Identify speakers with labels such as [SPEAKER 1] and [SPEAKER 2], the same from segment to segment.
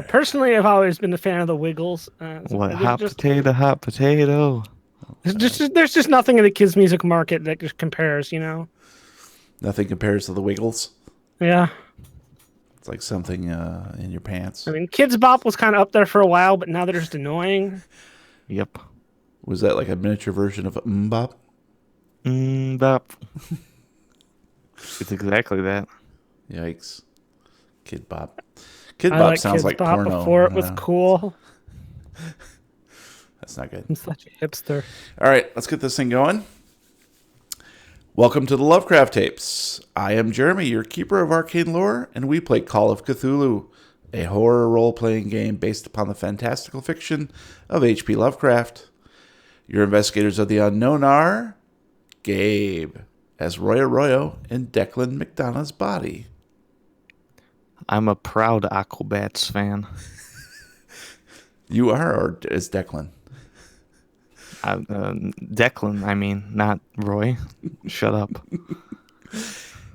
[SPEAKER 1] Personally, I've always been a fan of the Wiggles.
[SPEAKER 2] What
[SPEAKER 1] There's
[SPEAKER 2] hot
[SPEAKER 1] just
[SPEAKER 2] potato, hot potato?
[SPEAKER 1] there's just nothing in the kids' music market that just compares.
[SPEAKER 3] Nothing compares to the Wiggles.
[SPEAKER 1] Yeah,
[SPEAKER 3] It's like something in your
[SPEAKER 1] I
[SPEAKER 3] pants.
[SPEAKER 1] mean, Kids Bop was kind of up there for a while, but now they're just annoying.
[SPEAKER 2] Yep.
[SPEAKER 3] Was that like a miniature version of Mbop?
[SPEAKER 2] Bop. It's exactly that.
[SPEAKER 3] Yikes. Kid Bop. Kid
[SPEAKER 1] I
[SPEAKER 3] Bop
[SPEAKER 1] like
[SPEAKER 3] sounds
[SPEAKER 1] Kids
[SPEAKER 3] like
[SPEAKER 1] Bop
[SPEAKER 3] porno.
[SPEAKER 1] before it was cool.
[SPEAKER 3] That's not good.
[SPEAKER 1] I'm such a hipster.
[SPEAKER 3] All right, let's get this thing going. Welcome to the Lovecraft Tapes. I am Jeremy, your keeper of arcane lore, and we play Call of Cthulhu, a horror role-playing game based upon the fantastical fiction of H.P. Lovecraft. Your investigators of the unknown are Gabe, as Roy Arroyo in Declan McDonough's body.
[SPEAKER 2] I'm a proud Aquabats fan.
[SPEAKER 3] You are, or is Declan?
[SPEAKER 2] Declan, I mean, not Roy. Shut up.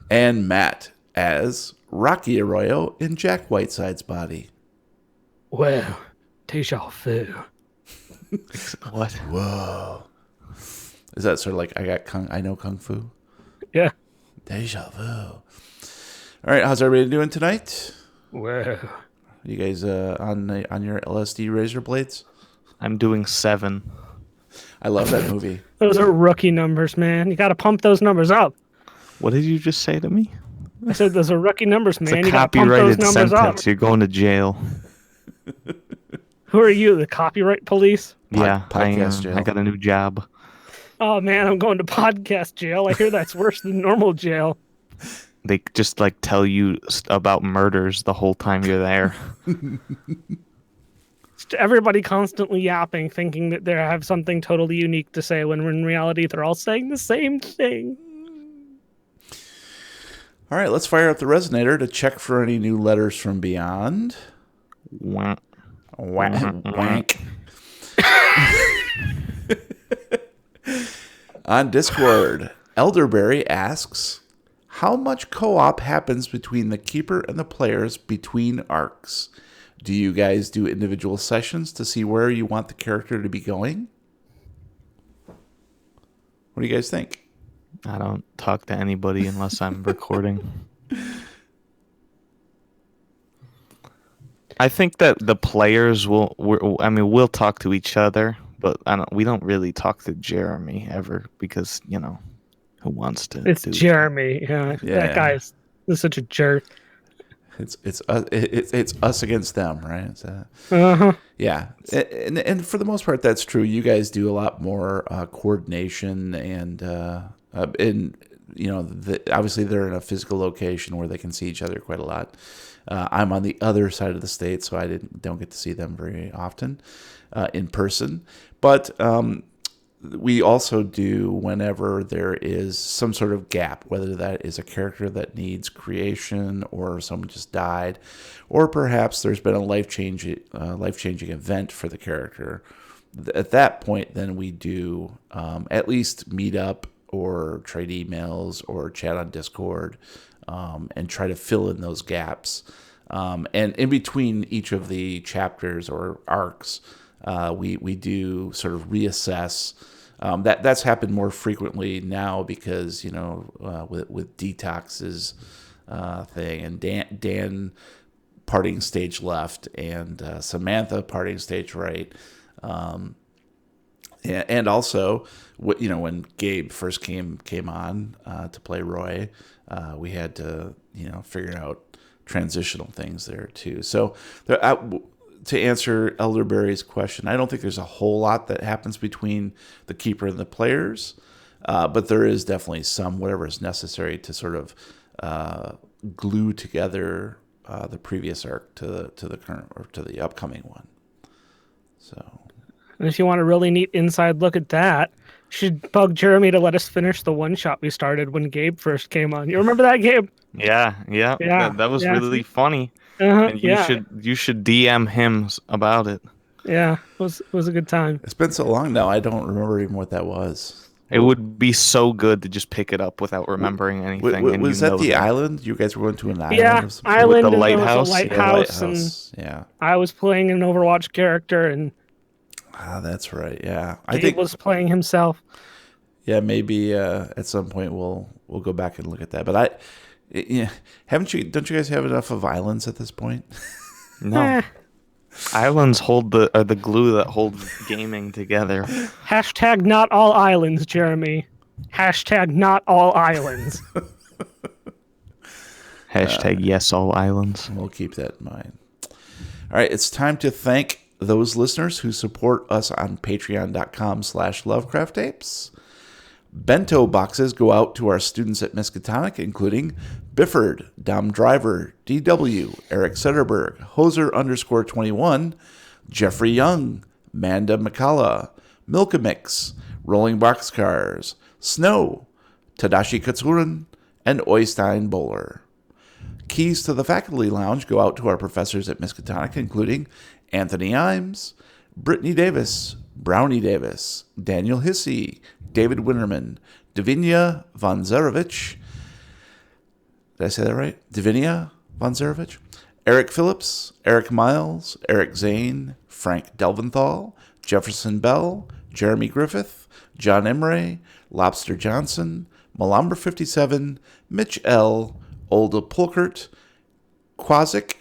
[SPEAKER 3] And Matt, as Rocky Arroyo in Jack Whiteside's body.
[SPEAKER 1] Well, deja vu.
[SPEAKER 2] What?
[SPEAKER 3] Whoa. Is that sort of like I know Kung Fu?
[SPEAKER 1] Yeah.
[SPEAKER 3] Deja vu. All right, how's everybody doing tonight?
[SPEAKER 1] Well,
[SPEAKER 3] You guys on your LSD razor blades?
[SPEAKER 2] I'm doing 7.
[SPEAKER 3] I love that movie.
[SPEAKER 1] those are rookie numbers, man. You got to pump those numbers up.
[SPEAKER 2] What did you just say to me?
[SPEAKER 1] I said those are rookie numbers,
[SPEAKER 2] It's
[SPEAKER 1] man.
[SPEAKER 2] a
[SPEAKER 1] You got to pump those
[SPEAKER 2] copyrighted
[SPEAKER 1] numbers up.
[SPEAKER 2] sentence. You're going to jail.
[SPEAKER 1] Who are you, the copyright police?
[SPEAKER 2] Yeah, I am.
[SPEAKER 3] podcast jail.
[SPEAKER 2] I got a new job.
[SPEAKER 1] Oh man, I'm going to podcast jail. I hear that's worse than normal jail.
[SPEAKER 2] They just like tell you about murders the whole time you're there.
[SPEAKER 1] Everybody constantly yapping, thinking that they have something totally unique to say, when in reality they're all saying the same thing.
[SPEAKER 3] All right, let's fire up the resonator to check for any new letters from beyond.
[SPEAKER 2] Wah.
[SPEAKER 3] Wank. On Discord, Elderberry asks, how much co-op happens between the keeper and the players between arcs? Do you guys do individual sessions to see where you want the character to be going? What do you guys think?
[SPEAKER 2] I don't talk to anybody unless I'm recording. I think that the players we'll talk to each other, but we don't really talk to Jeremy ever because, who wants to
[SPEAKER 1] It's
[SPEAKER 3] Uh,
[SPEAKER 1] Jeremy. Yeah, that guy's such a jerk.
[SPEAKER 3] It's us against them, right? Yeah, and for the most part, that's true. You guys do a lot more coordination, and obviously they're in a physical location where they can see each other quite a lot. I'm on the other side of the state, so I don't get to see them very often in person. But we also do whenever there is some sort of gap, whether that is a character that needs creation or someone just died, or perhaps there's been a life-changing event for the character. At that point, then we do at least meet up or trade emails or chat on Discord and try to fill in those gaps. And in between each of the chapters or arcs, we do sort of reassess. That's happened more frequently now because with Detox's thing and Dan parting stage left and Samantha parting stage right, and also when Gabe first came on to play Roy, we had to figure out transitional things there too. So to answer Elderberry's question, I don't think there's a whole lot that happens between the keeper and the players, but there is definitely some, whatever is necessary to sort of glue together the previous arc to the current or to the upcoming one. So,
[SPEAKER 1] And if you want a really neat inside look at that, you should bug Jeremy to let us finish the one shot we started when Gabe first came on. You remember that, Gabe?
[SPEAKER 2] Yeah. That was really funny. And you should DM him about it.
[SPEAKER 1] Yeah, it was a good time.
[SPEAKER 3] it's been so long now, I don't remember even what that was.
[SPEAKER 2] It would be so good to just pick it up without remembering anything, and
[SPEAKER 3] Was that the island? You guys were going to an island
[SPEAKER 1] Yeah,
[SPEAKER 3] of some sort?
[SPEAKER 2] With the
[SPEAKER 1] island, and there was a
[SPEAKER 2] lighthouse?
[SPEAKER 3] Yeah,
[SPEAKER 1] lighthouse, and
[SPEAKER 3] lighthouse. Yeah.
[SPEAKER 1] I was playing an Overwatch character, and
[SPEAKER 3] Ah, that's right. Yeah. I
[SPEAKER 1] Gabe
[SPEAKER 3] think
[SPEAKER 1] was playing himself.
[SPEAKER 3] yeah, maybe at some point we'll go back and look at that. But yeah, don't you guys have enough of islands at this point?
[SPEAKER 2] No.
[SPEAKER 1] Eh,
[SPEAKER 2] Islands are the glue that holds gaming together.
[SPEAKER 1] hashtag not all islands, Jeremy. Hashtag not all islands.
[SPEAKER 2] Hashtag yes, all islands.
[SPEAKER 3] We'll keep that in mind. All right, it's time to thank those listeners who support us on patreon.com/lovecrafttapes. Bento boxes go out to our students at Miskatonic, including Bifford, Dom Driver, DW, Eric Sederberg, Hoser_21, Jeffrey Young, Manda McCullough, Milkamix, Rolling Boxcars, Snow, Tadashi Katsuran, and Oystein Bowler. Keys to the faculty lounge go out to our professors at Miskatonic, including Anthony Imes, Brittany Davis, Brownie Davis, Daniel Hissey, David Winterman, Davinia von Zarevich. Did I say that right? Davinia von Zarevich? Eric Phillips, Eric Miles, Eric Zane, Frank Delventhal, Jefferson Bell, Jeremy Griffith, John Emray, Lobster Johnson, Malumber 57, Mitch L., Olda Pulkert, Quazik,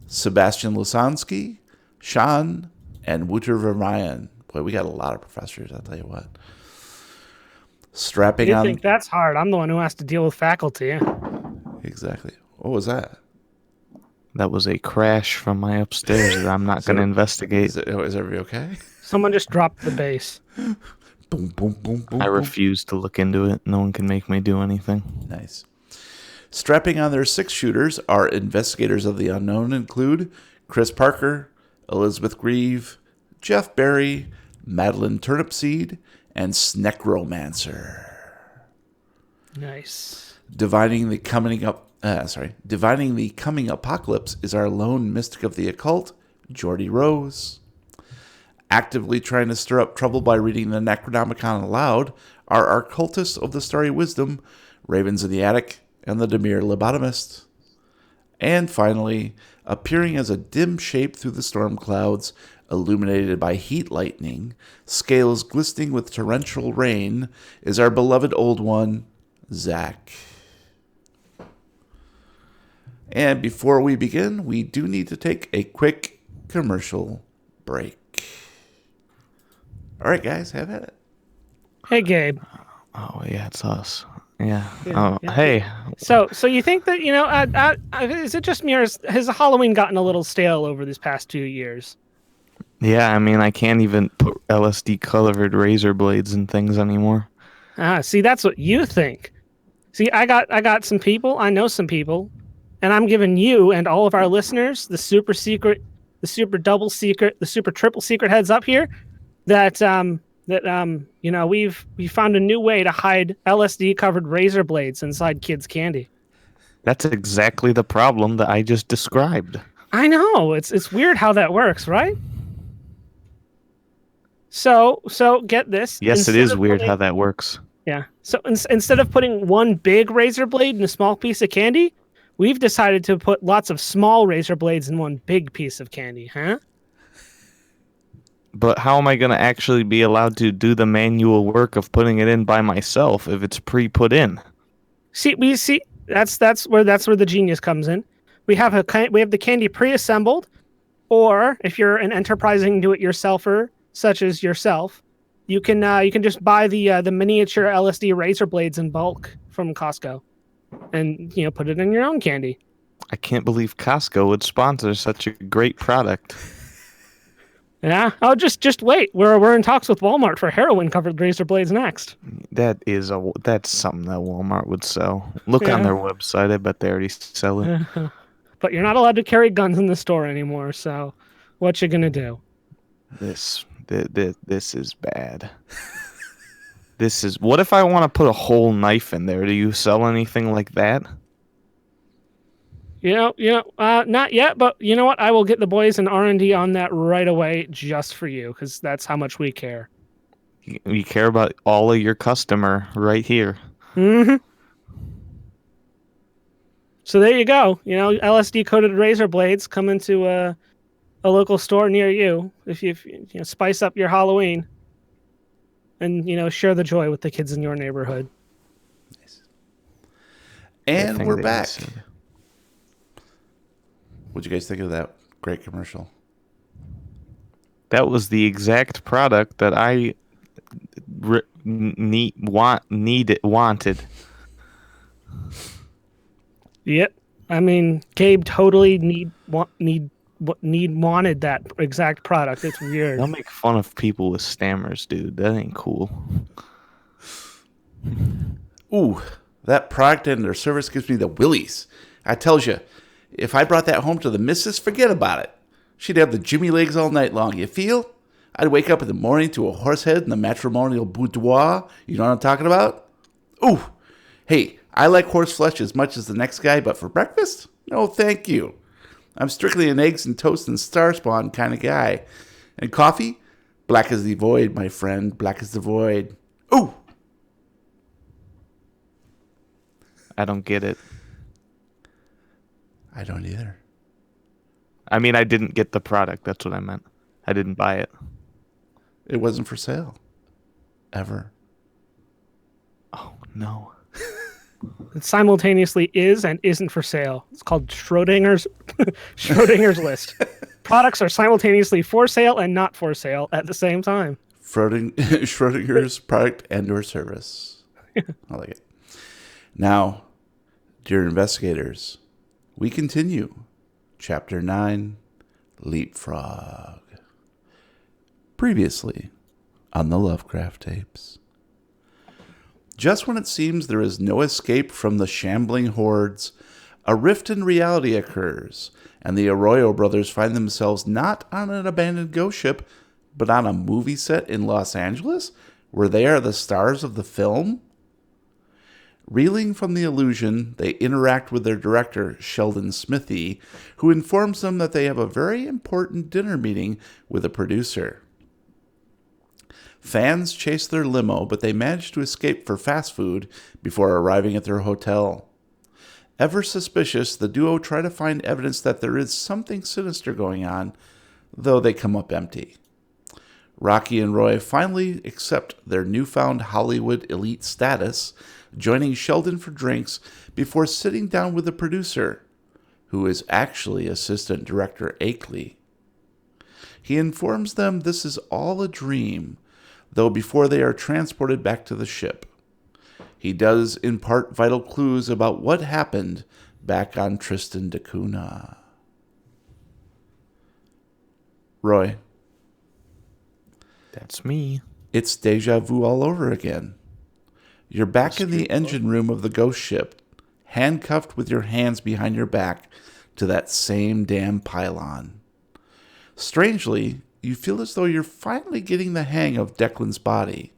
[SPEAKER 3] Sebastian Lisansky, Sean, and Wouter Vermeyen. Boy, we got a lot of professors, I'll tell you what. Strapping
[SPEAKER 1] You
[SPEAKER 3] on...
[SPEAKER 1] think that's hard? I'm the one who has to deal with faculty.
[SPEAKER 3] Exactly. What was that?
[SPEAKER 2] That was a crash from my upstairs that I'm not going to investigate.
[SPEAKER 3] Is everybody okay?
[SPEAKER 1] Someone just dropped the bass.
[SPEAKER 3] Boom, boom, boom, boom.
[SPEAKER 2] I
[SPEAKER 3] boom.
[SPEAKER 2] refuse to look into it. No one can make me do anything.
[SPEAKER 3] Nice. Strapping on their 6-shooters, our investigators of the unknown include Chris Parker, Elizabeth Grieve, Jeff Berry, Madeline Turnipseed, and Snecromancer.
[SPEAKER 1] Nice.
[SPEAKER 3] Divining the coming apocalypse is our lone mystic of the occult, Geordie Rose. Actively trying to stir up trouble by reading the Necronomicon aloud are our cultists of the Starry Wisdom, Ravens in the Attic, and the Demir Lobotomist. And finally, appearing as a dim shape through the storm clouds, illuminated by heat lightning, scales glistening with torrential rain, is our beloved old one, Zach. And before we begin, we do need to take a quick commercial break. All right, guys, have at it.
[SPEAKER 1] Hey, Gabe.
[SPEAKER 2] Oh, yeah, it's us. Yeah.
[SPEAKER 1] Yeah,
[SPEAKER 2] Oh,
[SPEAKER 1] yeah.
[SPEAKER 2] hey.
[SPEAKER 1] So you think that, is it just me, or has Halloween gotten a little stale over these past 2 years?
[SPEAKER 2] Yeah, I mean, I can't even put LSD-colored razor blades and things anymore.
[SPEAKER 1] See, that's what you think. See, I got some people, I know some people, and I'm giving you and all of our listeners the super secret, the super double secret, the super triple secret heads up here that we found a new way to hide LSD covered razor blades inside kids' candy.
[SPEAKER 2] That's exactly the problem that I just described.
[SPEAKER 1] I know, it's weird how that works, right? So get this.
[SPEAKER 2] Yes, it is weird how that works.
[SPEAKER 1] Yeah. So instead of putting one big razor blade in a small piece of candy, we've decided to put lots of small razor blades in one big piece of candy, huh?
[SPEAKER 2] But how am I going to actually be allowed to do the manual work of putting it in by myself if it's pre-put in?
[SPEAKER 1] See, that's where the genius comes in. We have the candy pre-assembled, or if you're an enterprising do-it-yourselfer such as yourself, you can just buy the miniature LSD razor blades in bulk from Costco, and put it in your own candy.
[SPEAKER 2] I can't believe Costco would sponsor such a great product.
[SPEAKER 1] Yeah. Oh, just wait. We're in talks with Walmart for heroin-covered razor blades next.
[SPEAKER 2] That's something that Walmart would sell. Look on their website. I bet they already sell it.
[SPEAKER 1] But you're not allowed to carry guns in the store anymore. So, what you gonna do?
[SPEAKER 2] This is bad. What if I want to put a whole knife in there? Do you sell anything like that?
[SPEAKER 1] Not yet, but you know what? I will get the boys in R&D on that right away just for you, because that's how much we care.
[SPEAKER 2] You care about all of your customer right here.
[SPEAKER 1] Hmm. So there you go. You know, LSD coated razor blades come into a local store near you if you know, spice up your Halloween and share the joy with the kids in your neighborhood.
[SPEAKER 3] And we're
[SPEAKER 2] They
[SPEAKER 3] back.
[SPEAKER 2] said.
[SPEAKER 3] What'd you guys think of that great commercial?
[SPEAKER 2] That was the exact product that I wanted.
[SPEAKER 1] Yep. I mean, Gabe totally wanted that exact product. It's weird.
[SPEAKER 2] Don't make fun of people with stammers, dude. That ain't cool.
[SPEAKER 3] Ooh, that product and their service gives me the willies. I tells you, if I brought that home to the missus, forget about it. She'd have the Jimmy legs all night long, you feel? I'd wake up in the morning to a horse head in the matrimonial boudoir. You know what I'm talking about? Ooh, hey, I like horse flesh as much as the next guy, but for breakfast? No, thank you. I'm strictly an eggs and toast and star spawn kind of guy. And coffee? Black as the void, my friend. Black as the void. Ooh!
[SPEAKER 2] I don't get it.
[SPEAKER 3] I don't either.
[SPEAKER 2] I mean, I didn't get the product. That's what I meant. I didn't buy it.
[SPEAKER 3] It wasn't for sale. Ever.
[SPEAKER 2] Oh, no.
[SPEAKER 1] It simultaneously is and isn't for sale. It's called Schrodinger's Schrodinger's list. Products are simultaneously for sale and not for sale at the same time.
[SPEAKER 3] Schrodinger's product and or service. I like it. Now, dear investigators, we continue. Chapter 9, Leapfrog. Previously on the Lovecraft tapes. Just when it seems there is no escape from the shambling hordes, a rift in reality occurs, and the Arroyo brothers find themselves not on an abandoned ghost ship, but on a movie set in Los Angeles, where they are the stars of the film? Reeling from the illusion, they interact with their director, Sheldon Smithy, who informs them that they have a very important dinner meeting with a producer. Fans chase their limo, but they manage to escape for fast food before arriving at their hotel. Ever suspicious, the duo try to find evidence that there is something sinister going on, though they come up empty. Rocky and Roy finally accept their newfound Hollywood elite status, joining Sheldon for drinks before sitting down with the producer, who is actually Assistant Director Akeley. He informs them this is all a dream, though before they are transported back to the ship. He does impart vital clues about what happened back on Tristan da Cunha. Roy.
[SPEAKER 2] That's me.
[SPEAKER 3] It's deja vu all over again. You're back in the engine room of the ghost ship, handcuffed with your hands behind your back to that same damn pylon. Strangely, you feel as though you're finally getting the hang of Declan's body.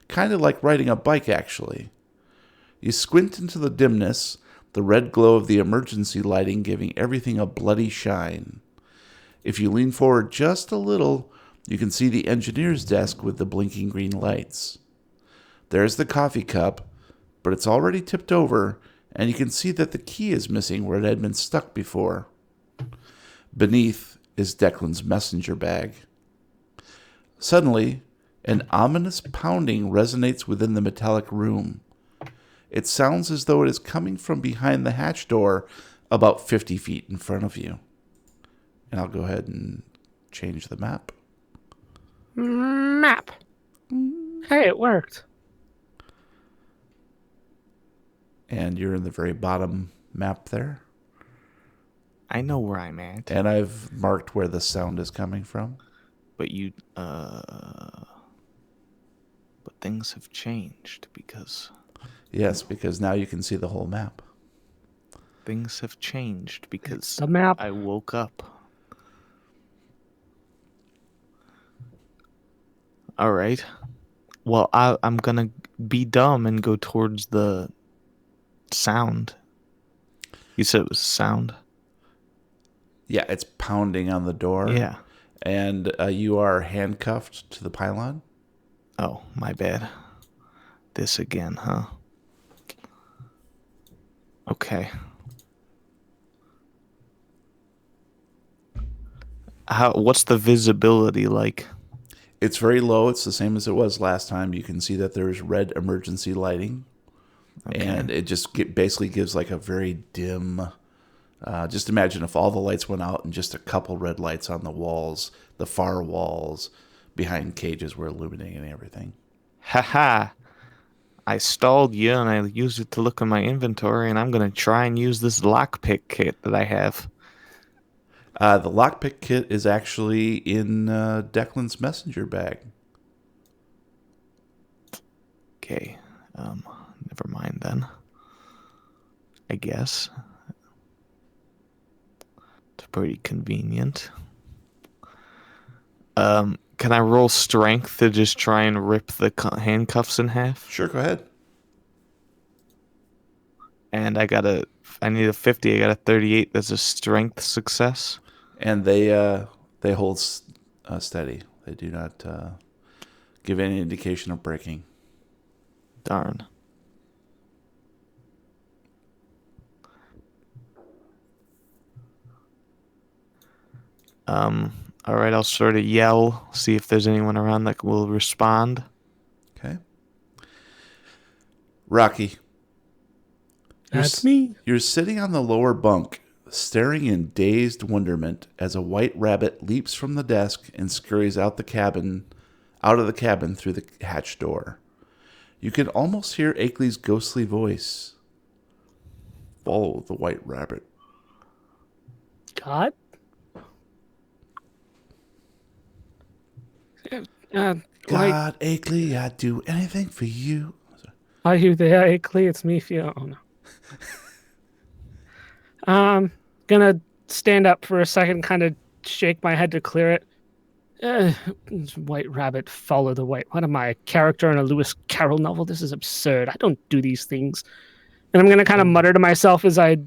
[SPEAKER 3] Kind of like riding a bike, actually. You squint into the dimness, the red glow of the emergency lighting giving everything a bloody shine. If you lean forward just a little, you can see the engineer's desk with the blinking green lights. There's the coffee cup, but it's already tipped over, and you can see that the key is missing where it had been stuck before. Beneath is Declan's messenger bag. Suddenly, an ominous pounding resonates within the metallic room. It sounds as though it is coming from behind the hatch door about 50 feet in front of you. And I'll go ahead and change the map.
[SPEAKER 1] Map. Hey, it worked.
[SPEAKER 3] And you're in the very bottom map there.
[SPEAKER 2] I know where I'm at.
[SPEAKER 3] And I've marked where the sound is coming from.
[SPEAKER 2] But things have changed because...
[SPEAKER 3] Yes, because now you can see the whole map.
[SPEAKER 2] Things have changed because
[SPEAKER 1] The map.
[SPEAKER 2] I woke up. All right. Well, I'm gonna be dumb and go towards the sound. You said it was sound?
[SPEAKER 3] Yeah, it's pounding on the door.
[SPEAKER 2] Yeah.
[SPEAKER 3] And you are handcuffed to the pylon.
[SPEAKER 2] Oh, my bad. This again, huh? Okay. What's the visibility like?
[SPEAKER 3] It's very low. It's the same as it was last time. You can see that there's red emergency lighting,
[SPEAKER 2] Okay.
[SPEAKER 3] and it just basically gives like a very dim. Just imagine if all the lights went out and just a couple red lights on the walls, the far walls behind cages were illuminating everything.
[SPEAKER 2] Haha. I stalled you and I used it to look in my inventory, and I'm gonna try and use this lockpick kit that I have.
[SPEAKER 3] The lockpick kit is actually in Declan's messenger bag.
[SPEAKER 2] Okay. Never mind then. I guess. It's pretty convenient. Can I roll strength to just try and rip the handcuffs in half?
[SPEAKER 3] Sure, go ahead.
[SPEAKER 2] And I need a 50. I got a 38. That's a strength success.
[SPEAKER 3] And they hold steady. They do not give any indication of breaking.
[SPEAKER 2] Darn. All right, I'll sort of yell, see if there's anyone around that will respond.
[SPEAKER 3] Okay. Rocky.
[SPEAKER 1] That's me.
[SPEAKER 3] You're sitting on the lower bunk, staring in dazed wonderment as a white rabbit leaps from the desk and scurries out of the cabin through the hatch door. You can almost hear Akeley's ghostly voice. Follow the white rabbit.
[SPEAKER 1] God? Like,
[SPEAKER 3] God, Akeley, I'd do anything for you.
[SPEAKER 1] are you there, Akeley? It's me, Fiona. Gonna stand up for a second, kind of shake my head to clear it. White rabbit, follow the white. What am I, a character in a Lewis Carroll novel? This is absurd. I don't do these things. And I'm gonna kind of mutter to myself as I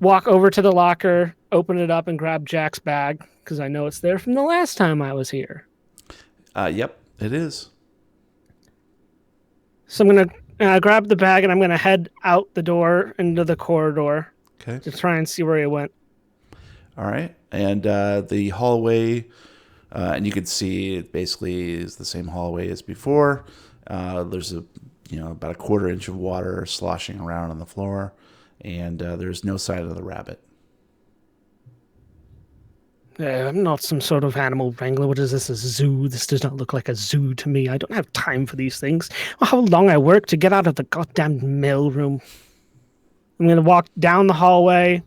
[SPEAKER 1] walk over to the locker, open it up, and grab Jack's bag because I know it's there from the last time I was here.
[SPEAKER 3] Yep, it is.
[SPEAKER 1] So I'm gonna grab the bag and I'm gonna head out the door into the corridor
[SPEAKER 3] Okay.
[SPEAKER 1] to try and see where he went.
[SPEAKER 3] All right. And the hallway, and you can see it basically is the same hallway as before. There's about a quarter inch of water sloshing around on the floor, and there's no sign of the rabbit.
[SPEAKER 1] I'm not some sort of animal wrangler. What is this, a zoo? This does not look like a zoo to me. I don't have time for these things. Well, how long I work to get out of the goddamn mailroom. I'm going to walk down the hallway,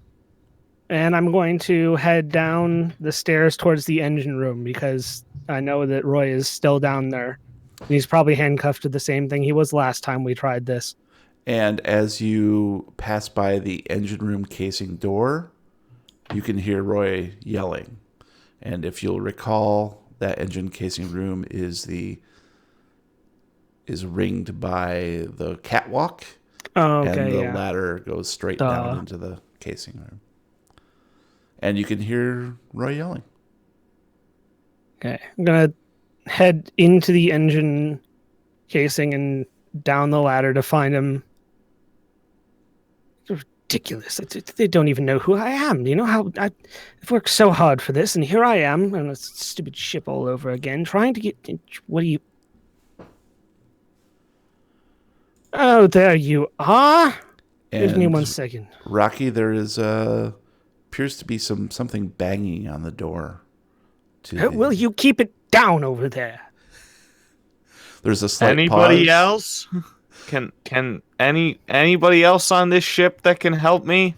[SPEAKER 1] and I'm going to head down the stairs towards the engine room because I know that Roy is still down there. And he's probably handcuffed to the same thing he was last time we tried this.
[SPEAKER 3] And as you pass by the engine room casing door, you can hear Roy yelling. And if you'll recall, that engine casing room is ringed by the catwalk.
[SPEAKER 1] Oh, okay,
[SPEAKER 3] and the
[SPEAKER 1] yeah.
[SPEAKER 3] ladder goes straight down into the casing room. And you can hear Roy yelling.
[SPEAKER 1] Okay. I'm going to head into the engine casing and down the ladder to find him. It's ridiculous. They don't even know who I am. You know how I've worked so hard for this, and here I am on a stupid ship all over again, trying to get... What are you... Oh, there you are.
[SPEAKER 3] And
[SPEAKER 1] Give me 1 second.
[SPEAKER 3] Rocky, there is appears to be something banging on the door.
[SPEAKER 1] Will you keep it down over there?
[SPEAKER 3] There's a slight
[SPEAKER 2] Anybody
[SPEAKER 3] pause.
[SPEAKER 2] else? Can anybody else on this ship that can help me?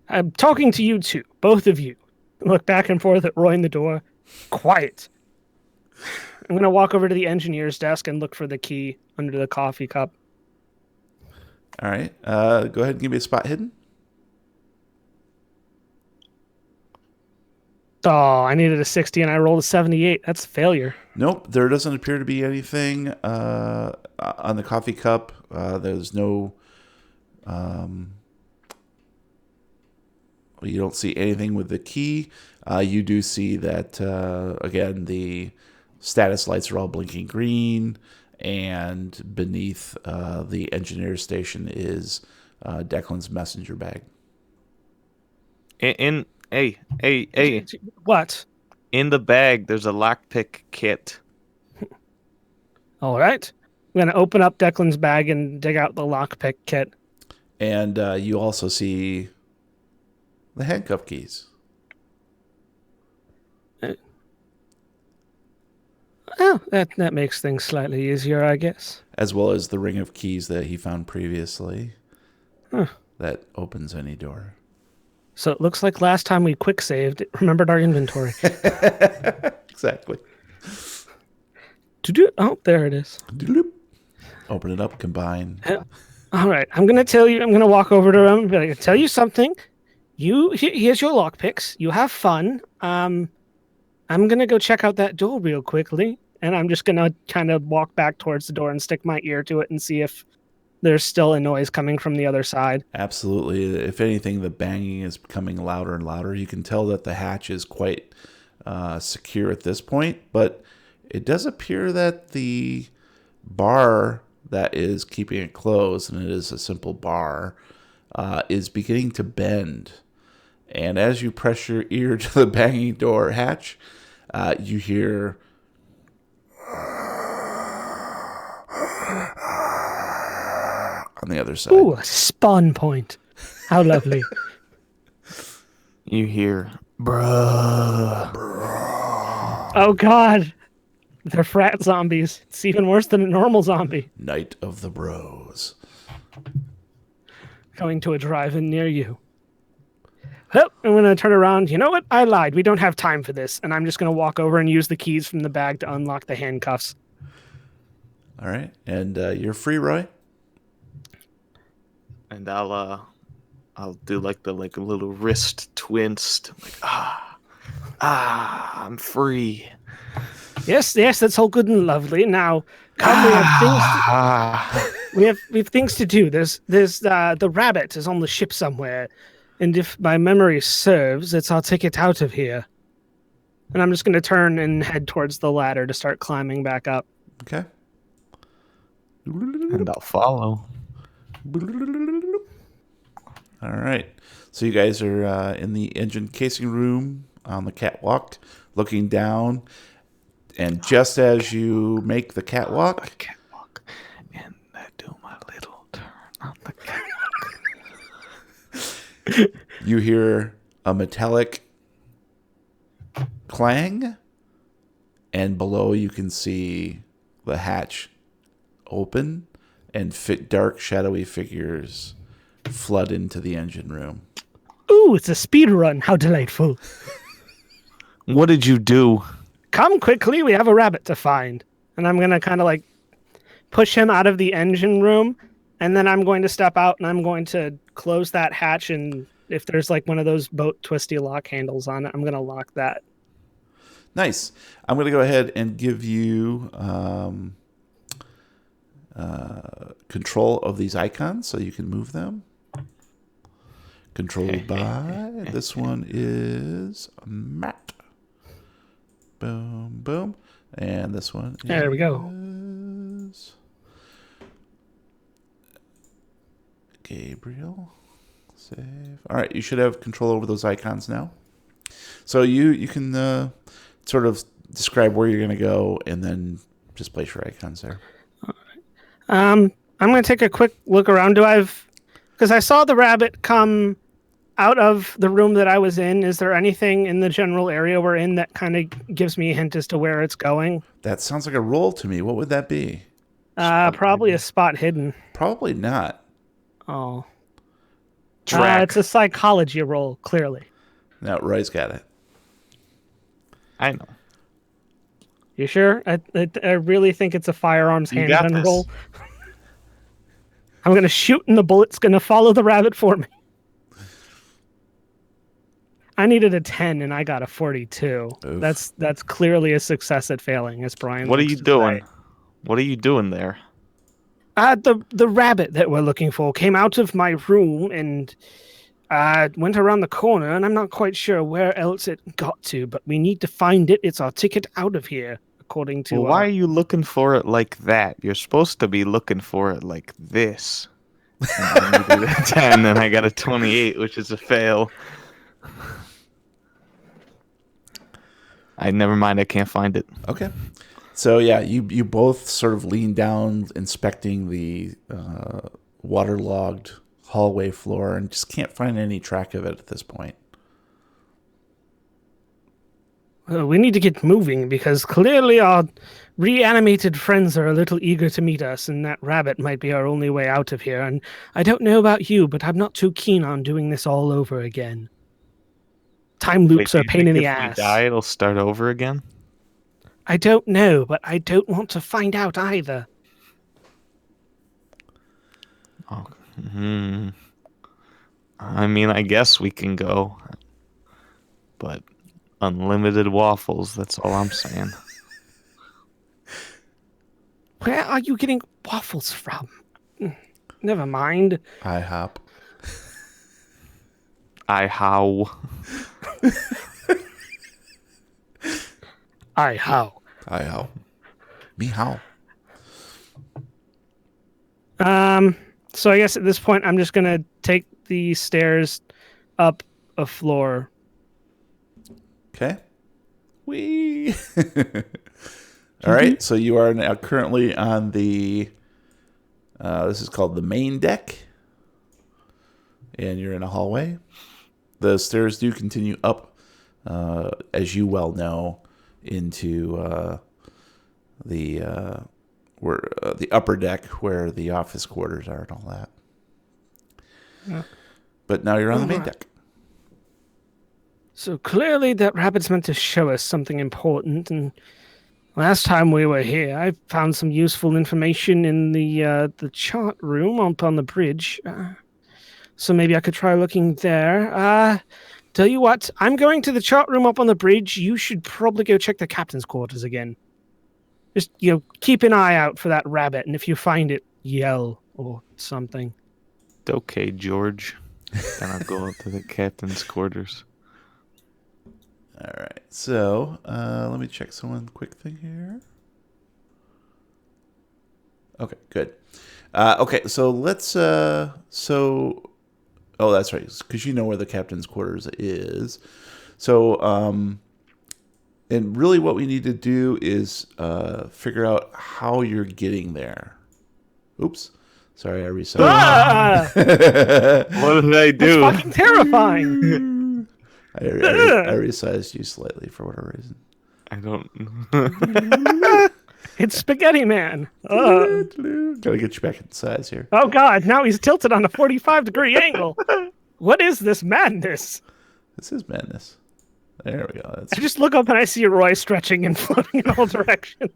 [SPEAKER 1] I'm talking to you two, both of you. Look back and forth at Roy in the door. Quiet. I'm going to walk over to the engineer's desk and look for the key under the coffee cup.
[SPEAKER 3] All right. Go ahead and give me a spot hidden.
[SPEAKER 1] Oh, I needed a 60 and I rolled a 78. That's a failure.
[SPEAKER 3] Nope. There doesn't appear to be anything on the coffee cup. There's no... you don't see anything with the key. You do see that, again, the status lights are all blinking green, and beneath the engineer station is Declan's messenger bag.
[SPEAKER 2] Hey.
[SPEAKER 1] What?
[SPEAKER 2] In the bag, there's a lockpick kit.
[SPEAKER 1] All right. I'm going to open up Declan's bag and dig out the lockpick kit.
[SPEAKER 3] And you also see the handcuff keys.
[SPEAKER 1] Oh, that makes things slightly easier, I guess.
[SPEAKER 3] As well as the ring of keys that he found previously.
[SPEAKER 1] Huh.
[SPEAKER 3] That opens any door.
[SPEAKER 1] So it looks like last time we quick saved, it remembered our inventory.
[SPEAKER 3] Exactly.
[SPEAKER 1] Oh, there it is.
[SPEAKER 3] Open it up, combine.
[SPEAKER 1] All right, I'm going to walk over to him and be like, tell you something. Here's your lockpicks. You have fun. I'm going to go check out that door real quickly. And I'm just going to kind of walk back towards the door and stick my ear to it and see if there's still a noise coming from the other side.
[SPEAKER 3] Absolutely. If anything, the banging is becoming louder and louder. You can tell that the hatch is quite secure at this point, but it does appear that the bar that is keeping it closed, and it is a simple bar, is beginning to bend. And as you press your ear to the banging door hatch, you hear on the other side.
[SPEAKER 1] Ooh, a spawn point. How lovely.
[SPEAKER 2] You hear, bruh.
[SPEAKER 1] Oh, God. They're frat zombies. It's even worse than a normal zombie.
[SPEAKER 3] Night of the Bros.
[SPEAKER 1] Going to a drive-in near you. Well, I'm going to turn around. You know what? I lied. We don't have time for this. And I'm just going to walk over and use the keys from the bag to unlock the handcuffs.
[SPEAKER 3] All right. And you're free, Roy?
[SPEAKER 2] And I'll do like a little wrist twist. I'm like, I'm free.
[SPEAKER 1] Yes, that's all good and lovely. Now, come, we have things to do. There's the rabbit is on the ship somewhere, and if my memory serves, it's our ticket out of here. And I'm just going to turn and head towards the ladder to start climbing back up.
[SPEAKER 3] Okay.
[SPEAKER 2] And I'll follow.
[SPEAKER 3] All right. So you guys are in the engine casing room on the catwalk, looking down. And just as you make the catwalk,
[SPEAKER 2] and I do my little turn on the catwalk,
[SPEAKER 3] you hear a metallic clang, and below you can see the hatch open and dark, shadowy figures flood into the engine room.
[SPEAKER 1] Ooh, it's a speed run. How delightful.
[SPEAKER 2] What did you do?
[SPEAKER 1] Come quickly, we have a rabbit to find. And I'm going to kind of like push him out of the engine room, and then I'm going to step out and I'm going to close that hatch, and if there's like one of those boat twisty lock handles on it, I'm going to lock that.
[SPEAKER 3] Nice. I'm going to go ahead and give you control of these icons so you can move them. Controlled by, this one is Matt. Boom, boom. And this one
[SPEAKER 1] there we go.
[SPEAKER 3] is Gabriel. Save. All right, you should have control over those icons now. So you can sort of describe where you're going to go and then just place your icons there.
[SPEAKER 1] I'm going to take a quick look around. Because I saw the rabbit come out of the room that I was in. Is there anything in the general area we're in that kind of gives me a hint as to where it's going?
[SPEAKER 3] That sounds like a roll to me. What would that be?
[SPEAKER 1] Probably a spot hidden.
[SPEAKER 3] Probably not.
[SPEAKER 1] Oh.
[SPEAKER 2] Track.
[SPEAKER 1] It's a psychology roll, clearly.
[SPEAKER 3] No, Roy's got it.
[SPEAKER 2] I know.
[SPEAKER 1] You sure? I really think it's a firearms
[SPEAKER 2] You got
[SPEAKER 1] handgun
[SPEAKER 2] this.
[SPEAKER 1] roll. I'm going to shoot and the bullet's going to follow the rabbit for me. I needed a 10 and I got a 42.
[SPEAKER 3] Oof.
[SPEAKER 1] That's clearly a success at failing, as Brian
[SPEAKER 2] What are
[SPEAKER 1] likes
[SPEAKER 2] you
[SPEAKER 1] to
[SPEAKER 2] doing?
[SPEAKER 1] say.
[SPEAKER 2] What are you doing there?
[SPEAKER 1] The rabbit that we're looking for came out of my room, and went around the corner, and I'm not quite sure where else it got to, but we need to find it. It's our ticket out of here, according to...
[SPEAKER 2] Well, why are you looking for it like that? You're supposed to be looking for it like this. And I needed a 10, and I got a 28, which is a fail. Never mind, I can't find it.
[SPEAKER 3] Okay. So yeah, you both sort of lean down, inspecting the waterlogged hallway floor, and just can't find any track of it at this point.
[SPEAKER 1] We need to get moving, because clearly our reanimated friends are a little eager to meet us, and that rabbit might be our only way out of here. And I don't know about you, but I'm not too keen on doing this all over again. Time loops
[SPEAKER 2] Wait,
[SPEAKER 1] are a
[SPEAKER 2] do you
[SPEAKER 1] pain in
[SPEAKER 2] think
[SPEAKER 1] the
[SPEAKER 2] if we
[SPEAKER 1] ass.
[SPEAKER 2] die, it'll start over again?
[SPEAKER 1] I don't know, but I don't want to find out either.
[SPEAKER 2] Oh, I mean, I guess we can go, but unlimited waffles, that's all I'm saying.
[SPEAKER 1] Where are you getting waffles from? Never mind.
[SPEAKER 3] IHOP.
[SPEAKER 2] How?
[SPEAKER 1] How?
[SPEAKER 3] IHOP. Me how?
[SPEAKER 1] So I guess at this point, I'm just going to take the stairs up a floor.
[SPEAKER 3] Okay. Wee. All right. So you are now currently on the. This is called the main deck, and you're in a hallway. The stairs do continue up, as you well know, into the upper deck where the office quarters are and all that.
[SPEAKER 1] Yeah.
[SPEAKER 3] But now you're on the main deck.
[SPEAKER 1] So clearly that rabbit's meant to show us something important, and last time we were here, I found some useful information in the chart room up on the bridge. So maybe I could try looking there. Tell you what, I'm going to the chart room up on the bridge. You should probably go check the captain's quarters again. Just, keep an eye out for that rabbit, and if you find it, yell or something.
[SPEAKER 2] Okay, George. Then I'll go up to the captain's quarters.
[SPEAKER 3] All right. So let me check one quick thing here. Okay, good. Okay, so let's. Oh, that's right, because you know where the captain's quarters is. So, and really, what we need to do is figure out how you're getting there. Oops, sorry, I resized.
[SPEAKER 1] Ah!
[SPEAKER 2] What did I do?
[SPEAKER 1] That's fucking terrifying.
[SPEAKER 3] I resized you slightly for whatever reason.
[SPEAKER 2] I don't.
[SPEAKER 1] It's Spaghetti Man.
[SPEAKER 3] Gotta get you back in size here.
[SPEAKER 1] Oh God! Now he's tilted on a 45-degree angle. What is this madness?
[SPEAKER 3] This is madness. There we go.
[SPEAKER 1] I just look up and I see Roy stretching and floating in all directions.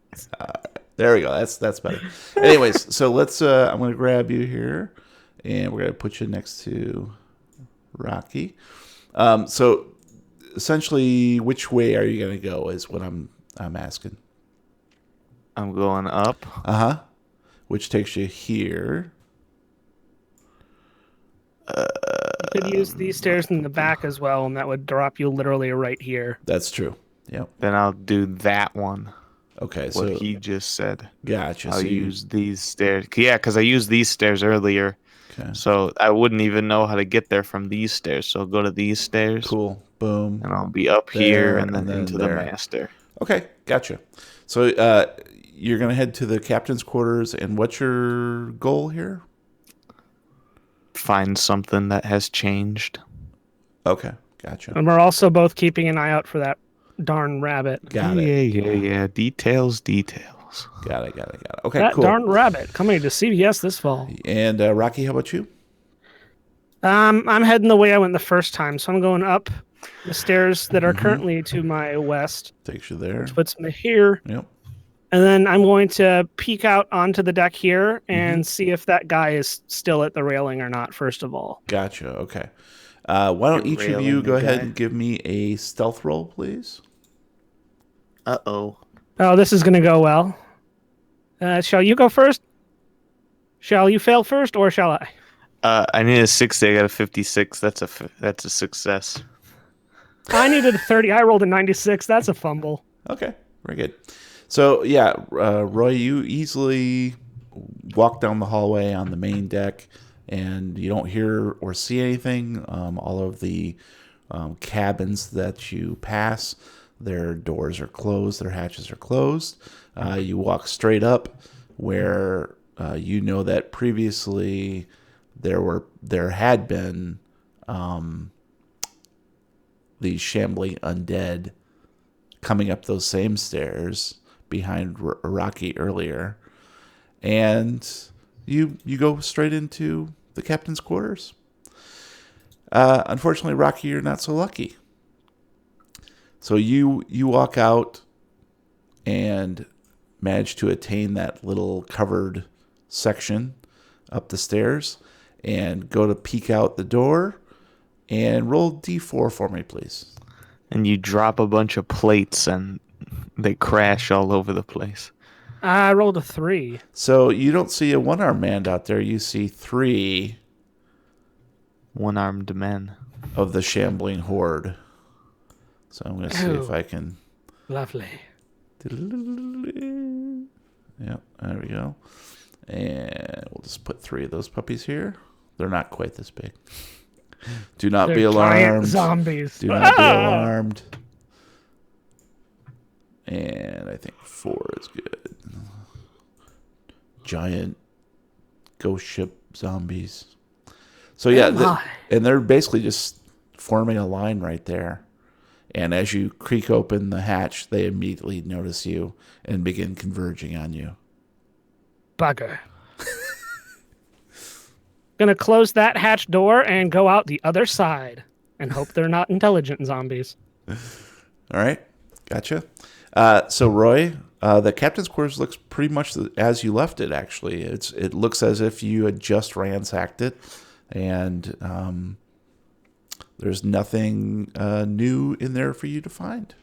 [SPEAKER 3] There we go. That's better. Anyways, so let's. I'm gonna grab you here, and we're gonna put you next to Rocky. So essentially, which way are you gonna go? Is what I'm asking.
[SPEAKER 2] I'm going up.
[SPEAKER 3] Which takes you here.
[SPEAKER 1] You could use these stairs in the back as well, and that would drop you literally right here.
[SPEAKER 3] That's true. Yep.
[SPEAKER 2] Then I'll do that one.
[SPEAKER 3] Okay.
[SPEAKER 2] What
[SPEAKER 3] So
[SPEAKER 2] he just said.
[SPEAKER 3] gotcha.
[SPEAKER 2] I'll
[SPEAKER 3] So
[SPEAKER 2] use these stairs. Yeah, because I used these stairs earlier.
[SPEAKER 3] Okay.
[SPEAKER 2] So I wouldn't even know how to get there from these stairs. So I'll go to these stairs.
[SPEAKER 3] Cool. Boom.
[SPEAKER 2] And I'll be up
[SPEAKER 3] There,
[SPEAKER 2] here and then
[SPEAKER 3] and then
[SPEAKER 2] into
[SPEAKER 3] there.
[SPEAKER 2] the master.
[SPEAKER 3] Okay. Gotcha. So you're gonna head to the captain's quarters, and what's your goal here?
[SPEAKER 2] Find something that has changed.
[SPEAKER 3] Okay. Gotcha.
[SPEAKER 1] And we're also both keeping an eye out for that darn rabbit.
[SPEAKER 3] Got it.
[SPEAKER 2] Yeah. Details.
[SPEAKER 3] Got it. Okay.
[SPEAKER 1] That
[SPEAKER 3] cool.
[SPEAKER 1] darn rabbit coming to CBS this fall.
[SPEAKER 3] And Rocky, how about you?
[SPEAKER 1] I'm heading the way I went the first time, so I'm going up the stairs that are currently to my west.
[SPEAKER 3] Takes you there.
[SPEAKER 1] Puts me here.
[SPEAKER 3] Yep.
[SPEAKER 1] And then I'm going to peek out onto the deck here and see if that guy is still at the railing or not, first of all.
[SPEAKER 3] Gotcha. Okay. Why don't each of you go ahead and give me a stealth roll, please?
[SPEAKER 2] Uh-oh.
[SPEAKER 1] Oh, this is going to go well. Shall you go first? Shall you fail first, or shall I?
[SPEAKER 2] I need a 60. I got a 56. That's a success.
[SPEAKER 1] I needed a 30. I rolled a 96. That's a fumble.
[SPEAKER 3] Okay, very good. So yeah, Roy, you easily walk down the hallway on the main deck, and you don't hear or see anything. All of the cabins that you pass, their doors are closed, their hatches are closed. You walk straight up, where you know that previously there had been these shambling undead coming up those same stairs behind Rocky earlier, and you go straight into the captain's quarters. Unfortunately, Rocky, you're not so lucky. So you walk out and manage to attain that little covered section up the stairs and go to peek out the door and roll D4 for me, please.
[SPEAKER 2] And you drop a bunch of plates and they crash all over the place.
[SPEAKER 1] I rolled a 3.
[SPEAKER 3] So you don't see a one-armed man out there. You see 3
[SPEAKER 2] One-armed men.
[SPEAKER 3] of the shambling horde. So I'm going to see if
[SPEAKER 1] Oh.
[SPEAKER 3] I can...
[SPEAKER 1] Lovely.
[SPEAKER 3] Yep, there we go. And we'll just put 3 of those puppies here. They're not quite this big. Do not be
[SPEAKER 1] They're giant
[SPEAKER 3] alarmed.
[SPEAKER 1] zombies.
[SPEAKER 3] Do not be alarmed. And I think 4 is good. Giant ghost ship zombies. So yeah, and they're basically just forming a line right there. And as you creak open the hatch, they immediately notice you and begin converging on you.
[SPEAKER 1] Bugger. Gonna close that hatch door and go out the other side and hope they're not intelligent zombies.
[SPEAKER 3] All right, gotcha. So Roy, the captain's quarters looks pretty much as you left it. Actually, it looks as if you had just ransacked it, and there's nothing new in there for you to find.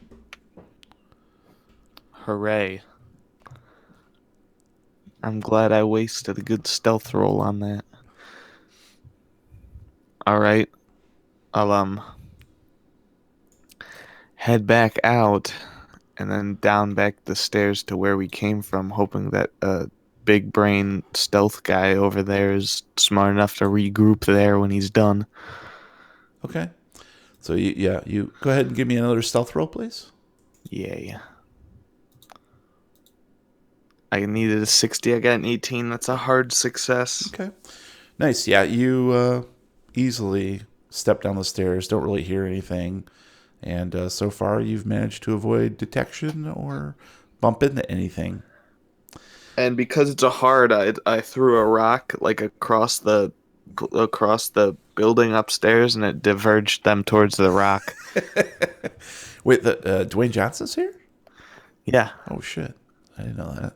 [SPEAKER 2] Hooray. I'm glad I wasted a good stealth roll on that. Alright. I'll head back out and then down back the stairs to where we came from, hoping that big brain stealth guy over there is smart enough to regroup there when he's done.
[SPEAKER 3] Okay. So you go ahead and give me another stealth roll, please.
[SPEAKER 2] Yay. I needed a 60. I got an 18. That's a hard success.
[SPEAKER 3] Okay. Nice. Yeah, you easily step down the stairs, don't really hear anything. And so far, you've managed to avoid detection or bump into anything.
[SPEAKER 2] And because it's a hard, I threw a rock like across the building upstairs, and it diverged them towards the rock.
[SPEAKER 3] Wait, Dwayne Johnson's here?
[SPEAKER 2] Yeah.
[SPEAKER 3] Oh shit! I didn't know that.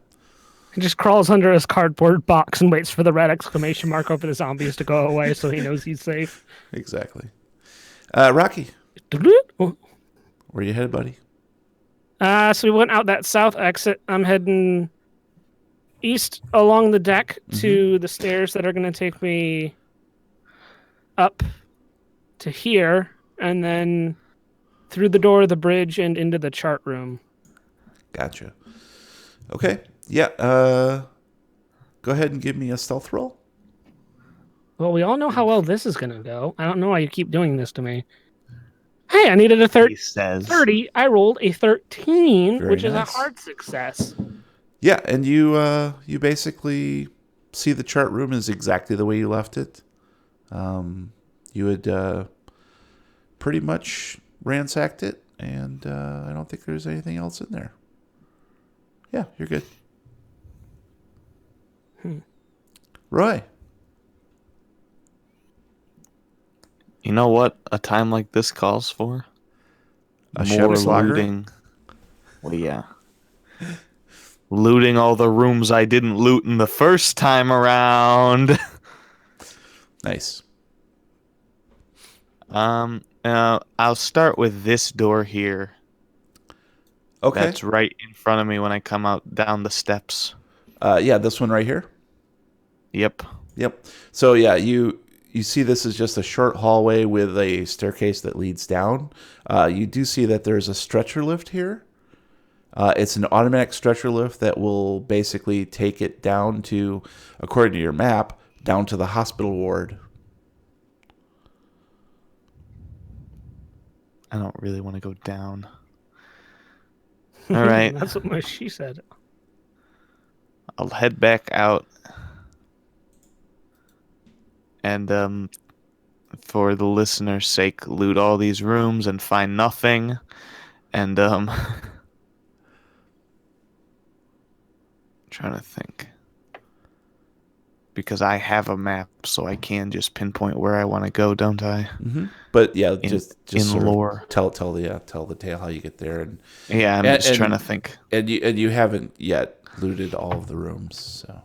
[SPEAKER 1] He just crawls under his cardboard box and waits for the red exclamation mark over the zombies to go away so he knows he's safe.
[SPEAKER 3] Exactly. Rocky,
[SPEAKER 1] Oh.
[SPEAKER 3] where you headed, buddy?
[SPEAKER 1] So we went out that south exit. I'm heading east along the deck to the stairs that are going to take me up to here, and then through the door of the bridge and into the chart room.
[SPEAKER 3] Gotcha. Okay. Yeah. Go ahead and give me a stealth roll.
[SPEAKER 1] Well, we all know how well this is going to go. I don't know why you keep doing this to me. Hey, I needed a
[SPEAKER 2] He says.
[SPEAKER 1] 30. I rolled a 13,
[SPEAKER 3] Very
[SPEAKER 1] which is
[SPEAKER 3] nice.
[SPEAKER 1] a hard success.
[SPEAKER 3] Yeah, and you basically see the chart room is exactly the way you left it. You had pretty much ransacked it, and I don't think there's anything else in there. Yeah, you're good. Roy.
[SPEAKER 2] You know what a time like this calls for?
[SPEAKER 3] A Chev's lager?
[SPEAKER 2] looting. Well, yeah. Looting all the rooms I didn't loot in the first time around.
[SPEAKER 3] Nice.
[SPEAKER 2] I'll start with this door here.
[SPEAKER 3] Okay.
[SPEAKER 2] That's right in front of me when I come out down the steps.
[SPEAKER 3] Yeah, this one right here.
[SPEAKER 2] Yep.
[SPEAKER 3] Yep. So yeah, you you see this is just a short hallway with a staircase that leads down. You do see that there's a stretcher lift here. It's an automatic stretcher lift that will basically take it down to, according to your map, down to the hospital ward.
[SPEAKER 2] I don't really want to go down. All right.
[SPEAKER 1] That's what she said.
[SPEAKER 2] I'll head back out. And for the listener's sake, loot all these rooms and find nothing. And trying to think. Because I have a map, so I can just pinpoint where I want to go, don't I?
[SPEAKER 3] Mm-hmm. But yeah, just
[SPEAKER 2] in
[SPEAKER 3] sort
[SPEAKER 2] lore.
[SPEAKER 3] Of tell the tale how you get there, and
[SPEAKER 2] I'm just trying to think.
[SPEAKER 3] And you haven't yet looted all of the rooms, so.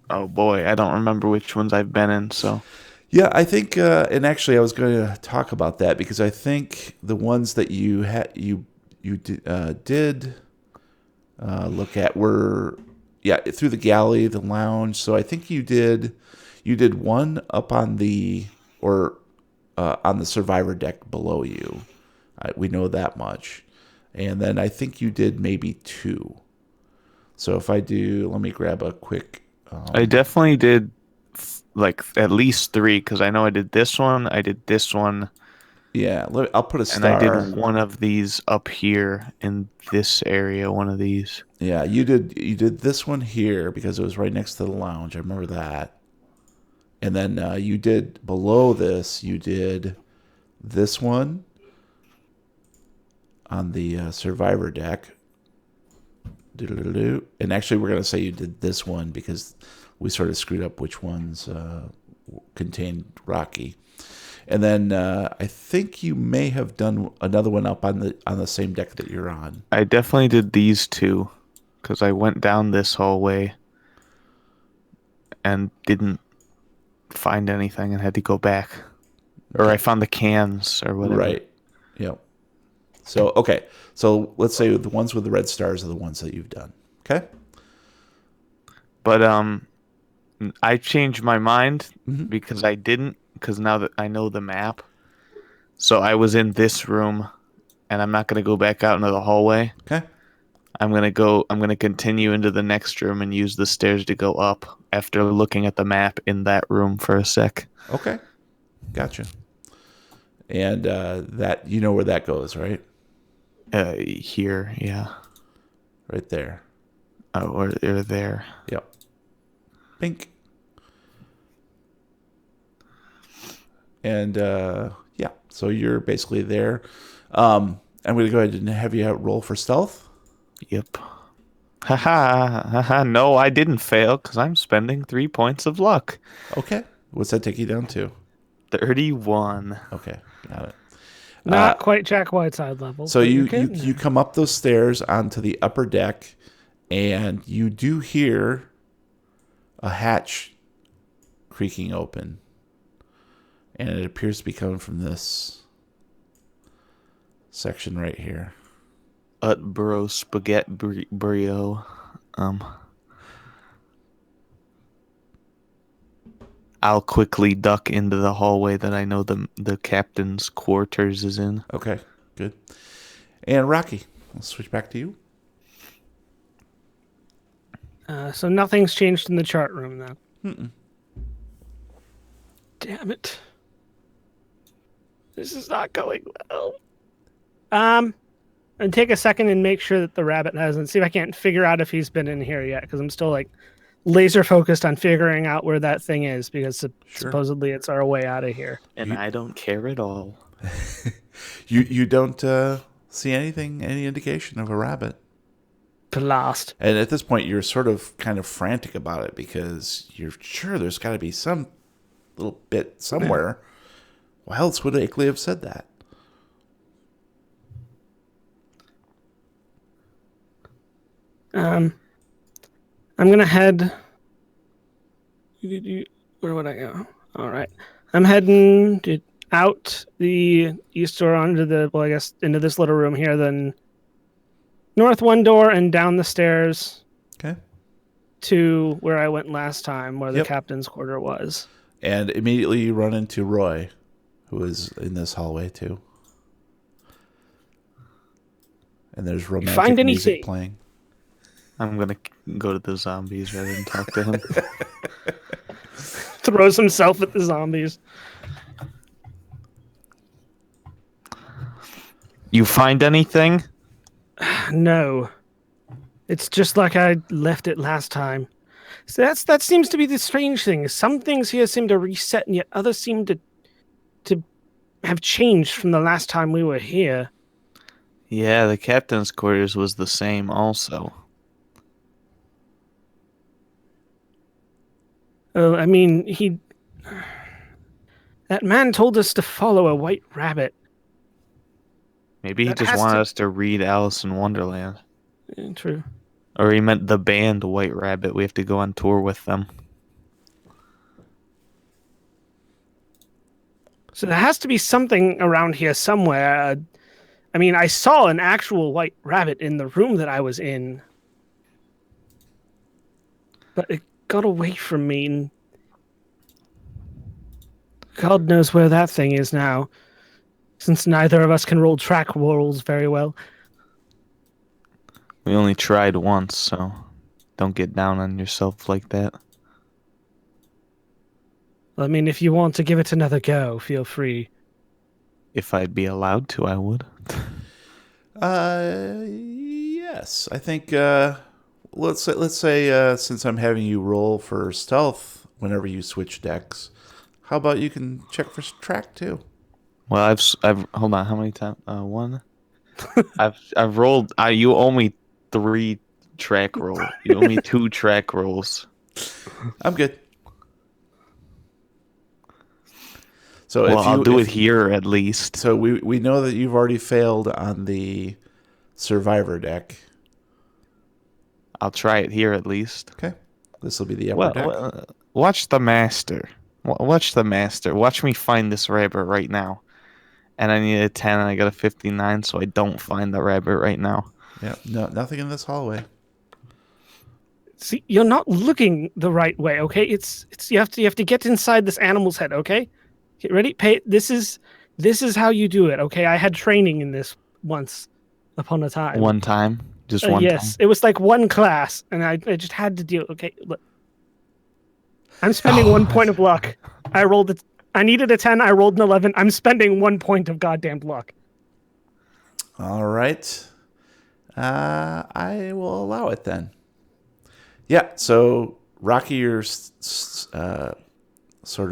[SPEAKER 2] Oh boy, I don't remember which ones I've been in. So.
[SPEAKER 3] Yeah, I think, and actually, I was going to talk about that because I think the ones that you did look at were through the galley, the lounge. So I think you did one up on the on the survivor deck below you. We know that much, and then I think you did maybe 2. So if I do, let me grab a quick.
[SPEAKER 2] I definitely did like at least 3 because I know I did this one. I did this one.
[SPEAKER 3] Yeah, I'll put a star.
[SPEAKER 2] And I did one of these up here in this area. One of these.
[SPEAKER 3] Yeah, you did this one here because it was right next to the lounge. I remember that. And then you did below this. You did this one on the survivor deck. And actually, we're going to say you did this one because we sort of screwed up which ones contained Rocky. And then I think you may have done another one up on the same deck that you're on.
[SPEAKER 2] I definitely did these 2 because I went down this hallway and didn't find anything and had to go back. Or I found the cans or whatever.
[SPEAKER 3] Right. Yep. So, okay. So let's say the ones with the red stars are the ones that you've done. Okay?
[SPEAKER 2] But I changed my mind because I didn't, because now that I know the map. So I was in this room and I'm not going to go back out into the hallway.
[SPEAKER 3] Okay.
[SPEAKER 2] I'm going to continue into the next room and use the stairs to go up after looking at the map in that room for a sec.
[SPEAKER 3] Okay. Gotcha. And that, you know where that goes, right?
[SPEAKER 2] Here, yeah.
[SPEAKER 3] Right there.
[SPEAKER 2] Oh, or there.
[SPEAKER 3] Yep. Pink. And yeah, so you're basically there. I'm going to go ahead and have you roll for stealth.
[SPEAKER 2] Yep. Haha. No, I didn't fail because I'm spending 3 points of luck.
[SPEAKER 3] Okay. What's that take you down to?
[SPEAKER 2] 31.
[SPEAKER 3] Okay. Got it.
[SPEAKER 1] Not quite Jack Whiteside level.
[SPEAKER 3] So you come up those stairs onto the upper deck, and you do hear a hatch creaking open. And it appears to be coming from this section right here.
[SPEAKER 2] Bro spaghetti brio. I'll quickly duck into the hallway that I know the captain's quarters is in.
[SPEAKER 3] Okay, good. And Rocky, let's switch back to you.
[SPEAKER 1] So nothing's changed in the chart room then.
[SPEAKER 3] Mm-mm.
[SPEAKER 1] Damn it. This is not going well. And take a second and make sure that the rabbit hasn't. See if I can't figure out if he's been in here yet, because I'm still like laser focused on figuring out where that thing is, because supposedly it's our way out of here.
[SPEAKER 2] And I don't care at all.
[SPEAKER 3] You don't see anything, any indication of a rabbit.
[SPEAKER 1] Blast.
[SPEAKER 3] And at this point, you're sort of kind of frantic about it because you're sure there's got to be some little bit somewhere. Why else would Akeley have said that?
[SPEAKER 1] I'm gonna head. Where would I go? All right, I'm heading out the east door onto the, well, I guess into this little room here. Then north one door and down the stairs.
[SPEAKER 3] Okay.
[SPEAKER 1] To where I went last time, where the captain's quarter was.
[SPEAKER 3] And immediately you run into Roy, who is in this hallway too. And there's romantic
[SPEAKER 1] find
[SPEAKER 3] music
[SPEAKER 1] anything?
[SPEAKER 3] playing.
[SPEAKER 2] I'm gonna go to the zombies rather than talk to him.
[SPEAKER 1] Throws himself at the zombies.
[SPEAKER 2] You find anything?
[SPEAKER 1] No. It's just like I left it last time. So that seems to be the strange thing. Some things here seem to reset, and yet others seem to have changed from the last time we were here.
[SPEAKER 2] Yeah, the captain's quarters was the same also.
[SPEAKER 1] I mean, that man told us to follow a white rabbit.
[SPEAKER 2] Maybe he
[SPEAKER 1] That
[SPEAKER 2] just
[SPEAKER 1] has
[SPEAKER 2] wanted
[SPEAKER 1] to-
[SPEAKER 2] us to read Alice in Wonderland.
[SPEAKER 1] True.
[SPEAKER 2] Or he meant the band White Rabbit. We have to go on tour with them.
[SPEAKER 1] So there has to be something around here somewhere. I mean, I saw an actual white rabbit in the room that I was in, but it got away from me, and God knows where that thing is now, since neither of us can roll track rolls very well.
[SPEAKER 2] We only tried once, so don't get down on yourself like that.
[SPEAKER 1] I mean, if you want to give it another go, feel free.
[SPEAKER 2] If I'd be allowed to, I would.
[SPEAKER 3] Yes. I think let's say since I'm having you roll for stealth whenever you switch decks, how about you can check for track too?
[SPEAKER 2] Well, I've hold on. How many times? One. I've rolled. You owe me 3 track rolls. You owe me 2 track rolls.
[SPEAKER 3] I'm good. So
[SPEAKER 2] Well, I'll do
[SPEAKER 3] if
[SPEAKER 2] it here at least.
[SPEAKER 3] So we know that you've already failed on the survivor deck.
[SPEAKER 2] I'll try it here at least.
[SPEAKER 3] Okay. This will be the upper deck.
[SPEAKER 2] Watch the master. Watch the master. Watch me find this rabbit right now. And I need a 10 and I got a 59, so I don't find the rabbit right now.
[SPEAKER 3] Yeah. No, nothing in this hallway.
[SPEAKER 1] See, you're not looking the right way, okay? It's you have to get inside this animal's head, okay? Get ready? This is how you do it, okay? I had training in this once upon a time.
[SPEAKER 2] One time? Just one
[SPEAKER 1] yes,
[SPEAKER 2] time?
[SPEAKER 1] it was like one class, and I just had to deal. Okay, look. I'm spending 1 point of luck. I needed a 10. I rolled an 11. I'm spending 1 point of goddamn luck.
[SPEAKER 3] All right. I will allow it then. Yeah. So Rocky, you're sort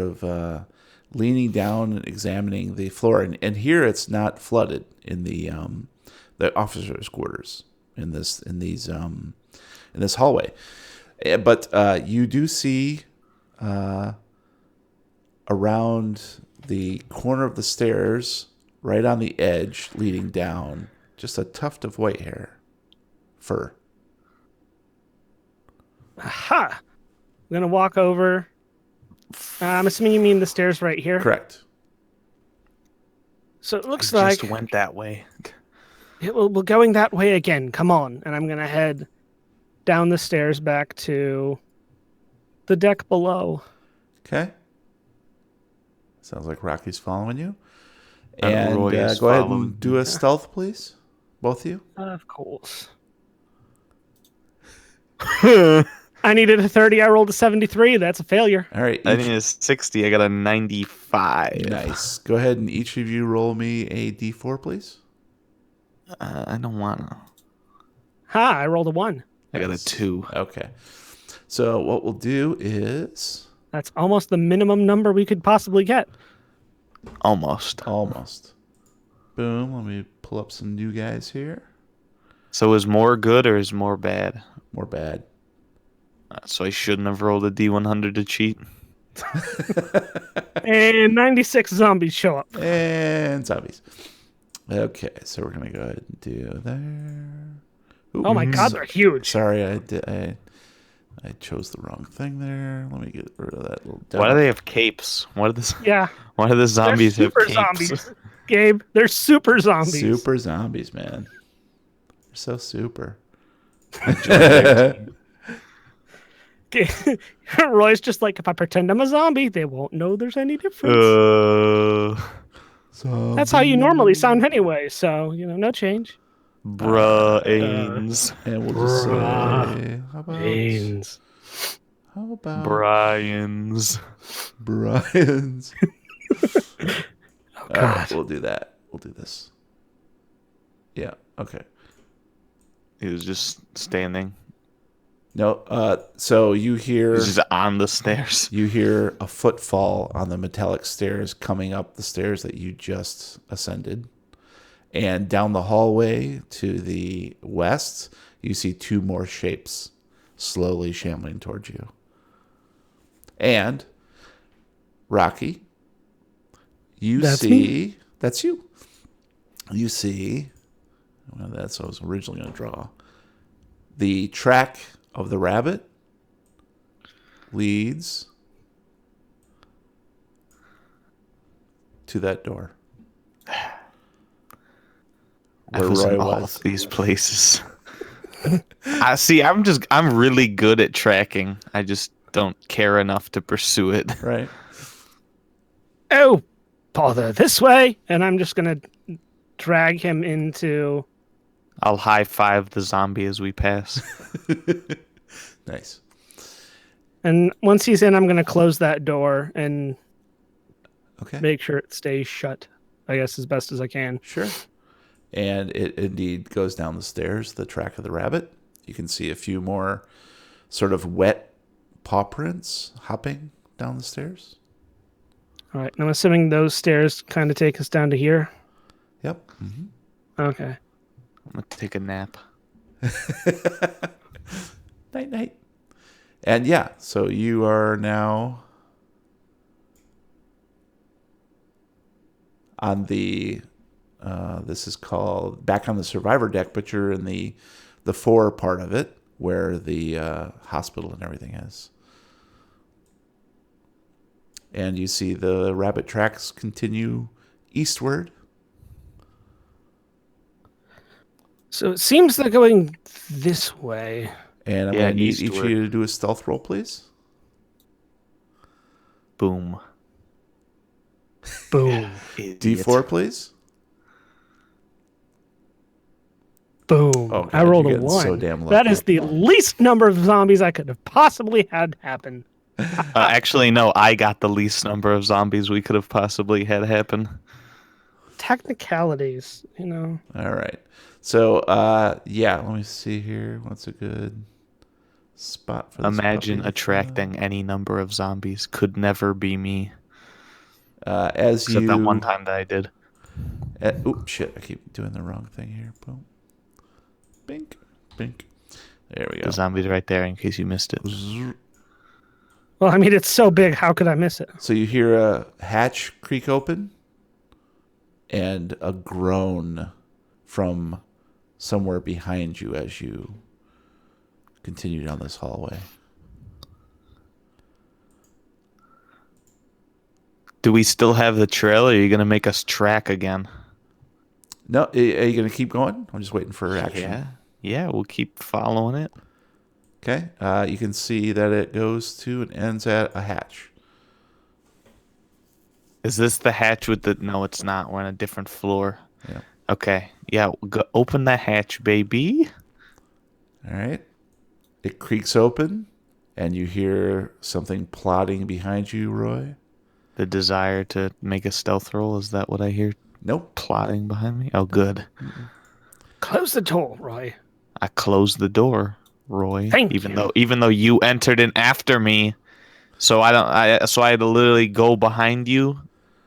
[SPEAKER 3] of leaning down and examining the floor, and here it's not flooded in the officers' quarters in this hallway, but you do see around the corner of the stairs, right on the edge leading down, just a tuft of white fur.
[SPEAKER 1] Aha! I'm gonna walk over. I'm assuming you mean the stairs right here.
[SPEAKER 3] Correct.
[SPEAKER 1] So it looks
[SPEAKER 2] I
[SPEAKER 1] like
[SPEAKER 2] just went that way.
[SPEAKER 1] we're going that way again. Come on, and I'm gonna head down the stairs back to the deck below.
[SPEAKER 3] Okay. Sounds like Rocky's following you.
[SPEAKER 2] And
[SPEAKER 3] And
[SPEAKER 2] Roy is
[SPEAKER 3] go ahead
[SPEAKER 2] following
[SPEAKER 3] and do a stealth, please. Both of you.
[SPEAKER 1] Of course. I needed a 30. I rolled a 73. That's a failure.
[SPEAKER 3] All right.
[SPEAKER 2] I need a 60. I got a 95.
[SPEAKER 3] Nice. Go ahead and each of you roll me a d4, please.
[SPEAKER 2] I don't want to.
[SPEAKER 1] Ha! I rolled a 1.
[SPEAKER 2] I got a 2.
[SPEAKER 3] Okay. So what we'll do is
[SPEAKER 1] That's almost the minimum number we could possibly get.
[SPEAKER 2] Almost.
[SPEAKER 3] almost. Boom. Let me pull up some new guys here.
[SPEAKER 2] So is more good or is more bad?
[SPEAKER 3] More bad.
[SPEAKER 2] So I shouldn't have rolled a D100 to cheat.
[SPEAKER 1] And 96 zombies show up.
[SPEAKER 3] And zombies. Okay, so we're gonna go ahead and do there. Ooh,
[SPEAKER 1] Oh my god, they're huge.
[SPEAKER 3] Sorry, I chose the wrong thing there. Let me get rid of that little.
[SPEAKER 2] Why do they have capes? Why do
[SPEAKER 1] Yeah,
[SPEAKER 2] the zombies
[SPEAKER 1] they're
[SPEAKER 2] have
[SPEAKER 1] super
[SPEAKER 2] capes?
[SPEAKER 1] zombies. Gabe, they're super zombies.
[SPEAKER 3] Super zombies, man. They're so super.
[SPEAKER 1] God Roy's just like, if I pretend I'm a zombie, they won't know there's any difference. That's how you normally sound anyway, so, no change.
[SPEAKER 2] Brains.
[SPEAKER 3] And we'll just say,
[SPEAKER 1] Brains.
[SPEAKER 3] how about
[SPEAKER 2] Brian's.
[SPEAKER 3] Brian's?
[SPEAKER 1] Oh,
[SPEAKER 3] All right,
[SPEAKER 1] God.
[SPEAKER 3] we'll do that. We'll do this. Yeah. Okay.
[SPEAKER 2] He was just standing.
[SPEAKER 3] No. So you hear
[SPEAKER 2] He's just on the stairs.
[SPEAKER 3] you hear a footfall on the metallic stairs coming up the stairs that you just ascended, and down the hallway to the west, you see two more shapes slowly shambling towards you. And Rocky,
[SPEAKER 1] That's
[SPEAKER 3] see
[SPEAKER 1] me.
[SPEAKER 3] that's you. You see, well, that's what I was originally going to draw. The track of the rabbit leads to that door.
[SPEAKER 2] I
[SPEAKER 3] Where
[SPEAKER 2] was
[SPEAKER 3] Roy
[SPEAKER 2] in all
[SPEAKER 3] was.
[SPEAKER 2] of these places. I'm really good at tracking. I just don't care enough to pursue it.
[SPEAKER 3] Right.
[SPEAKER 1] Oh, bother this way. And I'm just going to drag him into...
[SPEAKER 2] I'll high five the zombie as we pass.
[SPEAKER 3] Nice.
[SPEAKER 1] And once he's in, I'm going to close that door and
[SPEAKER 3] Okay.
[SPEAKER 1] make sure it stays shut, I guess, as best as I can.
[SPEAKER 3] Sure. And it indeed goes down the stairs, the track of the rabbit. You can see a few more sort of wet paw prints hopping down the stairs.
[SPEAKER 1] All right. And I'm assuming those stairs kind of take us down to here.
[SPEAKER 3] Yep. Mm-hmm.
[SPEAKER 1] Okay.
[SPEAKER 2] I'm gonna take a nap.
[SPEAKER 3] Night, night. And yeah, so you are now on the, this is called back on the survivor deck, but you're in the fore part of it where the hospital and everything is. And you see the rabbit tracks continue eastward.
[SPEAKER 1] So it seems they're going this way.
[SPEAKER 3] And I'm
[SPEAKER 2] Yeah,
[SPEAKER 3] going to need each of
[SPEAKER 2] eastward.
[SPEAKER 3] you to do a stealth roll, please.
[SPEAKER 2] Boom.
[SPEAKER 1] Boom.
[SPEAKER 2] Idiot.
[SPEAKER 3] D4, please.
[SPEAKER 1] Boom.
[SPEAKER 3] Oh, God,
[SPEAKER 1] I rolled
[SPEAKER 3] you're
[SPEAKER 1] a
[SPEAKER 3] getting
[SPEAKER 1] 1.
[SPEAKER 3] so damn
[SPEAKER 1] That
[SPEAKER 3] lucky.
[SPEAKER 1] is the least number of zombies I could have possibly had happen.
[SPEAKER 2] Actually, no. I got the least number of zombies we could have possibly had happen.
[SPEAKER 1] Technicalities,
[SPEAKER 3] All right. So, yeah, let me see here. What's a good spot for this
[SPEAKER 2] Imagine
[SPEAKER 3] puppy?
[SPEAKER 2] attracting any number of zombies. Could never be me.
[SPEAKER 3] As
[SPEAKER 2] Except
[SPEAKER 3] you...
[SPEAKER 2] that one time that I did.
[SPEAKER 3] Oops, shit. I keep doing the wrong thing here. Boom. Bink. Bink. There we go.
[SPEAKER 2] The zombie's right there in case you missed it.
[SPEAKER 1] Well, I mean, it's so big. How could I miss it?
[SPEAKER 3] So you hear a hatch creak open and a groan from somewhere behind you as you continue down this hallway.
[SPEAKER 2] Do we still have the trail, or are you going to make us track again?
[SPEAKER 3] No, are you going to keep going? I'm just waiting for action.
[SPEAKER 2] Yeah, we'll keep following it.
[SPEAKER 3] Okay. You can see that it goes to and ends at a hatch.
[SPEAKER 2] Is this the hatch with the... No, it's not. We're on a different floor.
[SPEAKER 3] Yeah.
[SPEAKER 2] Okay. Yeah, open the hatch, baby.
[SPEAKER 3] All right. It creaks open, and you hear something plodding behind you, Roy.
[SPEAKER 2] The desire to make a stealth roll, is that what I hear?
[SPEAKER 3] Nope.
[SPEAKER 2] Plotting behind me? Oh, good.
[SPEAKER 1] Close the door, Roy.
[SPEAKER 2] I closed the door, Roy.
[SPEAKER 1] Thank
[SPEAKER 2] Even though you entered in after me, so I had to literally go behind you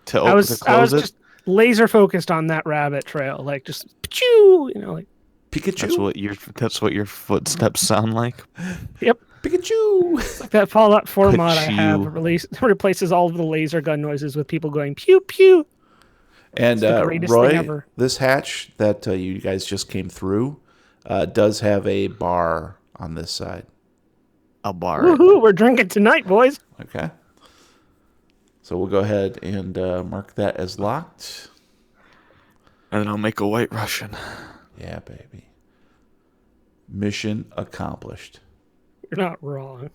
[SPEAKER 2] to
[SPEAKER 1] I was
[SPEAKER 2] close it.
[SPEAKER 1] just laser focused on that rabbit trail, like just pachoo, like
[SPEAKER 3] Pikachu.
[SPEAKER 2] That's what your footsteps sound like.
[SPEAKER 1] yep,
[SPEAKER 3] Pikachu.
[SPEAKER 1] like that Fallout 4 mod I have
[SPEAKER 2] Pachoo.
[SPEAKER 1] replaces all of the laser gun noises with people going pew pew.
[SPEAKER 3] And
[SPEAKER 1] the greatest thing
[SPEAKER 3] Roy,
[SPEAKER 1] ever.
[SPEAKER 3] this hatch that you guys just came through does have a bar on this side.
[SPEAKER 2] A bar.
[SPEAKER 1] Woohoo! We're drinking tonight, boys.
[SPEAKER 3] Okay. So we'll go ahead and mark that as locked.
[SPEAKER 2] And then I'll make a white Russian.
[SPEAKER 3] Yeah, baby. Mission accomplished.
[SPEAKER 1] You're not wrong.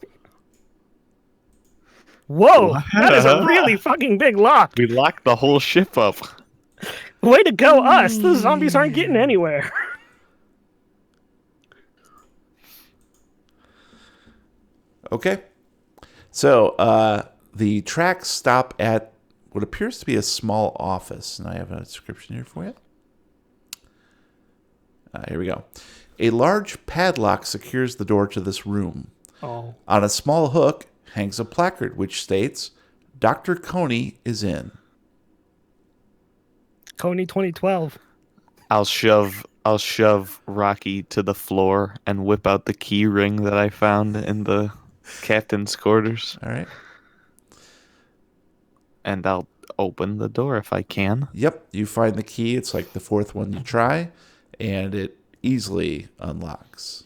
[SPEAKER 1] Whoa, that is a
[SPEAKER 2] What?
[SPEAKER 1] really fucking big lock.
[SPEAKER 2] We locked the whole ship up.
[SPEAKER 1] Way to go, us. The zombies aren't getting anywhere.
[SPEAKER 3] Okay. So the tracks stop at what appears to be a small office. And I have a description here for you. Here we go. A large padlock secures the door to this room.
[SPEAKER 1] Oh.
[SPEAKER 3] On a small hook hangs a placard which states, Dr. Coney is in.
[SPEAKER 1] Coney 2012.
[SPEAKER 2] I'll shove Rocky to the floor and whip out the key ring that I found in the captain's quarters.
[SPEAKER 3] All right.
[SPEAKER 2] And I'll open the door if I can.
[SPEAKER 3] Yep. You find the key. It's like the fourth one you try, and it easily unlocks.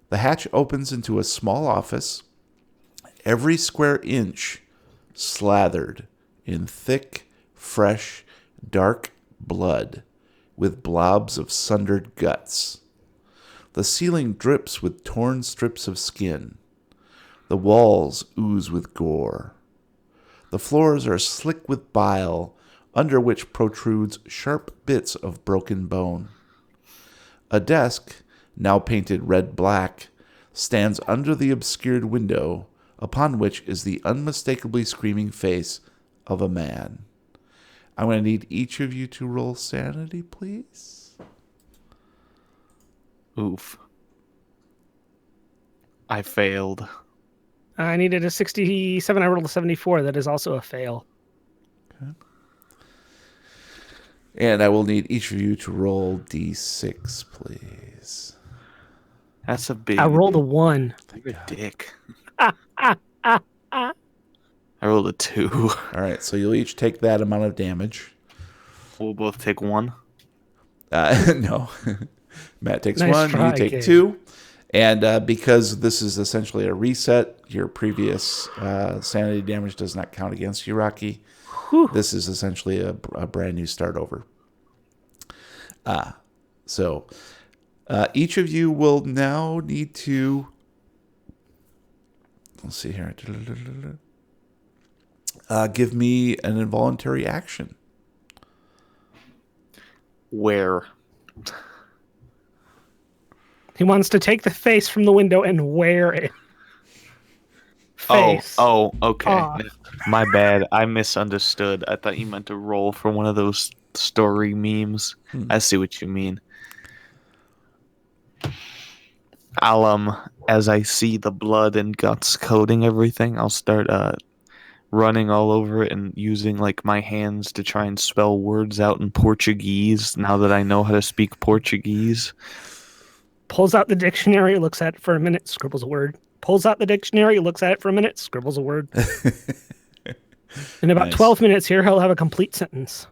[SPEAKER 3] The hatch opens into a small office, every square inch slathered in thick, fresh, dark blood with blobs of sundered guts. The ceiling drips with torn strips of skin. The walls ooze with gore. The floors are slick with bile, under which protrudes sharp bits of broken bone. A desk, now painted red-black, stands under the obscured window, upon which is the unmistakably screaming face of a man. I'm going to need each of you to roll sanity, please.
[SPEAKER 2] Oof. I failed.
[SPEAKER 1] I needed a 67. I rolled a 74. That is also a fail.
[SPEAKER 3] Okay. And I will need each of you to roll d6, please.
[SPEAKER 2] That's a big...
[SPEAKER 1] I rolled a 1.
[SPEAKER 2] You're a dick. I rolled a 2.
[SPEAKER 3] All right, so you'll each take that amount of damage.
[SPEAKER 2] We'll both take 1.
[SPEAKER 3] No. Matt takes
[SPEAKER 1] Nice
[SPEAKER 3] 1,
[SPEAKER 1] try,
[SPEAKER 3] you take
[SPEAKER 1] kid.
[SPEAKER 3] 2. And because this is essentially a reset, your previous sanity damage does not count against you, Rocky.
[SPEAKER 1] Whew.
[SPEAKER 3] This is essentially a brand new start over. So each of you will now need to... Let's see here. Give me an involuntary action.
[SPEAKER 2] Where?
[SPEAKER 1] He wants to take the face from the window and wear it. Face.
[SPEAKER 2] Oh, okay.
[SPEAKER 1] Aw.
[SPEAKER 2] My bad. I misunderstood. I thought you meant to roll for one of those story memes. I see what you mean. I'll as I see the blood and guts coating everything, I'll start running all over it and using like my hands to try and spell words out in Portuguese now that I know how to speak Portuguese.
[SPEAKER 1] Pulls out the dictionary, looks at it for a minute, scribbles a word. Pulls out the dictionary, looks at it for a minute, scribbles a word. In about
[SPEAKER 3] Nice.
[SPEAKER 1] 12 minutes here, he'll have a complete sentence.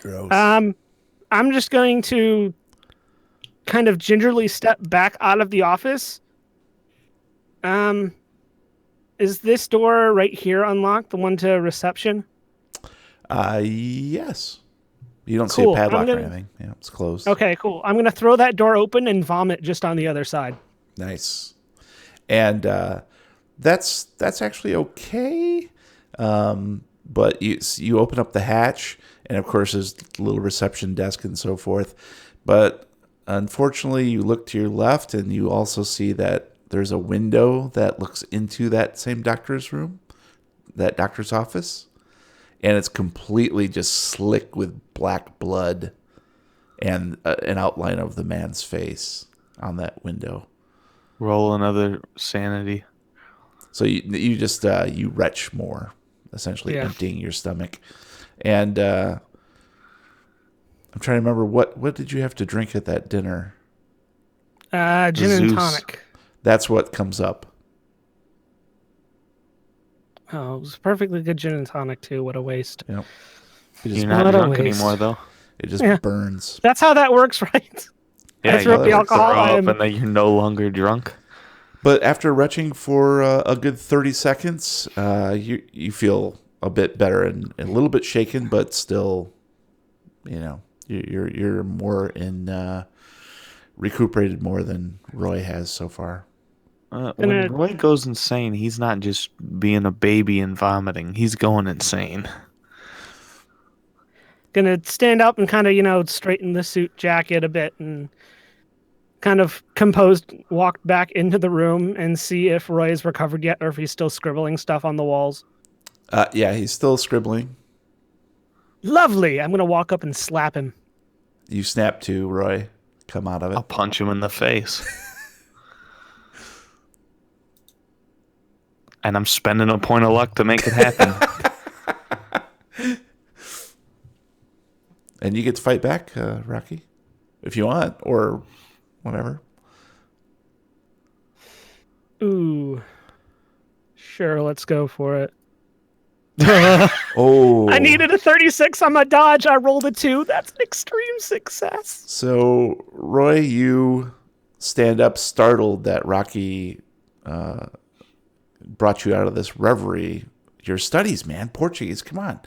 [SPEAKER 3] Gross.
[SPEAKER 1] I'm just going to kind of gingerly step back out of the office. Is this door right here unlocked, the one to reception?
[SPEAKER 3] Yes. You don't
[SPEAKER 1] Cool.
[SPEAKER 3] see a padlock
[SPEAKER 1] I'm
[SPEAKER 3] or
[SPEAKER 1] gonna-
[SPEAKER 3] anything. Yeah, it's closed.
[SPEAKER 1] Okay, cool. I'm going to throw that door open and vomit just on the other side.
[SPEAKER 3] Nice. And that's actually okay. But you open up the hatch, and of course there's a little reception desk and so forth. But unfortunately, you look to your left, and you also see that there's a window that looks into that same doctor's room, that doctor's office. And it's completely just slick with black blood and an outline of the man's face on that window.
[SPEAKER 2] Roll another sanity.
[SPEAKER 3] So you just you retch more, essentially emptying your stomach. And I'm trying to remember what did you have to drink at that dinner?
[SPEAKER 1] Gin and
[SPEAKER 2] Zeus.
[SPEAKER 1] tonic.
[SPEAKER 3] That's what comes up.
[SPEAKER 1] Oh, it was a perfectly good gin and tonic too. What a waste.
[SPEAKER 3] Yep. It just,
[SPEAKER 2] You're not
[SPEAKER 1] What a
[SPEAKER 2] drunk
[SPEAKER 1] waste.
[SPEAKER 2] anymore, though.
[SPEAKER 3] it just
[SPEAKER 1] Yeah.
[SPEAKER 3] burns.
[SPEAKER 1] That's how that works, right?
[SPEAKER 2] Yeah,
[SPEAKER 1] I threw
[SPEAKER 2] you
[SPEAKER 1] up the
[SPEAKER 3] works.
[SPEAKER 1] alcohol.
[SPEAKER 2] throw up
[SPEAKER 1] I'm-
[SPEAKER 2] and then you're no longer drunk.
[SPEAKER 3] But after retching for a good 30 seconds, you feel a bit better and a little bit shaken, but still, you're more in recuperated more than Roy has so far.
[SPEAKER 2] When
[SPEAKER 1] Gonna
[SPEAKER 2] Roy goes insane, he's not just being a baby and vomiting. He's going insane.
[SPEAKER 1] gonna stand up and kind of straighten the suit jacket a bit and kind of composed walk back into the room and see if Roy is recovered yet or if he's still scribbling stuff on the walls.
[SPEAKER 3] Yeah, he's still scribbling.
[SPEAKER 1] Lovely. I'm gonna walk up and slap him.
[SPEAKER 3] You snap to, Roy. Come out of it.
[SPEAKER 2] I'll punch him in the face. And I'm spending a point of luck to make it happen.
[SPEAKER 3] And you get to fight back, Rocky, if you want, or whatever.
[SPEAKER 1] Ooh. Sure, let's go for it.
[SPEAKER 3] Oh.
[SPEAKER 1] I needed a 36 on my dodge. I rolled a 2. That's an extreme success.
[SPEAKER 3] So, Roy, you stand up startled that Rocky brought you out of this reverie. Your studies, man. Portuguese, come on.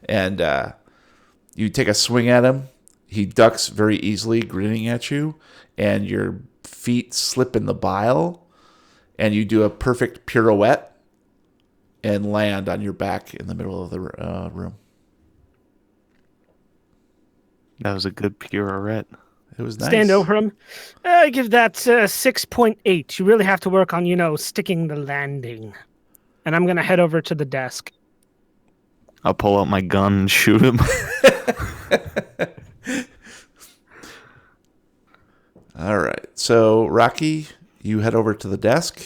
[SPEAKER 3] And you take a swing at him. He ducks very easily, grinning at you. And your feet slip in the bile. And you do a perfect pirouette and land on your back in the middle of the room.
[SPEAKER 2] That was a good pirouette.
[SPEAKER 3] It was nice.
[SPEAKER 1] Stand over him. I give that 6.8. You really have to work on, sticking the landing. And I'm going to head over to the desk.
[SPEAKER 2] I'll pull out my gun and shoot him.
[SPEAKER 3] All right. So, Rocky, you head over to the desk,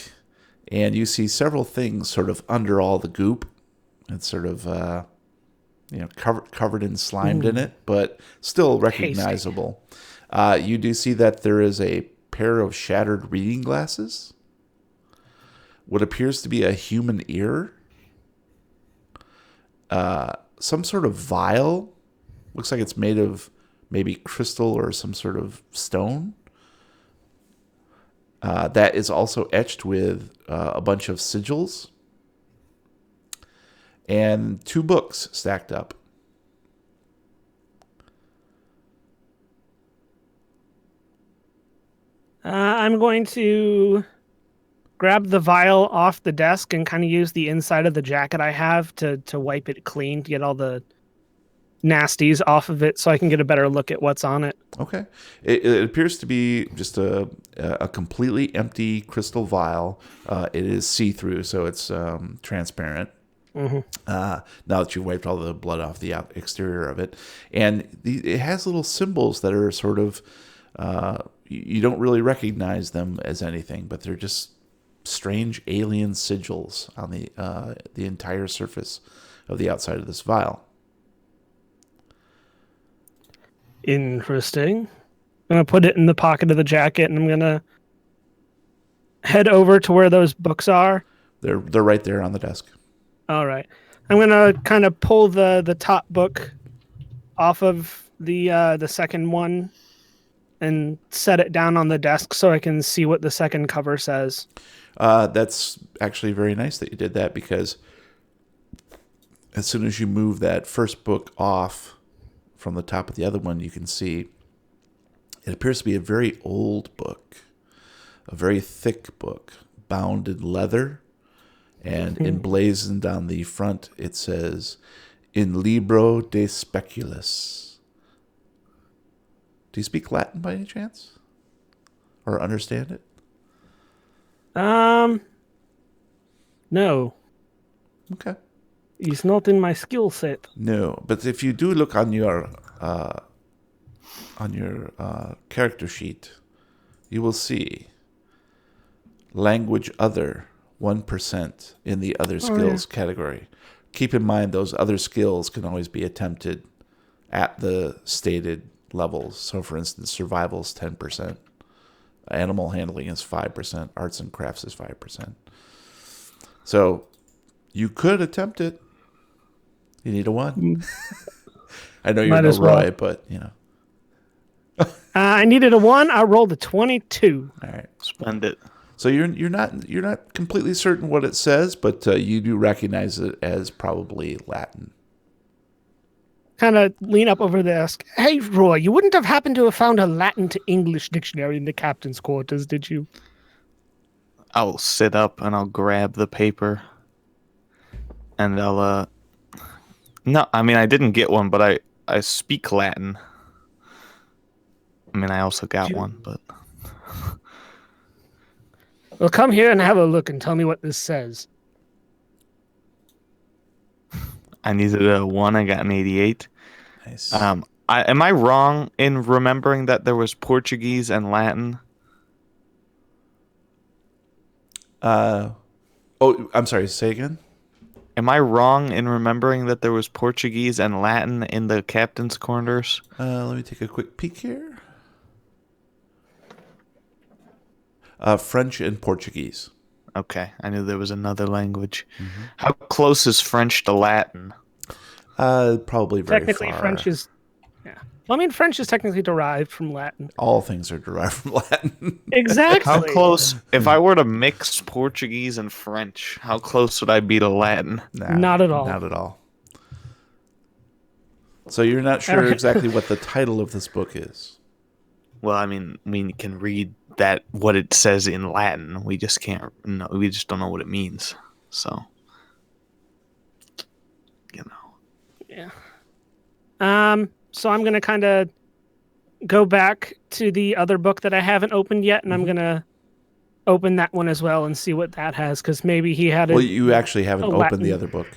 [SPEAKER 3] and you see several things sort of under all the goop. It's sort of, covered and slimed in it, but still recognizable. You do see that there is a pair of shattered reading glasses, what appears to be a human ear, some sort of vial. Looks like it's made of maybe crystal or some sort of stone. That is also etched with a bunch of sigils. And 2 books stacked up.
[SPEAKER 1] I'm going to grab the vial off the desk and kind of use the inside of the jacket I have to wipe it clean, to get all the nasties off of it so I can get a better look at what's on it.
[SPEAKER 3] Okay. It appears to be just a completely empty crystal vial. It is see-through, so it's transparent.
[SPEAKER 1] Mm-hmm.
[SPEAKER 3] Now that you've wiped all the blood off the exterior of it. And it has little symbols that are sort of, you don't really recognize them as anything, but they're just strange alien sigils on the entire surface of the outside of this vial.
[SPEAKER 1] Interesting. I'm going to put it in the pocket of the jacket, and I'm going to head over to where those books are.
[SPEAKER 3] They're right there on the desk.
[SPEAKER 1] All right. I'm going to kind of pull the top book off of the second one and set it down on the desk so I can see what the second cover says.
[SPEAKER 3] That's actually very nice that you did that, because as soon as you move that first book off from the top of the other one, you can see it appears to be a very old book, a very thick book, bound in leather, and emblazoned on the front it says, "In libro de speculis." Do you speak Latin by any chance? Or understand it?
[SPEAKER 1] No.
[SPEAKER 3] Okay.
[SPEAKER 1] It's not in my skill set.
[SPEAKER 3] No, but if you do look on your character sheet, you will see language other 1% in the other skills category. Keep in mind those other skills can always be attempted at the stated levels. So, for instance, survival is 10%, animal handling is 5%, arts and crafts is 5%. So you could attempt it. You need a 1. I know you're no Roy, but you know.
[SPEAKER 1] I needed a 1. I rolled a 22.
[SPEAKER 3] All right,
[SPEAKER 2] Spend it.
[SPEAKER 3] so you're not completely certain what it says, but you do recognize it as probably Latin.
[SPEAKER 1] Kind of lean up over the desk. Hey, Roy, you wouldn't have happened to have found a Latin to English dictionary in the captain's quarters, did you?
[SPEAKER 2] I'll sit up and I'll grab the paper and I'll no, I mean I didn't get one, but I speak Latin. I mean I also got one, but
[SPEAKER 1] Well, come here and have a look and tell me what this says.
[SPEAKER 2] I needed a 1. I got an 88.
[SPEAKER 3] Nice.
[SPEAKER 2] Am I wrong in remembering that there was Portuguese and Latin?
[SPEAKER 3] Oh, I'm sorry. Say again.
[SPEAKER 2] Am I wrong in remembering that there was Portuguese and Latin in the captain's quarters?
[SPEAKER 3] Let me take a quick peek here. French and Portuguese.
[SPEAKER 2] Okay, I knew there was another language. Mm-hmm. How close is French to Latin?
[SPEAKER 3] Probably very
[SPEAKER 1] Technically,
[SPEAKER 3] far.
[SPEAKER 1] French is... Yeah. Well, I mean, French is technically derived from Latin.
[SPEAKER 3] All things are derived from Latin.
[SPEAKER 1] Exactly.
[SPEAKER 2] How close... If I were to mix Portuguese and French, how close would I be to Latin?
[SPEAKER 3] Nah,
[SPEAKER 1] not at all.
[SPEAKER 3] Not at all. So you're not sure exactly what the title of this book is?
[SPEAKER 2] Well, I mean, we can read that what it says in Latin. We just can't. No, we just don't know what it means. So, you know.
[SPEAKER 1] Yeah. So I'm gonna kind of go back to the other book that I haven't opened yet, and I'm gonna open that one as well and see what that has, because maybe he had.
[SPEAKER 3] Well, you actually haven't opened
[SPEAKER 1] Latin.
[SPEAKER 3] the other book.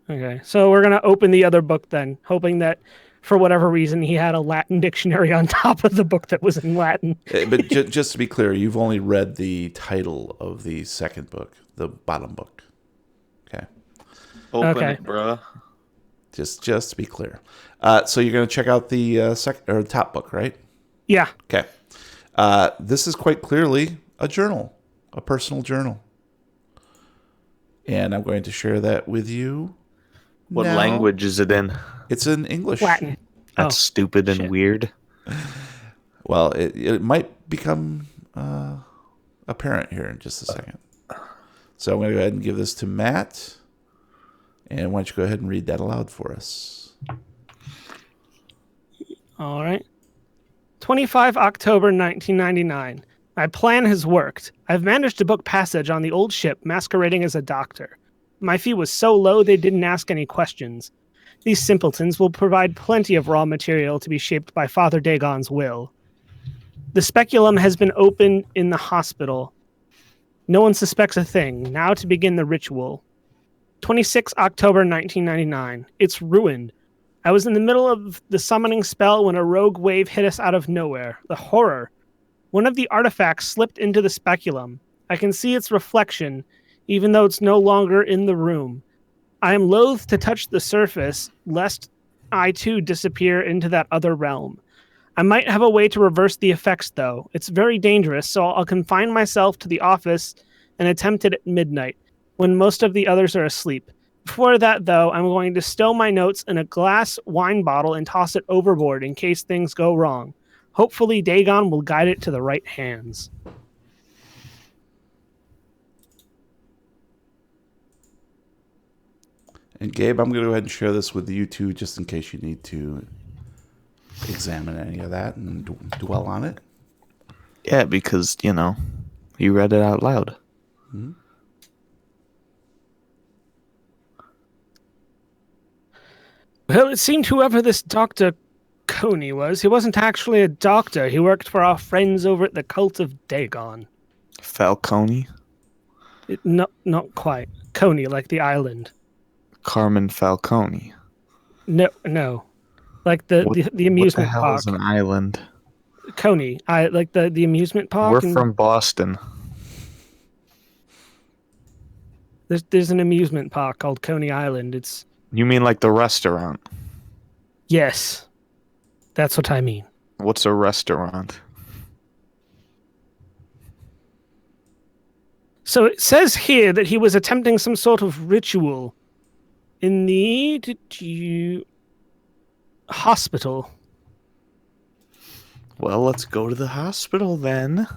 [SPEAKER 1] Okay, so we're gonna open the other book then, hoping that, for whatever reason, he had a Latin dictionary on top of the book that was in Latin.
[SPEAKER 3] But just to be clear, you've only read the title of the second book, the bottom book. Okay.
[SPEAKER 2] Open it, bruh.
[SPEAKER 3] Just to be clear. So you're going to check out the top book, right?
[SPEAKER 1] Yeah.
[SPEAKER 3] Okay. This is quite clearly a journal, a personal journal. And I'm going to share that with you.
[SPEAKER 2] What language is it in?
[SPEAKER 3] It's in English.
[SPEAKER 1] Latin.
[SPEAKER 2] That's stupid and weird.
[SPEAKER 3] Well, it might become apparent here in just a second. So I'm going to go ahead and give this to Matt. And why don't you go ahead and read that aloud for us?
[SPEAKER 1] All right. 25 October 1999. My plan has worked. I've managed to book passage on the old ship masquerading as a doctor. My fee was so low they didn't ask any questions. These simpletons will provide plenty of raw material to be shaped by Father Dagon's will. The speculum has been opened in the hospital. No one suspects a thing. Now to begin the ritual. 26 October 1999. It's ruined. I was in the middle of the summoning spell when a rogue wave hit us out of nowhere. The horror. One of the artifacts slipped into the speculum. I can see its reflection, even though it's no longer in the room. I am loath to touch the surface, lest I too disappear into that other realm. I might have a way to reverse the effects, though. It's very dangerous, so I'll confine myself to the office and attempt it at midnight, when most of the others are asleep. Before that, though, I'm going to stow my notes in a glass wine bottle and toss it overboard in case things go wrong. Hopefully, Dagon will guide it to the right hands.
[SPEAKER 3] And Gabe, I'm going to go ahead and share this with you too, just in case you need to examine any of that and dwell on it.
[SPEAKER 2] Yeah, because, you read it out loud.
[SPEAKER 3] Mm-hmm.
[SPEAKER 1] Well, it seemed whoever this Dr. Coney was, he wasn't actually a doctor. He worked for our friends over at the Cult of Dagon.
[SPEAKER 2] Falcone?
[SPEAKER 1] Not quite. Coney, like the island.
[SPEAKER 2] Carmen Falcone.
[SPEAKER 1] No. Like the amusement
[SPEAKER 2] park. What the hell
[SPEAKER 1] park.
[SPEAKER 2] is an island?
[SPEAKER 1] Coney. Like the amusement park.
[SPEAKER 2] We're from Boston.
[SPEAKER 1] There's an amusement park called Coney Island.
[SPEAKER 2] You mean like the restaurant?
[SPEAKER 1] Yes. That's what I mean.
[SPEAKER 2] What's a restaurant?
[SPEAKER 1] So it says here that he was attempting some sort of ritual in the hospital.
[SPEAKER 2] Well, let's go to the hospital then.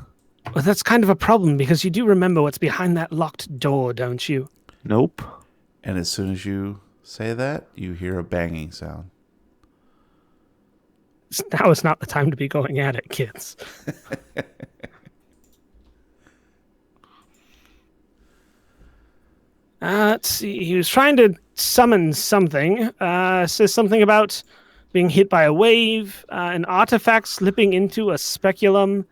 [SPEAKER 1] Well, that's kind of a problem because you do remember what's behind that locked door, don't you?
[SPEAKER 2] Nope.
[SPEAKER 3] And as soon as you say that, you hear a banging sound.
[SPEAKER 1] Now is not the time to be going at it, kids. Let's see. He was trying to summon something. Says something about being hit by a wave, an artifact slipping into a speculum.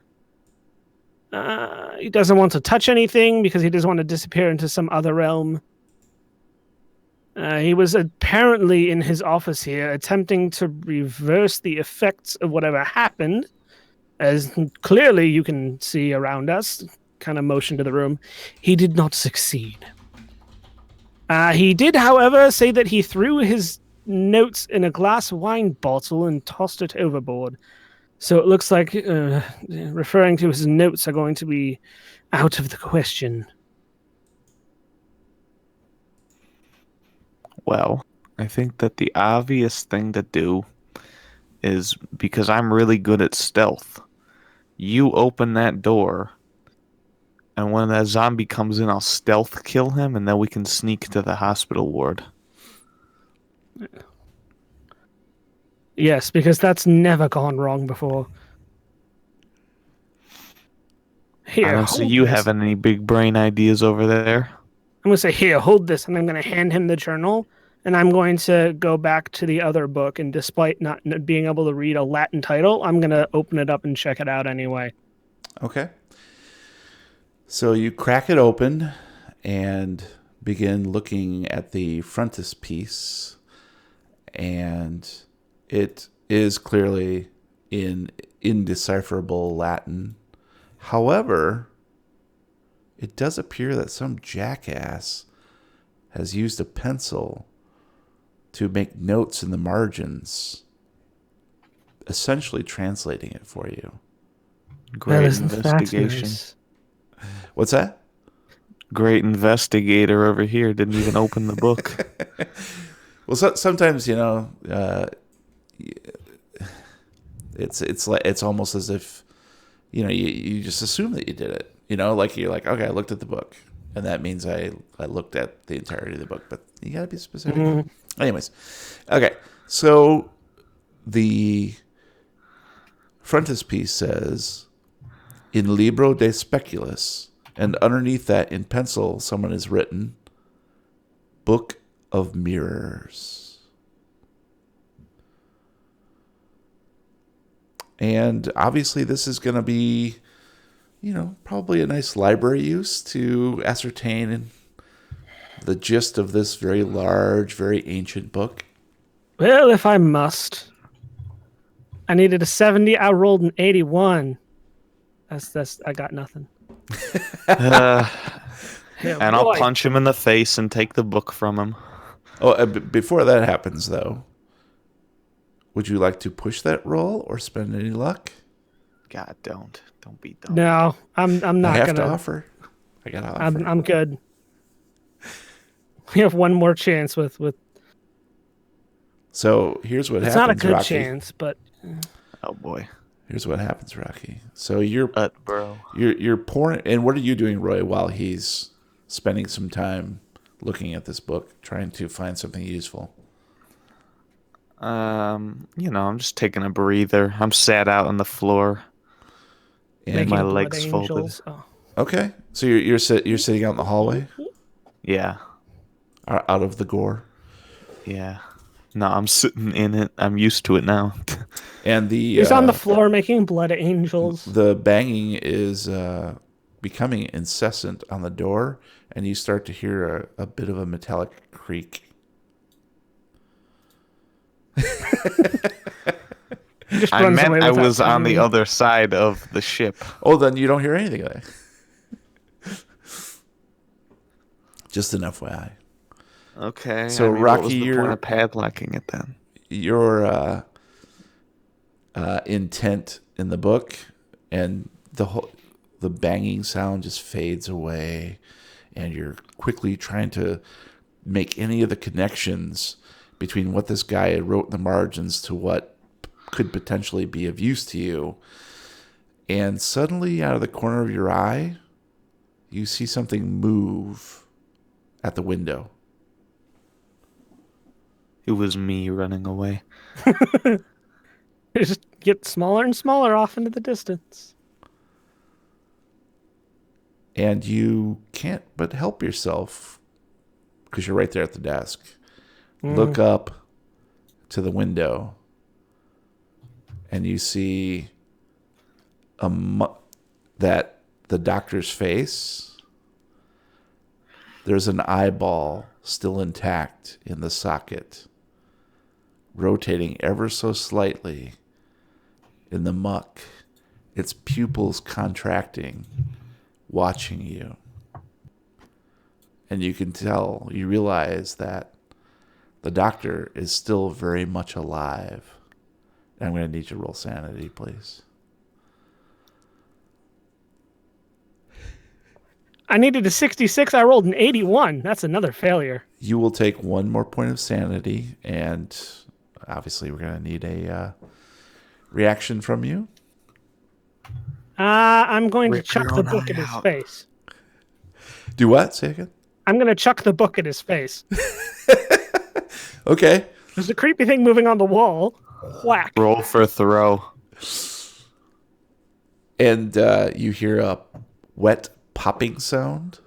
[SPEAKER 1] He doesn't want to touch anything because he doesn't want to disappear into some other realm. He was apparently in his office here attempting to reverse the effects of whatever happened, as clearly you can see around us. Kind of motion to the room. He did not succeed. He did, however, say that he threw his notes in a glass wine bottle and tossed it overboard. So it looks like referring to his notes are going to be out of the question.
[SPEAKER 2] Well, I think that the obvious thing to do is, because I'm really good at stealth, you open that door, and when that zombie comes in, I'll stealth kill him, and then we can sneak to the hospital ward.
[SPEAKER 1] Yes, because that's never gone wrong before. Here,
[SPEAKER 2] I don't see
[SPEAKER 1] hold
[SPEAKER 2] you
[SPEAKER 1] this.
[SPEAKER 2] having any big brain ideas over there.
[SPEAKER 1] I'm going to say, here, hold this, and I'm going to hand him the journal, and I'm going to go back to the other book, and despite not being able to read a Latin title, I'm going to open it up and check it out anyway.
[SPEAKER 3] Okay. So you crack it open and begin looking at the frontispiece, and it is clearly in indecipherable Latin. However, it does appear that some jackass has used a pencil to make notes in the margins, essentially translating it for you.
[SPEAKER 2] Great investigation.
[SPEAKER 3] What's that?
[SPEAKER 2] Great investigator over here. Didn't even open the book.
[SPEAKER 3] Well, sometimes, it's almost as if, you just assume that you did it. Like you're like, okay, I looked at the book, and that means I looked at the entirety of the book. But you gotta be specific. Mm-hmm. Anyways, okay. So the frontispiece says, "In libro de speculis," and underneath that, in pencil, someone has written, "Book of Mirrors." And obviously this is going to be, probably a nice library use to ascertain the gist of this very large, very ancient book.
[SPEAKER 1] Well, if I must. I needed a 70, I rolled an 81. I got nothing.
[SPEAKER 2] Yeah, and
[SPEAKER 1] boy.
[SPEAKER 2] I'll punch him in the face and take the book from him.
[SPEAKER 3] Oh, before that happens, though, would you like to push that roll or spend any luck?
[SPEAKER 2] God, don't be dumb.
[SPEAKER 1] No, I'm not
[SPEAKER 3] I have
[SPEAKER 1] gonna
[SPEAKER 3] to offer. I gotta offer.
[SPEAKER 1] I'm good. We have one more chance with.
[SPEAKER 3] So here's what happens.
[SPEAKER 1] It's not a good
[SPEAKER 3] Rocky.
[SPEAKER 1] chance, but.
[SPEAKER 2] Oh boy.
[SPEAKER 3] Here's what happens, Rocky. So you're
[SPEAKER 2] bro.
[SPEAKER 3] You're pouring. And what are you doing, Roy, while he's spending some time looking at this book, trying to find something useful?
[SPEAKER 2] I'm just taking a breather. I'm sat out on the floor, and my legs folded.
[SPEAKER 1] Oh.
[SPEAKER 3] Okay, so you're sitting out in the hallway.
[SPEAKER 2] Yeah.
[SPEAKER 3] Out of the gore.
[SPEAKER 2] Yeah. No, I'm sitting in it. I'm used to it now.
[SPEAKER 3] And
[SPEAKER 1] he's on the floor making blood angels.
[SPEAKER 3] The banging is becoming incessant on the door, and you start to hear a bit of a metallic creak.
[SPEAKER 2] I meant I was on the other side of the ship.
[SPEAKER 3] Oh, then you don't hear anything of that. Just an FYI.
[SPEAKER 2] Okay.
[SPEAKER 3] So Rocky,
[SPEAKER 2] what was the point of padlocking it then?
[SPEAKER 3] Your intent in the book, and the banging sound just fades away, and you're quickly trying to make any of the connections between what this guy wrote in the margins to what could potentially be of use to you. And suddenly, out of the corner of your eye, you see something move at the window.
[SPEAKER 2] It was me running away.
[SPEAKER 1] It just gets smaller and smaller off into the distance.
[SPEAKER 3] And you can't but help yourself because you're right there at the desk. Look up to the window, and you see that the doctor's face, there's an eyeball still intact in the socket, rotating ever so slightly in the muck, its pupils contracting, watching you. And you can tell, you realize that the doctor is still very much alive. And I'm going to need you to roll sanity, please.
[SPEAKER 1] I needed a 66. I rolled an 81. That's another failure.
[SPEAKER 3] You will take one more point of sanity, and obviously we're going to need a reaction from you.
[SPEAKER 1] I'm going to chuck the book at his face.
[SPEAKER 3] Do what? Say again?
[SPEAKER 1] I'm going to chuck the book at his face.
[SPEAKER 3] Okay.
[SPEAKER 1] There's a creepy thing moving on the wall. Whack.
[SPEAKER 2] Roll for throw.
[SPEAKER 3] And you hear a wet popping sound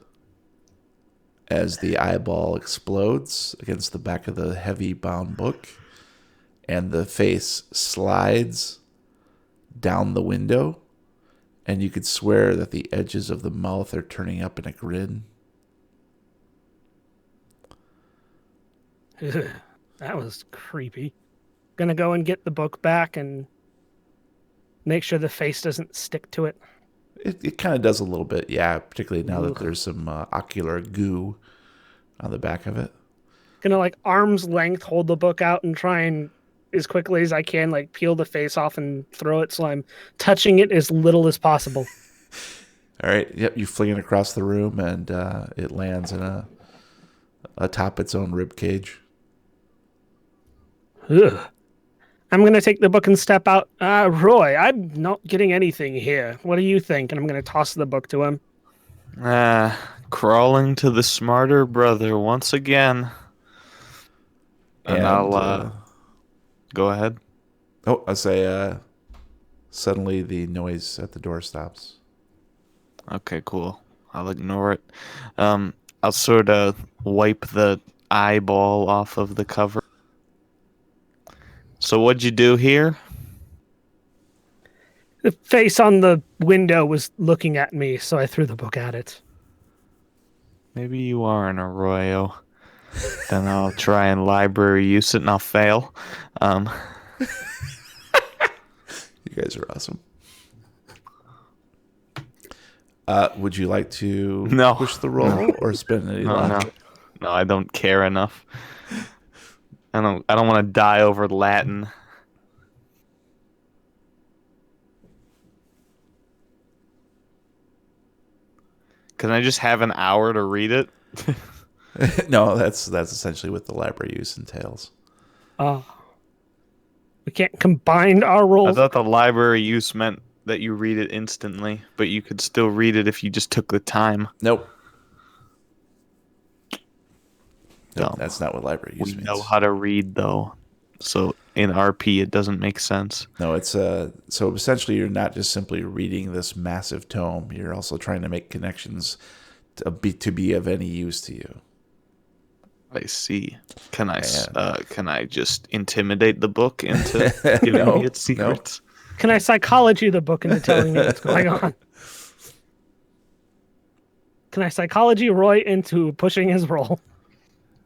[SPEAKER 3] as the eyeball explodes against the back of the heavy bound book, and the face slides down the window, and you could swear that the edges of the mouth are turning up in a grin.
[SPEAKER 1] That was creepy. Gonna go and get the book back and make sure the face doesn't stick to it.
[SPEAKER 3] It kind of does a little bit, yeah, particularly now that there's some ocular goo on the back of it.
[SPEAKER 1] Gonna like arm's length hold the book out and try and as quickly as I can like peel the face off and throw it so I'm touching it as little as possible.
[SPEAKER 3] All right, yep, you fling it across the room and it lands in atop its own rib cage.
[SPEAKER 1] Ugh. I'm going to take the book and step out. Roy, I'm not getting anything here. What do you think? And I'm going to toss the book to him.
[SPEAKER 2] Crawling to the smarter brother once again. And I'll go ahead.
[SPEAKER 3] Oh, I say suddenly the noise at the door stops.
[SPEAKER 2] Okay, cool. I'll ignore it. I'll sort of wipe the eyeball off of the cover. So what'd you do here?
[SPEAKER 1] The face on the window was looking at me, so I threw the book at it.
[SPEAKER 2] Maybe you are an arroyo. Then I'll try and library use it and I'll fail.
[SPEAKER 3] You guys are awesome. Would you like to push the roll or spend any luck?
[SPEAKER 2] No, I don't care enough. I don't want to die over Latin. Can I just have an hour to read it?
[SPEAKER 3] No, that's essentially what the library use entails.
[SPEAKER 1] We can't combine our rolls.
[SPEAKER 2] I thought the library use meant that you read it instantly, but you could still read it if you just took the time.
[SPEAKER 3] Nope. No, that's not what library use means.
[SPEAKER 2] We know how to read, though. So in RP, it doesn't make sense.
[SPEAKER 3] No, it's so essentially you're not just simply reading this massive tome. You're also trying to make connections to be of any use to you.
[SPEAKER 2] I see. Can I just intimidate the book into giving me its secrets?
[SPEAKER 1] No. Can I psychology the book into telling me what's going on? Can I psychology Roy into pushing his roll?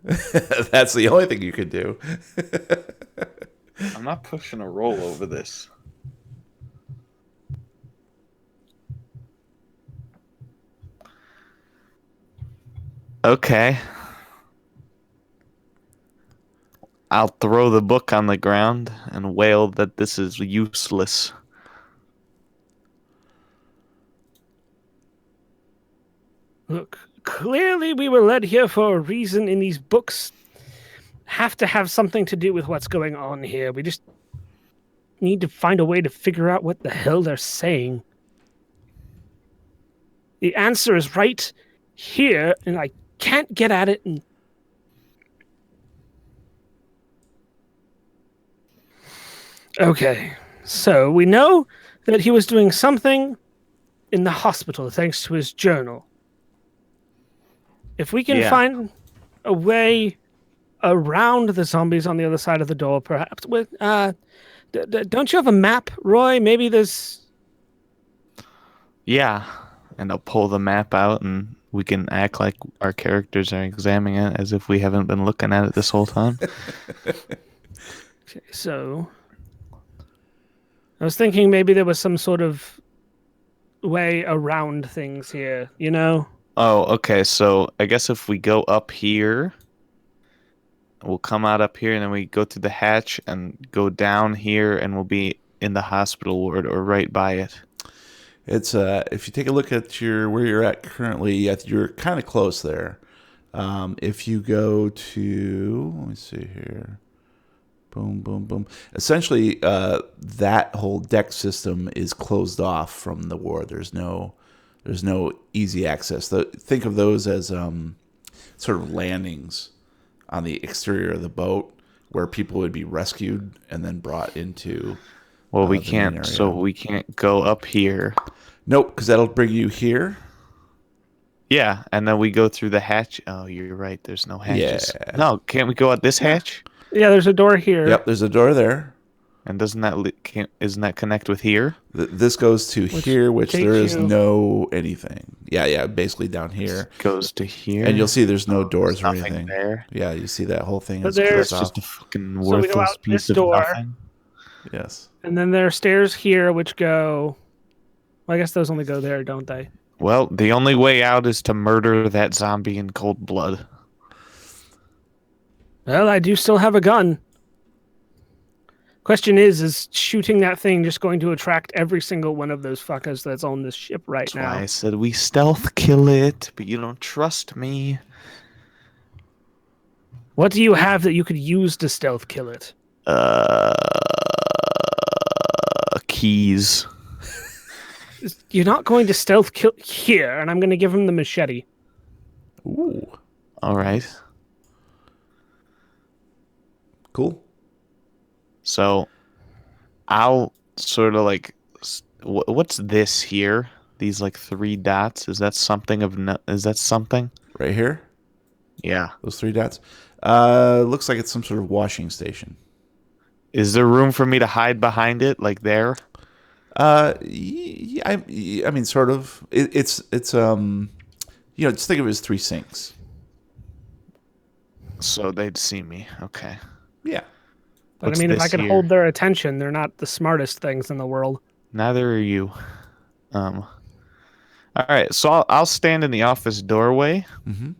[SPEAKER 3] That's the only thing you could do.
[SPEAKER 2] I'm not pushing a roll over this. Okay. I'll throw the book on the ground and wail that this is useless.
[SPEAKER 1] Look, clearly we were led here for a reason, and these books have to have something to do with what's going on here. We just need to find a way to figure out what the hell they're saying. The answer is right here, and I can't get at it. And okay, so we know that he was doing something in the hospital thanks to his journal. If we can find... a way around the zombies on the other side of the door, perhaps. With don't you have a map, Roy? Maybe there's.
[SPEAKER 2] Yeah, and I'll pull the map out, and we can act like our characters are examining it as if we haven't been looking at it this whole time.
[SPEAKER 1] Okay, so I was thinking maybe there was some sort of way around things here, you know?
[SPEAKER 2] Oh, okay. So I guess if we go up here, we'll come out up here, and then we go through the hatch and go down here, and we'll be in the hospital ward or right by it.
[SPEAKER 3] It's if you take a look at where you're at currently, you're kind of close there. If you go to, let me see here, boom, boom, boom. Essentially, that whole deck system is closed off from the ward. There's no easy access. Think of those as sort of landings on the exterior of the boat where people would be rescued and then brought into.
[SPEAKER 2] Well, we can't. So we can't go up here.
[SPEAKER 3] Nope, because that'll bring you here.
[SPEAKER 2] Yeah, and then we go through the hatch. Oh, you're right. There's no hatches.
[SPEAKER 3] Yeah.
[SPEAKER 2] No, can't we go out this hatch?
[SPEAKER 1] Yeah, there's a door here.
[SPEAKER 3] Yep, there's a door there.
[SPEAKER 2] And doesn't that connect with here?
[SPEAKER 3] This goes to here, which there is
[SPEAKER 1] you-
[SPEAKER 3] no anything. Yeah, basically down here.
[SPEAKER 2] Goes to here.
[SPEAKER 3] And you'll see there's no doors or
[SPEAKER 2] nothing
[SPEAKER 3] anything.
[SPEAKER 2] there.
[SPEAKER 3] Yeah, you see that whole thing
[SPEAKER 1] But
[SPEAKER 3] is
[SPEAKER 1] there's-
[SPEAKER 2] That's
[SPEAKER 3] closed
[SPEAKER 2] just a
[SPEAKER 3] off.
[SPEAKER 2] fucking
[SPEAKER 1] So we go
[SPEAKER 2] worthless
[SPEAKER 1] out
[SPEAKER 2] piece
[SPEAKER 1] this
[SPEAKER 2] of
[SPEAKER 1] door.
[SPEAKER 2] nothing.
[SPEAKER 3] Yes.
[SPEAKER 1] And then there are stairs here which go. Well, I guess those only go there, don't they?
[SPEAKER 2] Well, the only way out is to murder that zombie in cold blood.
[SPEAKER 1] Well, I do still have a gun. Question is shooting that thing just going to attract every single one of those fuckers that's on this ship right
[SPEAKER 2] That's
[SPEAKER 1] now?
[SPEAKER 2] why I said we stealth kill it, but you don't trust me.
[SPEAKER 1] What do you have that you could use to stealth kill it?
[SPEAKER 2] Keys.
[SPEAKER 1] You're not going to stealth kill here, and I'm going to give him the machete.
[SPEAKER 3] Ooh,
[SPEAKER 2] All right.
[SPEAKER 3] cool.
[SPEAKER 2] So, I'll sort of like, what's this here? These like 3 dots. Is that something of? Is that something?
[SPEAKER 3] Right here,
[SPEAKER 2] Yeah.
[SPEAKER 3] those 3 dots. Looks like it's some sort of washing station.
[SPEAKER 2] Is there room for me to hide behind it, like there?
[SPEAKER 3] Yeah, I mean, sort of. It's just think of it as 3 sinks.
[SPEAKER 2] So they'd see me. Okay.
[SPEAKER 3] Yeah.
[SPEAKER 1] But
[SPEAKER 2] What's
[SPEAKER 1] I mean, if I
[SPEAKER 2] this
[SPEAKER 1] could
[SPEAKER 2] here?
[SPEAKER 1] hold their attention, they're not the smartest things in the world.
[SPEAKER 2] Neither are you. All right. So I'll stand in the office doorway.
[SPEAKER 3] Mm-hmm.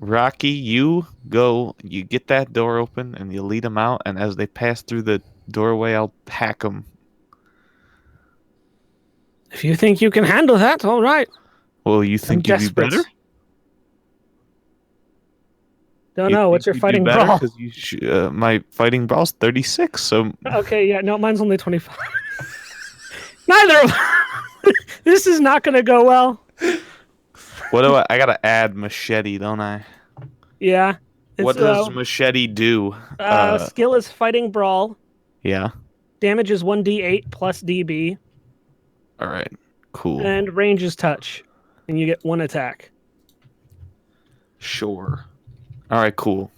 [SPEAKER 2] Rocky, you go. You get that door open, and you lead them out. And as they pass through the doorway, I'll hack them.
[SPEAKER 1] If you think you can handle that, all right.
[SPEAKER 2] Well, you think you'd be
[SPEAKER 1] desperate.
[SPEAKER 2] better?
[SPEAKER 1] Don't
[SPEAKER 2] You
[SPEAKER 1] know. What's your
[SPEAKER 2] think you'd
[SPEAKER 1] fighting
[SPEAKER 2] do better?
[SPEAKER 1] brawl?
[SPEAKER 2] 'Cause my fighting brawl's 36. So
[SPEAKER 1] Okay, yeah, no, mine's only 25. Neither of This is not going to go well.
[SPEAKER 2] what do I gotta add machete, don't I?
[SPEAKER 1] Yeah.
[SPEAKER 2] What does machete do?
[SPEAKER 1] Skill is fighting brawl.
[SPEAKER 2] Yeah.
[SPEAKER 1] Damage is 1d8 plus DB.
[SPEAKER 2] All right. Cool.
[SPEAKER 1] And range is touch. And you get 1 attack.
[SPEAKER 2] Sure. All right. Cool.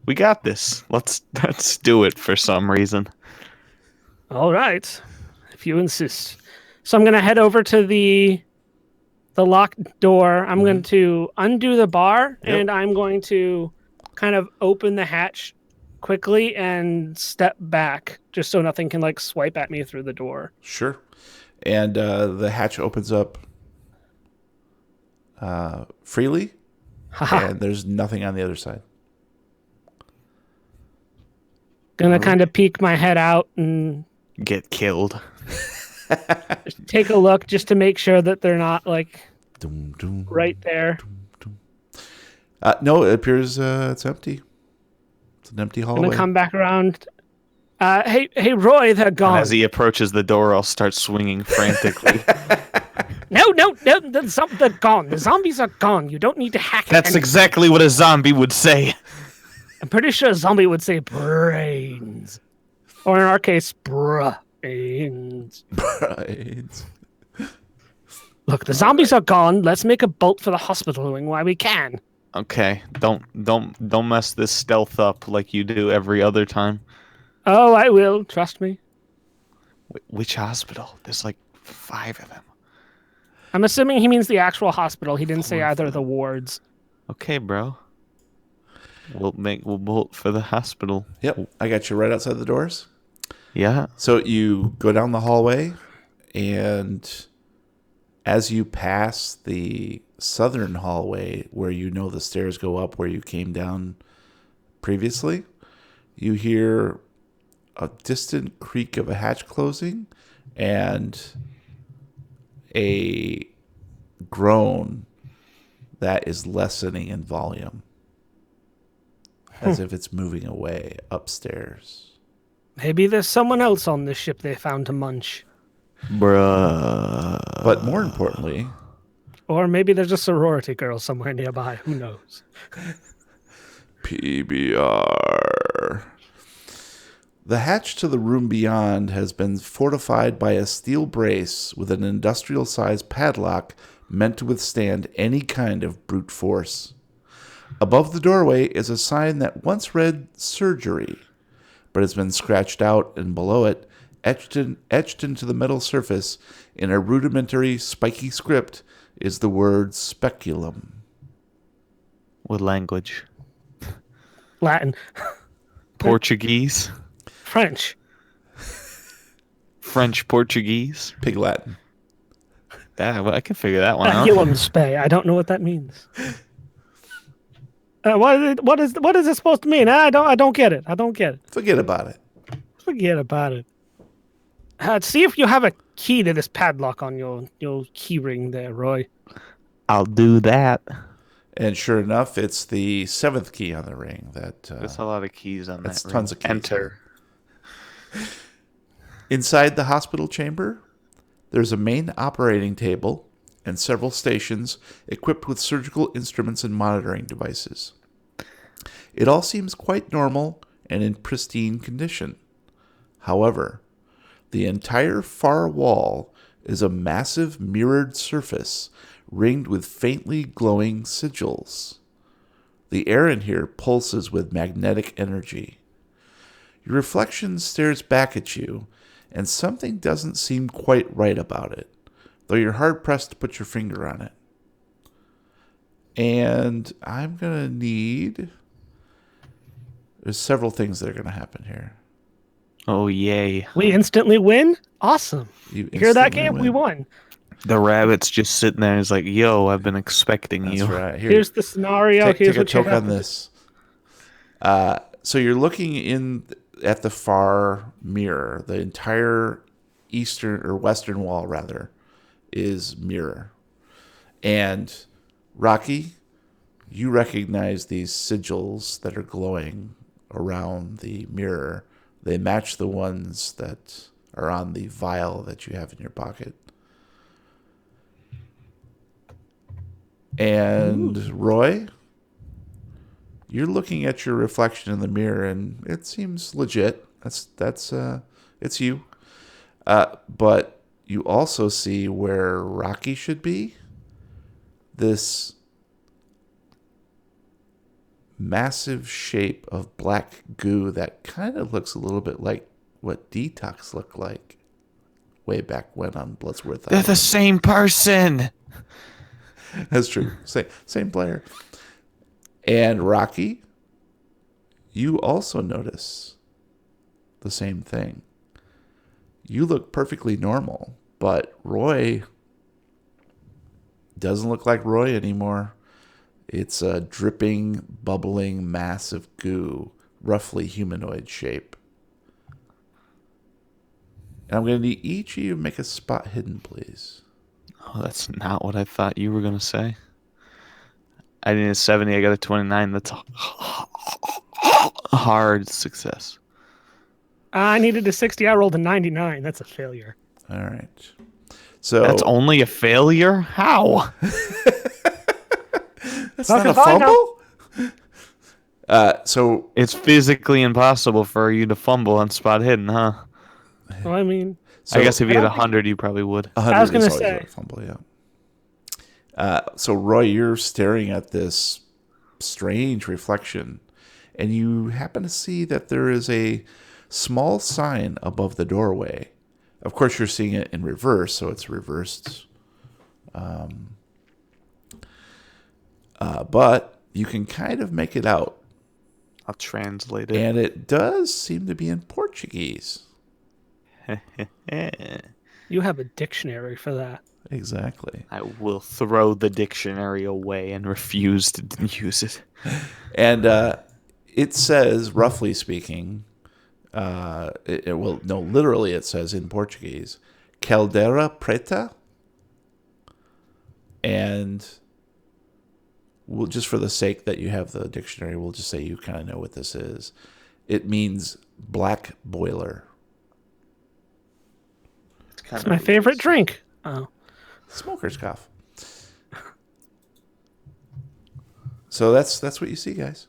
[SPEAKER 2] We got this. Let's do it for some reason.
[SPEAKER 1] All right. If you insist. So I'm going to head over to the locked door. I'm going to undo the bar, and I'm going to kind of open the hatch quickly and step back just so nothing can like swipe at me through the door.
[SPEAKER 3] Sure. And the hatch opens up freely, and there's nothing on the other side.
[SPEAKER 1] Gonna kind of peek my head out and
[SPEAKER 2] Get killed.
[SPEAKER 1] take a look just to make sure that they're not like
[SPEAKER 3] Dum, dum,
[SPEAKER 1] right there.
[SPEAKER 3] dum. No, it appears it's empty. It's an empty hallway.
[SPEAKER 1] Gonna come back around. Hey, Roy, they're
[SPEAKER 2] And
[SPEAKER 1] gone.
[SPEAKER 2] as he approaches the door, I'll start swinging frantically.
[SPEAKER 1] No, they're gone. The zombies are gone. You don't need to hack it.
[SPEAKER 2] That's exactly what a zombie would say.
[SPEAKER 1] I'm pretty sure a zombie would say brains. Or in our case, brains.
[SPEAKER 3] Right.
[SPEAKER 1] Look, the zombies are gone. Let's make a bolt for the hospital wing while we can.
[SPEAKER 2] Okay, don't mess this stealth up like you do every other time.
[SPEAKER 1] Oh, I will. Trust me.
[SPEAKER 2] Which hospital? There's like 5 of them.
[SPEAKER 1] I'm assuming he means the actual hospital. He didn't say
[SPEAKER 2] 4
[SPEAKER 1] either
[SPEAKER 2] for
[SPEAKER 1] of the
[SPEAKER 2] them.
[SPEAKER 1] wards.
[SPEAKER 2] Okay, bro. We'll bolt for the hospital.
[SPEAKER 3] Yep, I got you right outside the doors.
[SPEAKER 2] Yeah.
[SPEAKER 3] So you go down the hallway, and as you pass the southern hallway where you know the stairs go up where you came down previously, you hear a distant creak of a hatch closing and a groan that is lessening in volume as if it's moving away upstairs.
[SPEAKER 1] Maybe there's someone else on this ship they found to munch.
[SPEAKER 2] Bruh.
[SPEAKER 3] But more importantly,
[SPEAKER 1] Or maybe there's a sorority girl somewhere nearby. Who knows?
[SPEAKER 3] PBR. The hatch to the room beyond has been fortified by a steel brace with an industrial-sized padlock meant to withstand any kind of brute force. Above the doorway is a sign that once read surgery, but has been scratched out, and below it, etched into the metal surface in a rudimentary spiky script, is the word speculum.
[SPEAKER 2] What language?
[SPEAKER 1] Latin.
[SPEAKER 2] Portuguese?
[SPEAKER 1] French.
[SPEAKER 2] French Portuguese?
[SPEAKER 3] Pig Latin.
[SPEAKER 2] Well, I can figure that one out.
[SPEAKER 1] Agilum spe. I don't know what that means. What is it supposed to mean? I don't get it. I don't get it.
[SPEAKER 3] Forget about it.
[SPEAKER 1] Forget about it. See if you have a key to this padlock on your key ring there, Roy.
[SPEAKER 2] I'll do that.
[SPEAKER 3] And sure enough, it's the 7th key on the ring.
[SPEAKER 2] There's a lot of keys on that.
[SPEAKER 3] That's
[SPEAKER 2] ring.
[SPEAKER 3] tons of keys.
[SPEAKER 2] Enter.
[SPEAKER 3] Inside the hospital chamber, there's a main operating table and several stations equipped with surgical instruments and monitoring devices. It all seems quite normal and in pristine condition. However, the entire far wall is a massive mirrored surface ringed with faintly glowing sigils. The air in here pulses with magnetic energy. Your reflection stares back at you, and something doesn't seem quite right about it, though you're hard-pressed to put your finger on it. And I'm going to need... There's several things that are going to happen here.
[SPEAKER 2] Oh, yay.
[SPEAKER 1] We instantly win? Awesome.
[SPEAKER 3] You
[SPEAKER 1] Hear that,
[SPEAKER 3] instantly
[SPEAKER 1] game?
[SPEAKER 3] win.
[SPEAKER 1] We won.
[SPEAKER 2] The rabbit's just sitting there. He's like, yo, I've been expecting
[SPEAKER 3] That's
[SPEAKER 2] you.
[SPEAKER 3] right. Here,
[SPEAKER 1] Here's the scenario.
[SPEAKER 3] take a
[SPEAKER 1] what you
[SPEAKER 3] choke
[SPEAKER 1] have
[SPEAKER 3] on
[SPEAKER 1] to do.
[SPEAKER 3] this. So you're looking in at the far mirror. The entire eastern or western wall, rather, is mirror. And Rocky, you recognize these sigils that are glowing around the mirror. They match the ones that are on the vial that you have in your pocket. And Roy, you're looking at your reflection in the mirror, and it seems legit. That's it's you. But you also see where Rocky should be. This massive shape of black goo that kind of looks a little bit like what Detox looked like way back when on Bloodsworth
[SPEAKER 2] They're
[SPEAKER 3] Island.
[SPEAKER 2] the same person.
[SPEAKER 3] That's true. Same player. And Rocky, you also notice the same thing. You look perfectly normal, but Roy doesn't look like Roy anymore. It's a dripping, bubbling mass of goo, roughly humanoid shape. And I'm going to need each of you to make a spot hidden, please.
[SPEAKER 2] Oh, that's not what I thought you were going to say. I needed a 70. I got a 29. That's a hard success.
[SPEAKER 1] I needed a 60. I rolled a 99. That's a failure.
[SPEAKER 3] All right. So
[SPEAKER 2] That's only a failure? How?
[SPEAKER 3] that's not a fumble? So
[SPEAKER 2] It's physically impossible for you to fumble on spot hidden, huh?
[SPEAKER 1] Well, I mean,
[SPEAKER 2] I guess if you
[SPEAKER 1] I
[SPEAKER 2] had
[SPEAKER 1] don't think-
[SPEAKER 2] 100, you probably would.
[SPEAKER 3] 100
[SPEAKER 1] I was gonna
[SPEAKER 3] is always
[SPEAKER 1] say.
[SPEAKER 3] a fumble, yeah. So Roy, you're staring at this strange reflection. And you happen to see that there is a small sign above the doorway. Of course, you're seeing it in reverse, so it's reversed. But you can kind of make it out.
[SPEAKER 2] I'll translate it.
[SPEAKER 3] And it does seem to be in Portuguese.
[SPEAKER 1] You have a dictionary for that.
[SPEAKER 3] Exactly.
[SPEAKER 2] I will throw the dictionary away and refuse to use it.
[SPEAKER 3] And it says, roughly speaking, literally it says in Portuguese, Caldeira Preta. And just for the sake that you have the dictionary, we'll just say you kind of know what this is. It means black boiler.
[SPEAKER 1] It's my favorite drink. Oh.
[SPEAKER 3] Smoker's cough. So that's what you see, guys.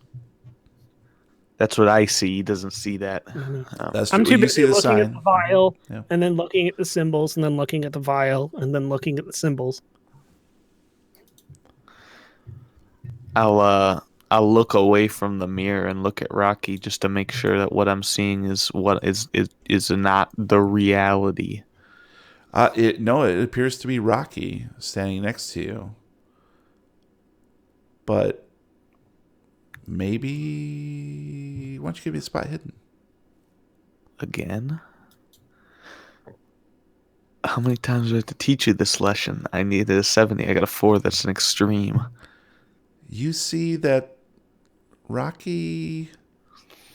[SPEAKER 2] That's what I see. He doesn't see that.
[SPEAKER 3] That's
[SPEAKER 1] I'm
[SPEAKER 3] true.
[SPEAKER 1] too
[SPEAKER 3] You see
[SPEAKER 1] busy
[SPEAKER 3] the
[SPEAKER 1] looking
[SPEAKER 3] sign.
[SPEAKER 1] at the vial,
[SPEAKER 3] Yeah.
[SPEAKER 1] and then looking at the symbols, and then looking at the vial, and then looking at the symbols.
[SPEAKER 2] I'll look away from the mirror and look at Rocky just to make sure that what I'm seeing is what is not the reality.
[SPEAKER 3] It appears to be Rocky standing next to you. But maybe why don't you give me a spot hidden?
[SPEAKER 2] Again? How many times do I have to teach you this lesson? I needed a 70. I got a 4. That's an extreme.
[SPEAKER 3] You see that Rocky,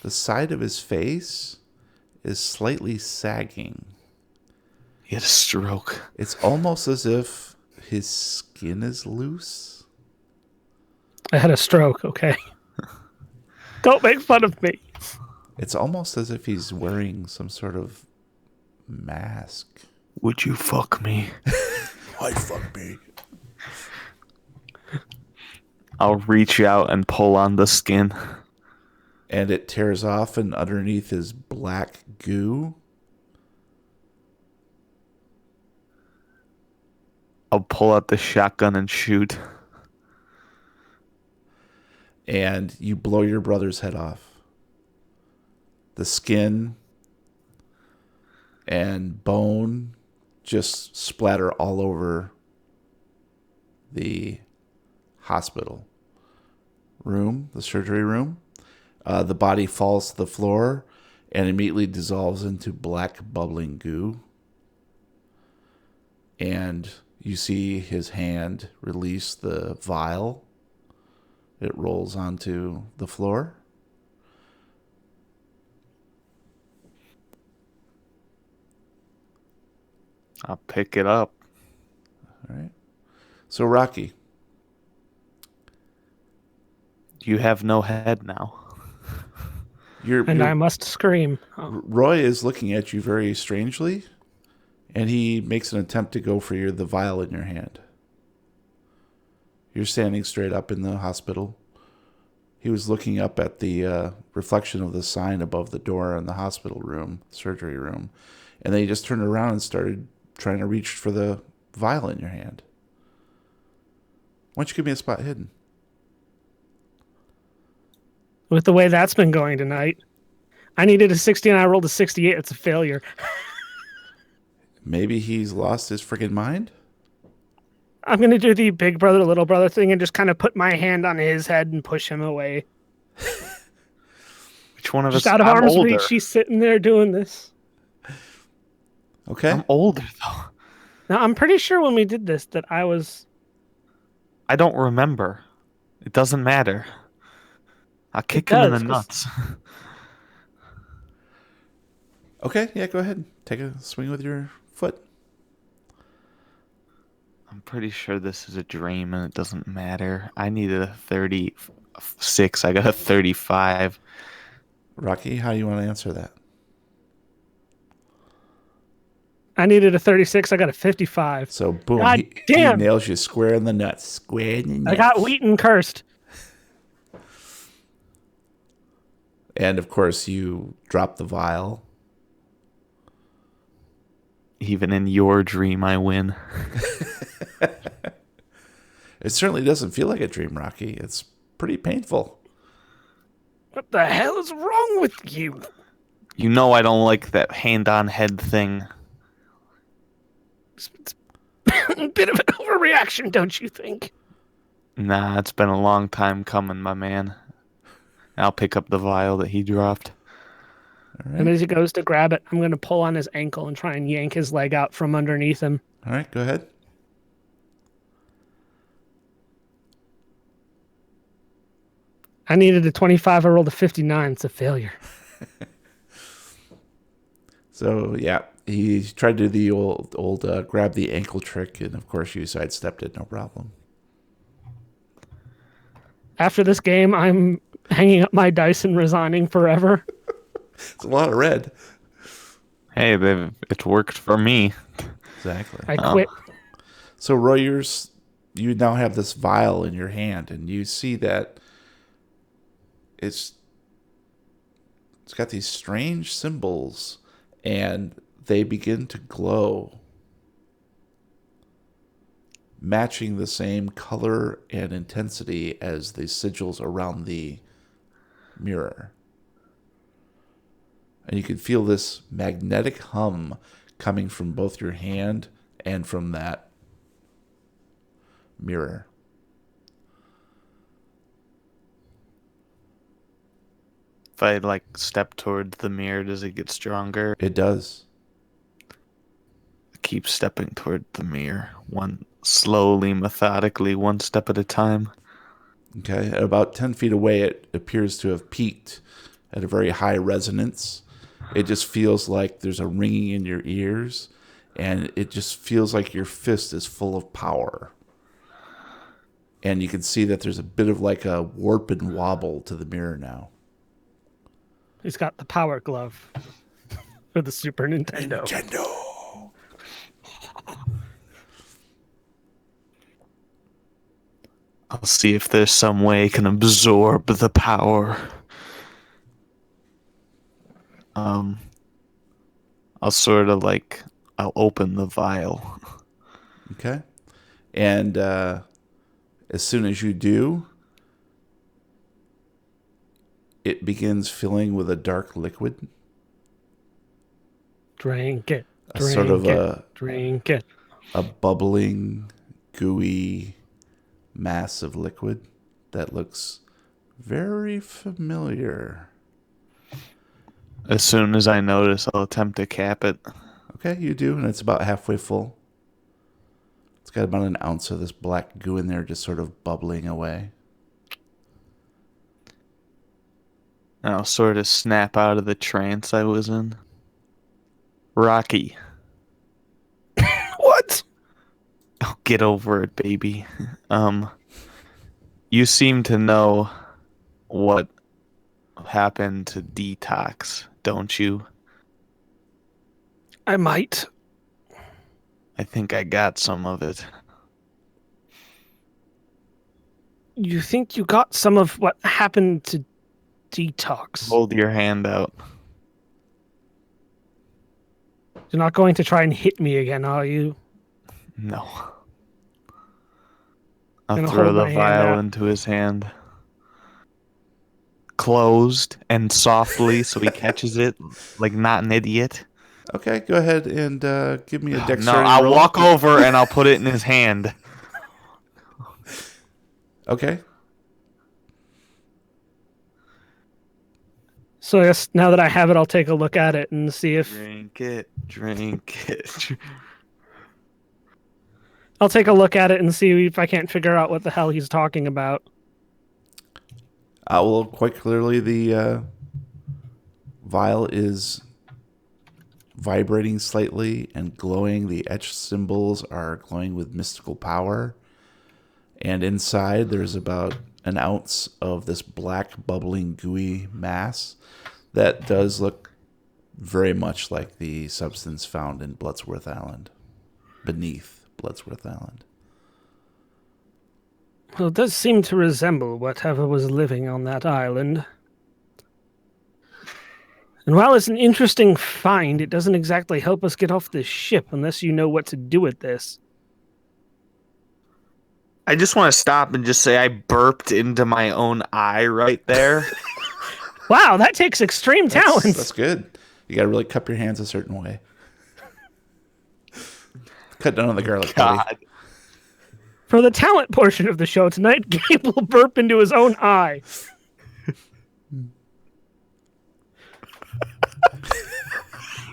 [SPEAKER 3] the side of his face is slightly sagging.
[SPEAKER 2] He had a stroke.
[SPEAKER 3] It's almost as if his skin is loose.
[SPEAKER 1] I had a stroke, okay? Don't make fun of me.
[SPEAKER 3] It's almost as if he's wearing some sort of mask.
[SPEAKER 2] Would you fuck me?
[SPEAKER 3] Why fuck me?
[SPEAKER 2] I'll reach out and pull on the skin.
[SPEAKER 3] And it tears off, and underneath is black goo.
[SPEAKER 2] I'll pull out the shotgun and shoot.
[SPEAKER 3] And you blow your brother's head off. The skin and bone just splatter all over the hospital room, the surgery room. The body falls to the floor and immediately dissolves into black bubbling goo. And you see his hand release the vial. It rolls onto the floor.
[SPEAKER 2] I'll pick it up.
[SPEAKER 3] All right. So, Rocky.
[SPEAKER 2] You have no head now.
[SPEAKER 1] I must scream. Oh.
[SPEAKER 3] Roy is looking at you very strangely, and he makes an attempt to go for the vial in your hand. You're standing straight up in the hospital. He was looking up at the reflection of the sign above the door in the hospital room, surgery room, and then he just turned around and started trying to reach for the vial in your hand. Why don't you give me a spot hidden?
[SPEAKER 1] With the way that's been going tonight, I needed a 60 and I rolled a 68. It's a failure.
[SPEAKER 3] Maybe he's lost his friggin' mind?
[SPEAKER 1] I'm going to do the big brother, little brother thing and just kind of put my hand on his head and push him away.
[SPEAKER 2] Which one of
[SPEAKER 1] Just
[SPEAKER 2] us?
[SPEAKER 1] out of
[SPEAKER 2] I'm
[SPEAKER 1] arm's
[SPEAKER 2] older.
[SPEAKER 1] reach, she's sitting there doing this.
[SPEAKER 3] Okay.
[SPEAKER 2] I'm older, though.
[SPEAKER 1] Now, I'm pretty sure when we did this that I was...
[SPEAKER 2] I don't remember. It doesn't matter. I'll kick him in the nuts.
[SPEAKER 3] Okay, yeah, go ahead. Take a swing with your foot.
[SPEAKER 2] I'm pretty sure this is a dream and it doesn't matter. I needed a 36. I got a 35.
[SPEAKER 3] Rocky, how do you want to answer that?
[SPEAKER 1] I needed a 36. I got a 55.
[SPEAKER 3] So, boom.
[SPEAKER 1] God
[SPEAKER 3] He
[SPEAKER 1] damn.
[SPEAKER 3] nails you square in the nuts. Square in the nuts.
[SPEAKER 1] I got Wheaton cursed.
[SPEAKER 3] And, of course, you drop the vial.
[SPEAKER 2] Even in your dream, I win.
[SPEAKER 3] It certainly doesn't feel like a dream, Rocky. It's pretty painful.
[SPEAKER 1] What the hell is wrong with you?
[SPEAKER 2] You know I don't like that hand-on head thing.
[SPEAKER 1] It's a bit of an overreaction, don't you think?
[SPEAKER 2] Nah, it's been a long time coming, my man. I'll pick up the vial that he dropped.
[SPEAKER 3] All
[SPEAKER 1] And
[SPEAKER 3] right.
[SPEAKER 1] as he goes to grab it, I'm going to pull on his ankle and try and yank his leg out from underneath him.
[SPEAKER 3] All right, go ahead.
[SPEAKER 1] I needed a 25. I rolled a 59. It's a failure.
[SPEAKER 3] So, yeah, he tried to do the old grab the ankle trick, and of course you sidestepped it, no problem.
[SPEAKER 1] After this game, I'm hanging up my dice and resigning forever.
[SPEAKER 3] It's a lot of red.
[SPEAKER 2] Hey, it's worked for me.
[SPEAKER 3] Exactly.
[SPEAKER 1] I quit.
[SPEAKER 3] So, Roy, you now have this vial in your hand, and you see that it's got these strange symbols, and they begin to glow, matching the same color and intensity as the sigils around the mirror. And you can feel this magnetic hum coming from both your hand and from that mirror.
[SPEAKER 2] If I step toward the mirror, does it get stronger?
[SPEAKER 3] It does.
[SPEAKER 2] Keep stepping toward the mirror, one slowly, methodically, one step at a time.
[SPEAKER 3] Okay, at about 10 feet away, it appears to have peaked at a very high resonance. It just feels like there's a ringing in your ears, and it just feels like your fist is full of power. And you can see that there's a bit of like a warp and wobble to the mirror now.
[SPEAKER 1] He's got the power glove for the Super Nintendo.
[SPEAKER 2] I'll see if there's some way I can absorb the power. I'll sort of I'll open the vial.
[SPEAKER 3] Okay. And as soon as you do, it begins filling with a dark liquid.
[SPEAKER 1] Drink it.
[SPEAKER 3] A
[SPEAKER 1] Drink
[SPEAKER 3] sort of
[SPEAKER 1] it. Drink it.
[SPEAKER 3] a bubbling, gooey mass of liquid that looks very familiar.
[SPEAKER 2] As soon as I notice, I'll attempt to cap it.
[SPEAKER 3] Okay, you do, and it's about halfway full. It's got about an ounce of this black goo in there just sort of bubbling away.
[SPEAKER 2] And I'll sort of snap out of the trance I was in. Rocky.
[SPEAKER 1] What?
[SPEAKER 2] Oh, get over it, baby. You seem to know what happened to Detox, don't you?
[SPEAKER 1] I might.
[SPEAKER 2] I think I got some of it.
[SPEAKER 1] You think you got some of what happened to Detox?
[SPEAKER 2] Hold your hand out.
[SPEAKER 1] You're not going to try and hit me again, are you?
[SPEAKER 2] No. I'll
[SPEAKER 1] Gonna
[SPEAKER 2] throw
[SPEAKER 1] hold
[SPEAKER 2] the
[SPEAKER 1] my hand
[SPEAKER 2] vial
[SPEAKER 1] out.
[SPEAKER 2] into his hand. Closed and softly so he catches it like not an idiot.
[SPEAKER 3] Okay, go ahead and give me a dexterity
[SPEAKER 2] No, I'll
[SPEAKER 3] roll.
[SPEAKER 2] walk over and I'll put it in his hand.
[SPEAKER 3] Okay.
[SPEAKER 1] So yes, now that I have it, I'll take a look at it and see if
[SPEAKER 2] Drink it, drink it.
[SPEAKER 1] I'll take a look at it and see if I can't figure out what the hell he's talking about.
[SPEAKER 3] Well, quite clearly the vial is vibrating slightly and glowing. The etched symbols are glowing with mystical power. And inside, there's about an ounce of this black, bubbling, gooey mass that does look very much like the substance found in Bloodsworth Island, beneath Bloodsworth Island.
[SPEAKER 1] Well, it does seem to resemble whatever was living on that island. And while it's an interesting find, it doesn't exactly help us get off this ship unless you know what to do with this.
[SPEAKER 2] I just want to stop and just say I burped into my own eye right there.
[SPEAKER 1] Wow, that takes extreme talents.
[SPEAKER 3] That's good. You got to really cup your hands a certain way. Cut down on the garlic, buddy.
[SPEAKER 2] God.
[SPEAKER 1] For the talent portion of the show tonight, Gabe will burp into his own eye.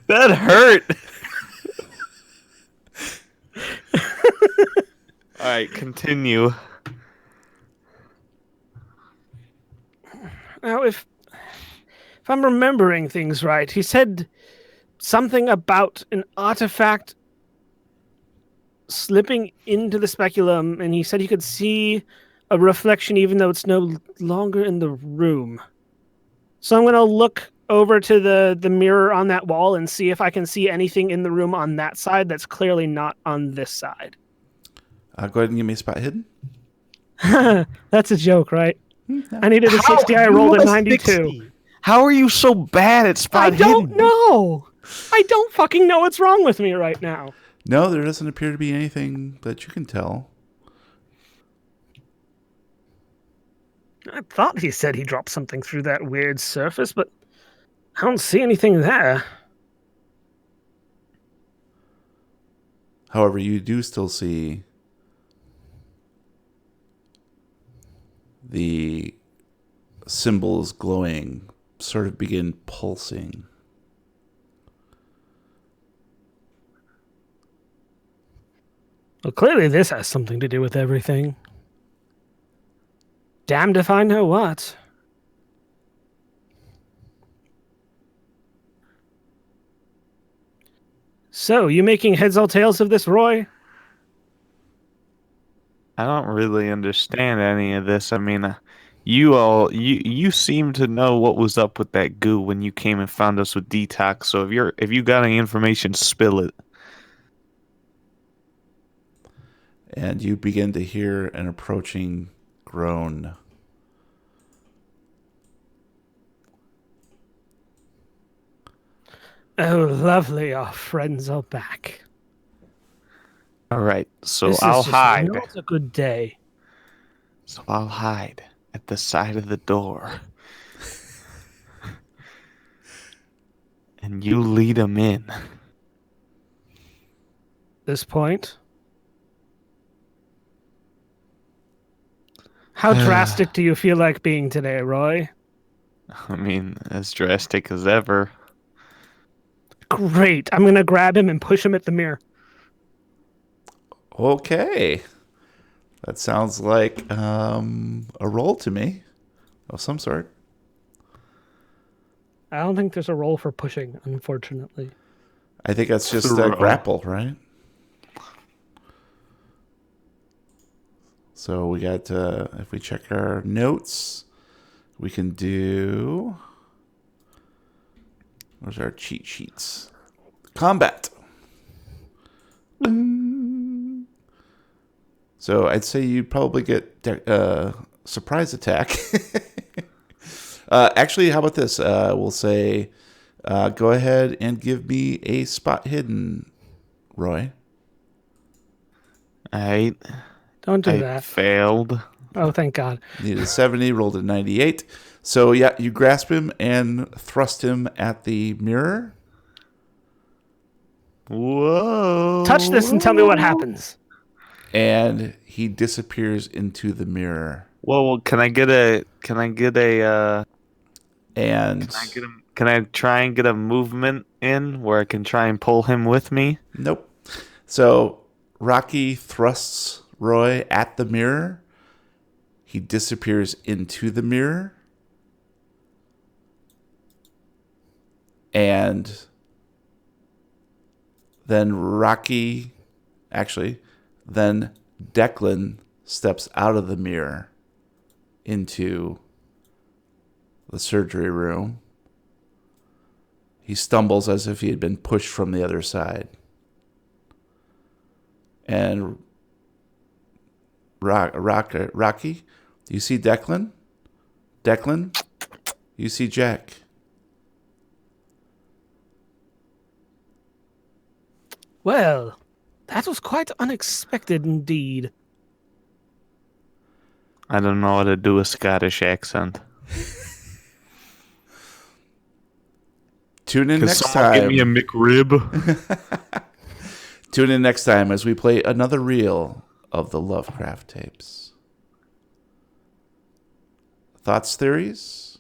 [SPEAKER 2] That hurt. All right, continue.
[SPEAKER 1] Now, if I'm remembering things right, he said something about an artifact slipping into the speculum, and he said he could see a reflection even though it's no longer in the room. So I'm going to look over to the mirror on that wall and see if I can see anything in the room on that side that's clearly not on this side.
[SPEAKER 3] Go ahead and give me a spot hidden.
[SPEAKER 1] That's a joke, right? I needed a 60, I rolled a 92.
[SPEAKER 2] 60? How are you so bad at spot hidden?
[SPEAKER 1] I don't know. I don't fucking know what's wrong with me right now.
[SPEAKER 3] No, there doesn't appear to be anything that you can tell.
[SPEAKER 1] I thought he said he dropped something through that weird surface, but I don't see anything there.
[SPEAKER 3] However, you do still see the symbols glowing, sort of begin pulsing.
[SPEAKER 1] Well, clearly this has something to do with everything. Damned if I know what. So, you making heads or tails of this, Roy?
[SPEAKER 2] I don't really understand any of this. I mean, you seem to know what was up with that goo when you came and found us with detox. So if you got any information, spill it.
[SPEAKER 3] And you begin to hear an approaching groan.
[SPEAKER 1] Oh, lovely, our friends are back.
[SPEAKER 2] All right, so
[SPEAKER 1] This
[SPEAKER 2] I'll
[SPEAKER 1] is just
[SPEAKER 2] hide.
[SPEAKER 1] not a good day.
[SPEAKER 2] So I'll hide at the side of the door. And you lead them in.
[SPEAKER 1] This point? How drastic do you feel like being today, Roy?
[SPEAKER 2] I mean, as drastic as ever.
[SPEAKER 1] Great. I'm going to grab him and push him at the mirror.
[SPEAKER 3] Okay. That sounds like a roll to me of some sort.
[SPEAKER 1] I don't think there's a roll for pushing, unfortunately.
[SPEAKER 3] I think that's just a
[SPEAKER 2] Throw.
[SPEAKER 3] grapple, right? So we got, if we check our notes, we can do, where's our cheat sheets? Combat. So I'd say you probably get surprise attack. Actually, how about this? We'll say, go ahead and give me a spot hidden, Roy.
[SPEAKER 2] All right.
[SPEAKER 1] Don't do
[SPEAKER 2] I
[SPEAKER 1] that.
[SPEAKER 2] failed.
[SPEAKER 1] Oh, thank God.
[SPEAKER 3] Needed a 70, rolled a 98. So, yeah, you grasp him and thrust him at the mirror.
[SPEAKER 2] Whoa.
[SPEAKER 1] Touch this and tell me what happens.
[SPEAKER 3] And he disappears into the mirror.
[SPEAKER 2] Well, can I get a
[SPEAKER 3] And
[SPEAKER 2] can I try and get a movement in where I can try and pull him with me?
[SPEAKER 3] nope. So Rocky thrusts Roy at the mirror. He disappears into the mirror. And then then Declan steps out of the mirror into the surgery room. He stumbles as if he had been pushed from the other side. And Rocky, do you see Declan? Declan, you see Jack.
[SPEAKER 1] Well, that was quite unexpected indeed.
[SPEAKER 2] I don't know how to do a Scottish accent.
[SPEAKER 3] Tune in
[SPEAKER 2] Can
[SPEAKER 3] next
[SPEAKER 2] someone give me a
[SPEAKER 3] time.
[SPEAKER 2] McRib?
[SPEAKER 3] Tune in next time as we play another reel of the Lovecraft tapes. Thoughts, theories?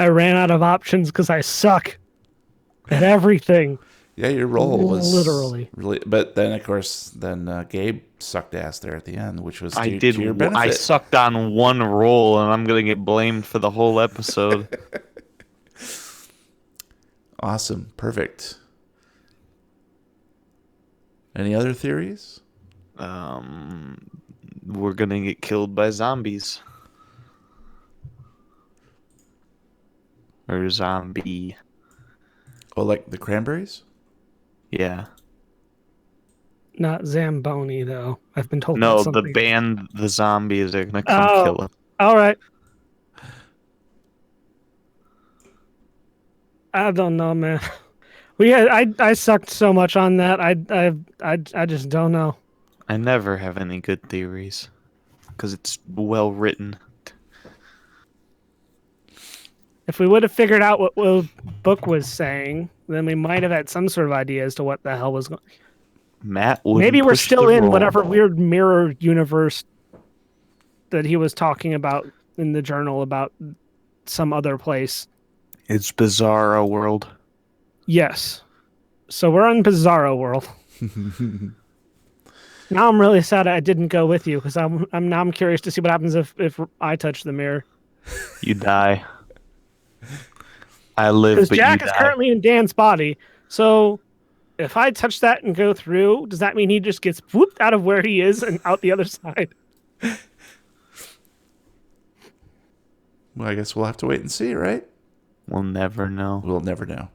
[SPEAKER 1] I ran out of options because I suck at everything.
[SPEAKER 3] Yeah, your role was
[SPEAKER 1] Literally.
[SPEAKER 3] really. But then, of course, Gabe sucked ass there at the end, which was
[SPEAKER 2] I
[SPEAKER 3] to your benefit.
[SPEAKER 2] I sucked on one roll, and I'm gonna get blamed for the whole episode.
[SPEAKER 3] Awesome, perfect. Any other theories?
[SPEAKER 2] We're gonna get killed by zombies. Or zombie.
[SPEAKER 3] Oh, like the cranberries?
[SPEAKER 2] Yeah.
[SPEAKER 1] Not Zamboni, though. I've been told
[SPEAKER 2] No,
[SPEAKER 1] that's
[SPEAKER 2] the
[SPEAKER 1] something.
[SPEAKER 2] band, the zombies are gonna come kill us.
[SPEAKER 1] All right. I don't know, man. I sucked so much on that. I just don't know.
[SPEAKER 2] I never have any good theories. Because it's well written.
[SPEAKER 1] If we would have figured out what the book was saying, then we might have had some sort of idea as to what the hell was going.
[SPEAKER 2] Matt would
[SPEAKER 1] Maybe we're
[SPEAKER 2] push
[SPEAKER 1] still
[SPEAKER 2] the
[SPEAKER 1] in
[SPEAKER 2] roll.
[SPEAKER 1] whatever weird mirror universe that he was talking about in the journal about some other place.
[SPEAKER 2] It's Bizarro World.
[SPEAKER 1] Yes. So we're on Bizarro World. Now I'm really sad I didn't go with you because I'm curious to see what happens if I touch the mirror.
[SPEAKER 2] You die. I live,
[SPEAKER 1] Because
[SPEAKER 2] but
[SPEAKER 1] Jack
[SPEAKER 2] you
[SPEAKER 1] is
[SPEAKER 2] die.
[SPEAKER 1] currently in Dan's body. So if I touch that and go through, does that mean he just gets whooped out of where he is and out the other side?
[SPEAKER 3] Well, I guess we'll have to wait and see, right?
[SPEAKER 2] We'll never know.
[SPEAKER 3] We'll never know.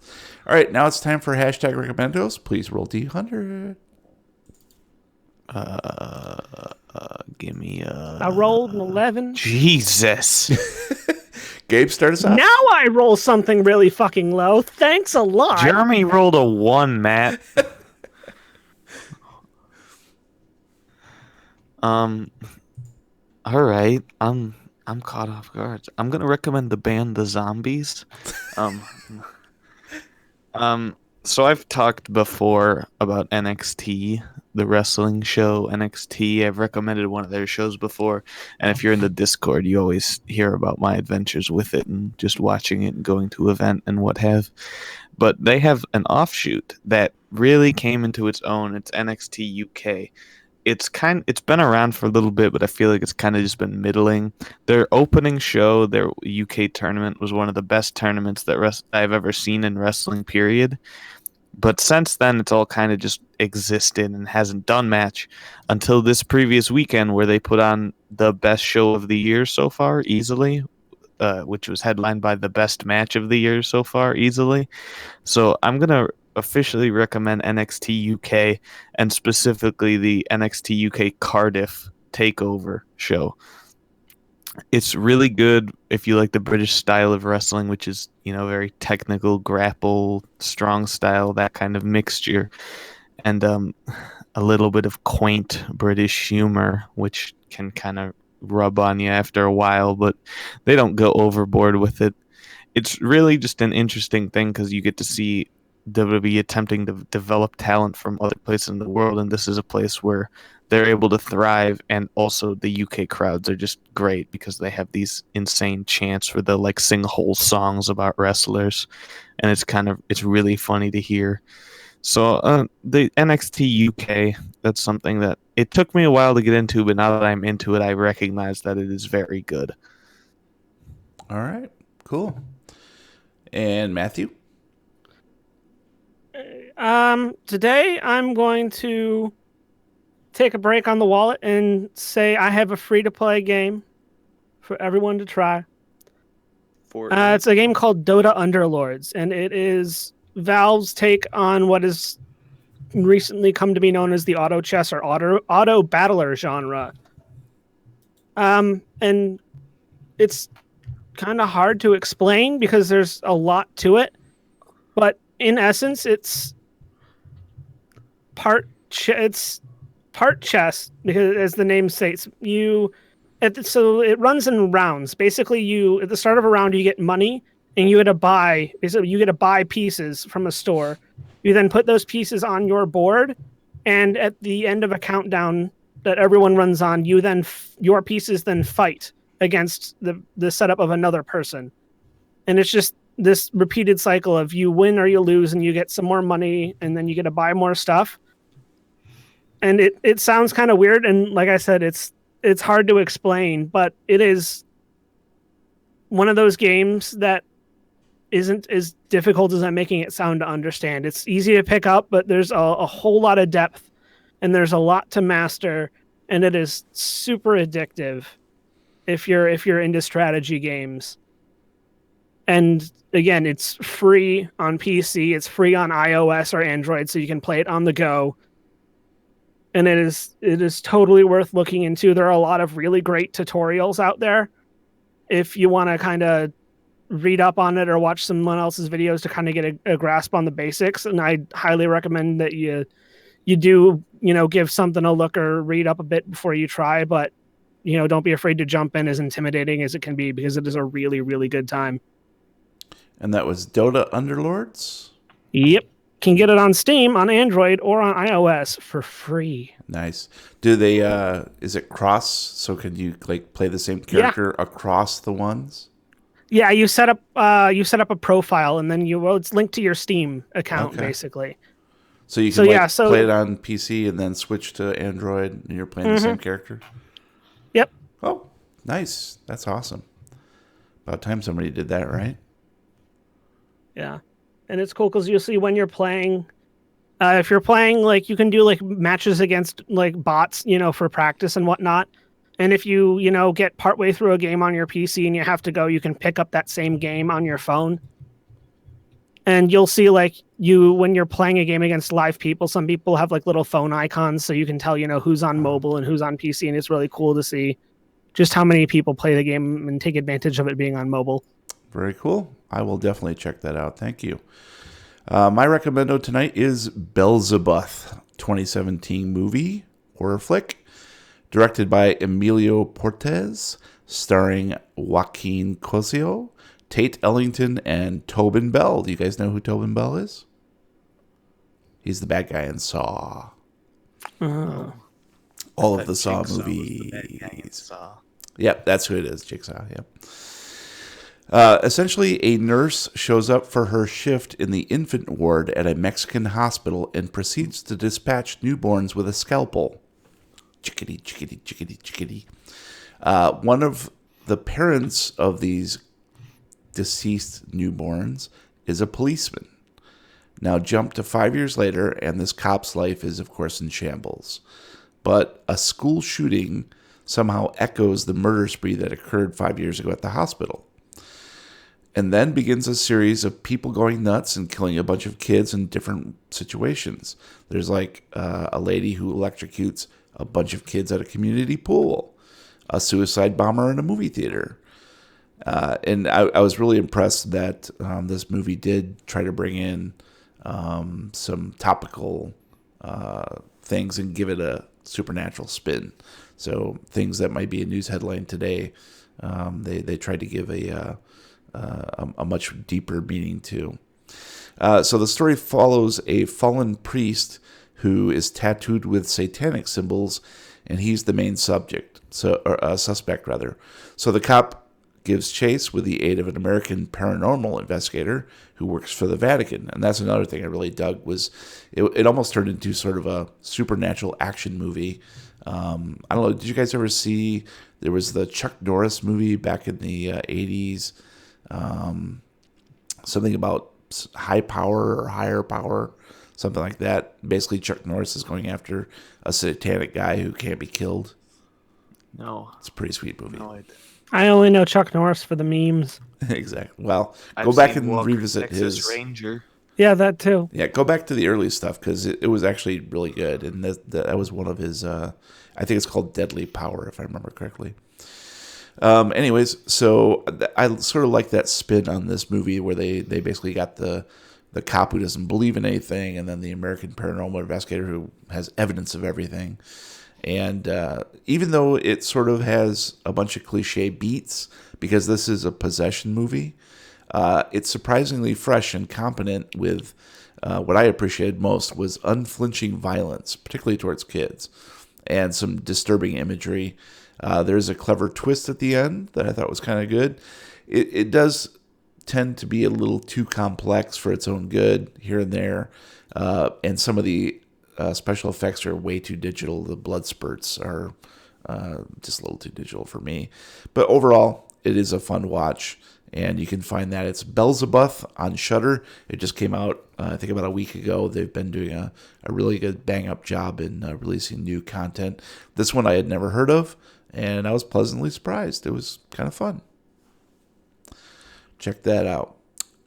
[SPEAKER 3] All right, now it's time for hashtag recommendos. Please roll D100.
[SPEAKER 2] Give me
[SPEAKER 1] I rolled an 11.
[SPEAKER 2] Jesus.
[SPEAKER 3] Gabe, start us off.
[SPEAKER 1] Now I roll something really fucking low. Thanks a lot.
[SPEAKER 2] Jeremy rolled a 1, Matt. All right. I'm caught off guard. I'm gonna recommend the band The Zombies. So I've talked before about NXT, the wrestling show NXT. I've recommended one of their shows before, and if you're in the Discord, you always hear about my adventures with it and just watching it and going to event and what have. But they have an offshoot that really came into its own. It's NXT UK. It's been around for a little bit, but I feel like it's kind of just been middling. Their opening show, their UK tournament, was one of the best tournaments that I've ever seen in wrestling, period. But since then, it's all kind of just existed and hasn't done much until this previous weekend where they put on the best show of the year so far, easily, which was headlined by the best match of the year so far, easily. So I'm going to officially recommend NXT UK and specifically the NXT UK Cardiff Takeover show. It's really good if you like the British style of wrestling, which is, very technical, grapple, strong style, that kind of mixture, and a little bit of quaint British humor, which can kind of rub on you after a while, but they don't go overboard with it. It's really just an interesting thing because you get to see WWE attempting to develop talent from other places in the world, and this is a place where they're able to thrive, and also the UK crowds are just great because they have these insane chants where they'll sing whole songs about wrestlers, and it's really funny to hear. So the NXT UK, that's something that it took me a while to get into, but now that I'm into it, I recognize that it is very good.
[SPEAKER 3] All right, cool. And Matthew?
[SPEAKER 1] Today I'm going to take a break on the wallet and say I have a free-to-play game for everyone to try. It's a game called Dota Underlords, and it is Valve's take on what has recently come to be known as the auto chess or auto battler genre. And it's kind of hard to explain because there's a lot to it, but in essence, it's part chess because, as the name states, you So it runs in rounds. Basically, you at the start of a round you get money, and you get to buy. Basically, you get to buy pieces from a store. You then put those pieces on your board, and at the end of a countdown that everyone runs on, your pieces then fight against the setup of another person, and it's just this repeated cycle of you win or you lose, and you get some more money, and then you get to buy more stuff. And it sounds kind of weird, and like I said, it's hard to explain, but it is one of those games that isn't as difficult as I'm making it sound to understand. It's easy to pick up, but there's a whole lot of depth, and there's a lot to master, and it is super addictive if you're into strategy games. And again, it's free on PC, it's free on iOS or Android, so you can play it on the go. And it is totally worth looking into. There are a lot of really great tutorials out there if you want to kind of read up on it or watch someone else's videos to kind of get a grasp on the basics. And I highly recommend that you do, give something a look or read up a bit before you try. But, don't be afraid to jump in, as intimidating as it can be, because it is a really, really good time. And
[SPEAKER 3] that was Dota Underlords?
[SPEAKER 1] Yep. Can get it on Steam, on Android, or on iOS for free.
[SPEAKER 3] Nice. Do they? Is it cross? So can you play the same character across the ones?
[SPEAKER 1] Yeah, you set up a profile, and then it's linked to your Steam account, basically.
[SPEAKER 3] So you can play it on PC and then switch to Android, and you're playing the same character.
[SPEAKER 1] Yep.
[SPEAKER 3] Oh, nice. That's awesome. About time somebody did that, right?
[SPEAKER 1] Yeah. And it's cool because you'll see when you're playing. If you're playing, you can do matches against bots, for practice and whatnot. And if you get partway through a game on your PC and you have to go, you can pick up that same game on your phone. And you'll see when you're playing a game against live people, some people have little phone icons, so you can tell who's on mobile and who's on PC, and it's really cool to see just how many people play the game and take advantage of it being on mobile.
[SPEAKER 3] Very cool. I will definitely check that out. Thank you. My recommendo tonight is Beelzebub, 2017 movie, horror flick, directed by Emilio Portes, starring Joaquin Cosio, Tate Ellington, and Tobin Bell. Do you guys know who Tobin Bell is? He's the bad guy in Saw.
[SPEAKER 1] Oh.
[SPEAKER 3] All of the Saw movies. Yep, that's who it is, Jigsaw, yep. Essentially, a nurse shows up for her shift in the infant ward at a Mexican hospital and proceeds to dispatch newborns with a scalpel. Chickadee, chickadee, chickadee, chickadee. One of the parents of these deceased newborns is a policeman. Now jump to 5 years later, and this cop's life is, of course, in shambles. But a school shooting somehow echoes the murder spree that occurred 5 years ago at the hospital. And then begins a series of people going nuts and killing a bunch of kids in different situations. There's a lady who electrocutes a bunch of kids at a community pool, a suicide bomber in a movie theater. And I was really impressed that this movie did try to bring in some topical things and give it a supernatural spin. So things that might be a news headline today, they tried to give a much deeper meaning to. So the story follows a fallen priest who is tattooed with satanic symbols, and he's the main suspect. So the cop gives chase with the aid of an American paranormal investigator who works for the Vatican. And that's another thing I really dug was it almost turned into sort of a supernatural action movie. I don't know, did you guys ever see, there was the Chuck Norris movie back in the 80s, something about high power or higher power, something like that. Basically, Chuck Norris is going after a satanic guy who can't be killed.
[SPEAKER 2] No.
[SPEAKER 3] It's a pretty sweet movie.
[SPEAKER 2] No,
[SPEAKER 1] I only know Chuck Norris for the memes.
[SPEAKER 3] Exactly. Well, go back and revisit
[SPEAKER 2] Texas
[SPEAKER 3] his
[SPEAKER 2] Ranger.
[SPEAKER 1] Yeah, that too.
[SPEAKER 3] Yeah, go back to the early stuff because it was actually really good, and that was one of his. I think it's called Deadly Power, if I remember correctly. Anyways, so I sort of like that spin on this movie where they basically got the cop who doesn't believe in anything, and then the American paranormal investigator who has evidence of everything. And even though it sort of has a bunch of cliche beats, because this is a possession movie, it's surprisingly fresh and competent with what I appreciated most was unflinching violence, particularly towards kids, and some disturbing imagery. There's a clever twist at the end that I thought was kind of good. It does tend to be a little too complex for its own good here and there, and some of the special effects are way too digital. The blood spurts are just a little too digital for me. But overall, it is a fun watch, and you can find that. It's Beelzebub on Shudder. It just came out, I think, about a week ago. They've been doing a really good bang-up job in releasing new content. This one I had never heard of, and I was pleasantly surprised. It was kind of fun. Check that out.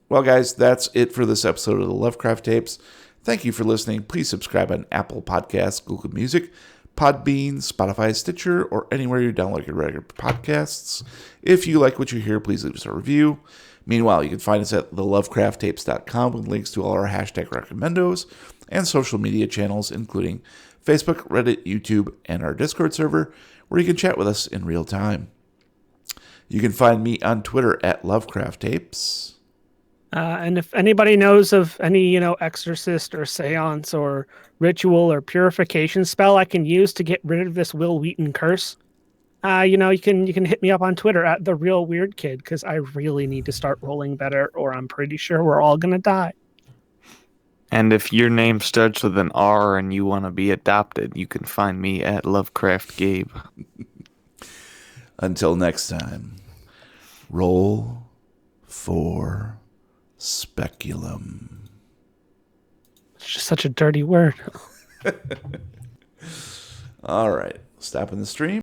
[SPEAKER 3] Well, guys, that's it for this episode of the Lovecraft Tapes. Thank you for listening. Please subscribe on Apple Podcasts, Google Music, Podbean, Spotify, Stitcher, or anywhere you download your regular podcasts. If you like what you hear, please leave us a review. Meanwhile, you can find us at thelovecrafttapes.com with links to all our hashtag recommendos and social media channels, including Facebook, Reddit, YouTube, and our Discord server, where you can chat with us in real time. You can find me on Twitter at LovecraftTapes.
[SPEAKER 1] And if anybody knows of any, exorcist or seance or ritual or purification spell I can use to get rid of this Will Wheaton curse, you can hit me up on Twitter at The Real Weird Kid, because I really need to start rolling better, or I'm pretty sure we're all gonna die.
[SPEAKER 2] And if your name starts with an R and you want to be adopted, you can find me at Lovecraft Gabe.
[SPEAKER 3] Until next time, roll for speculum.
[SPEAKER 1] It's just such a dirty word.
[SPEAKER 3] All right, stopping the stream.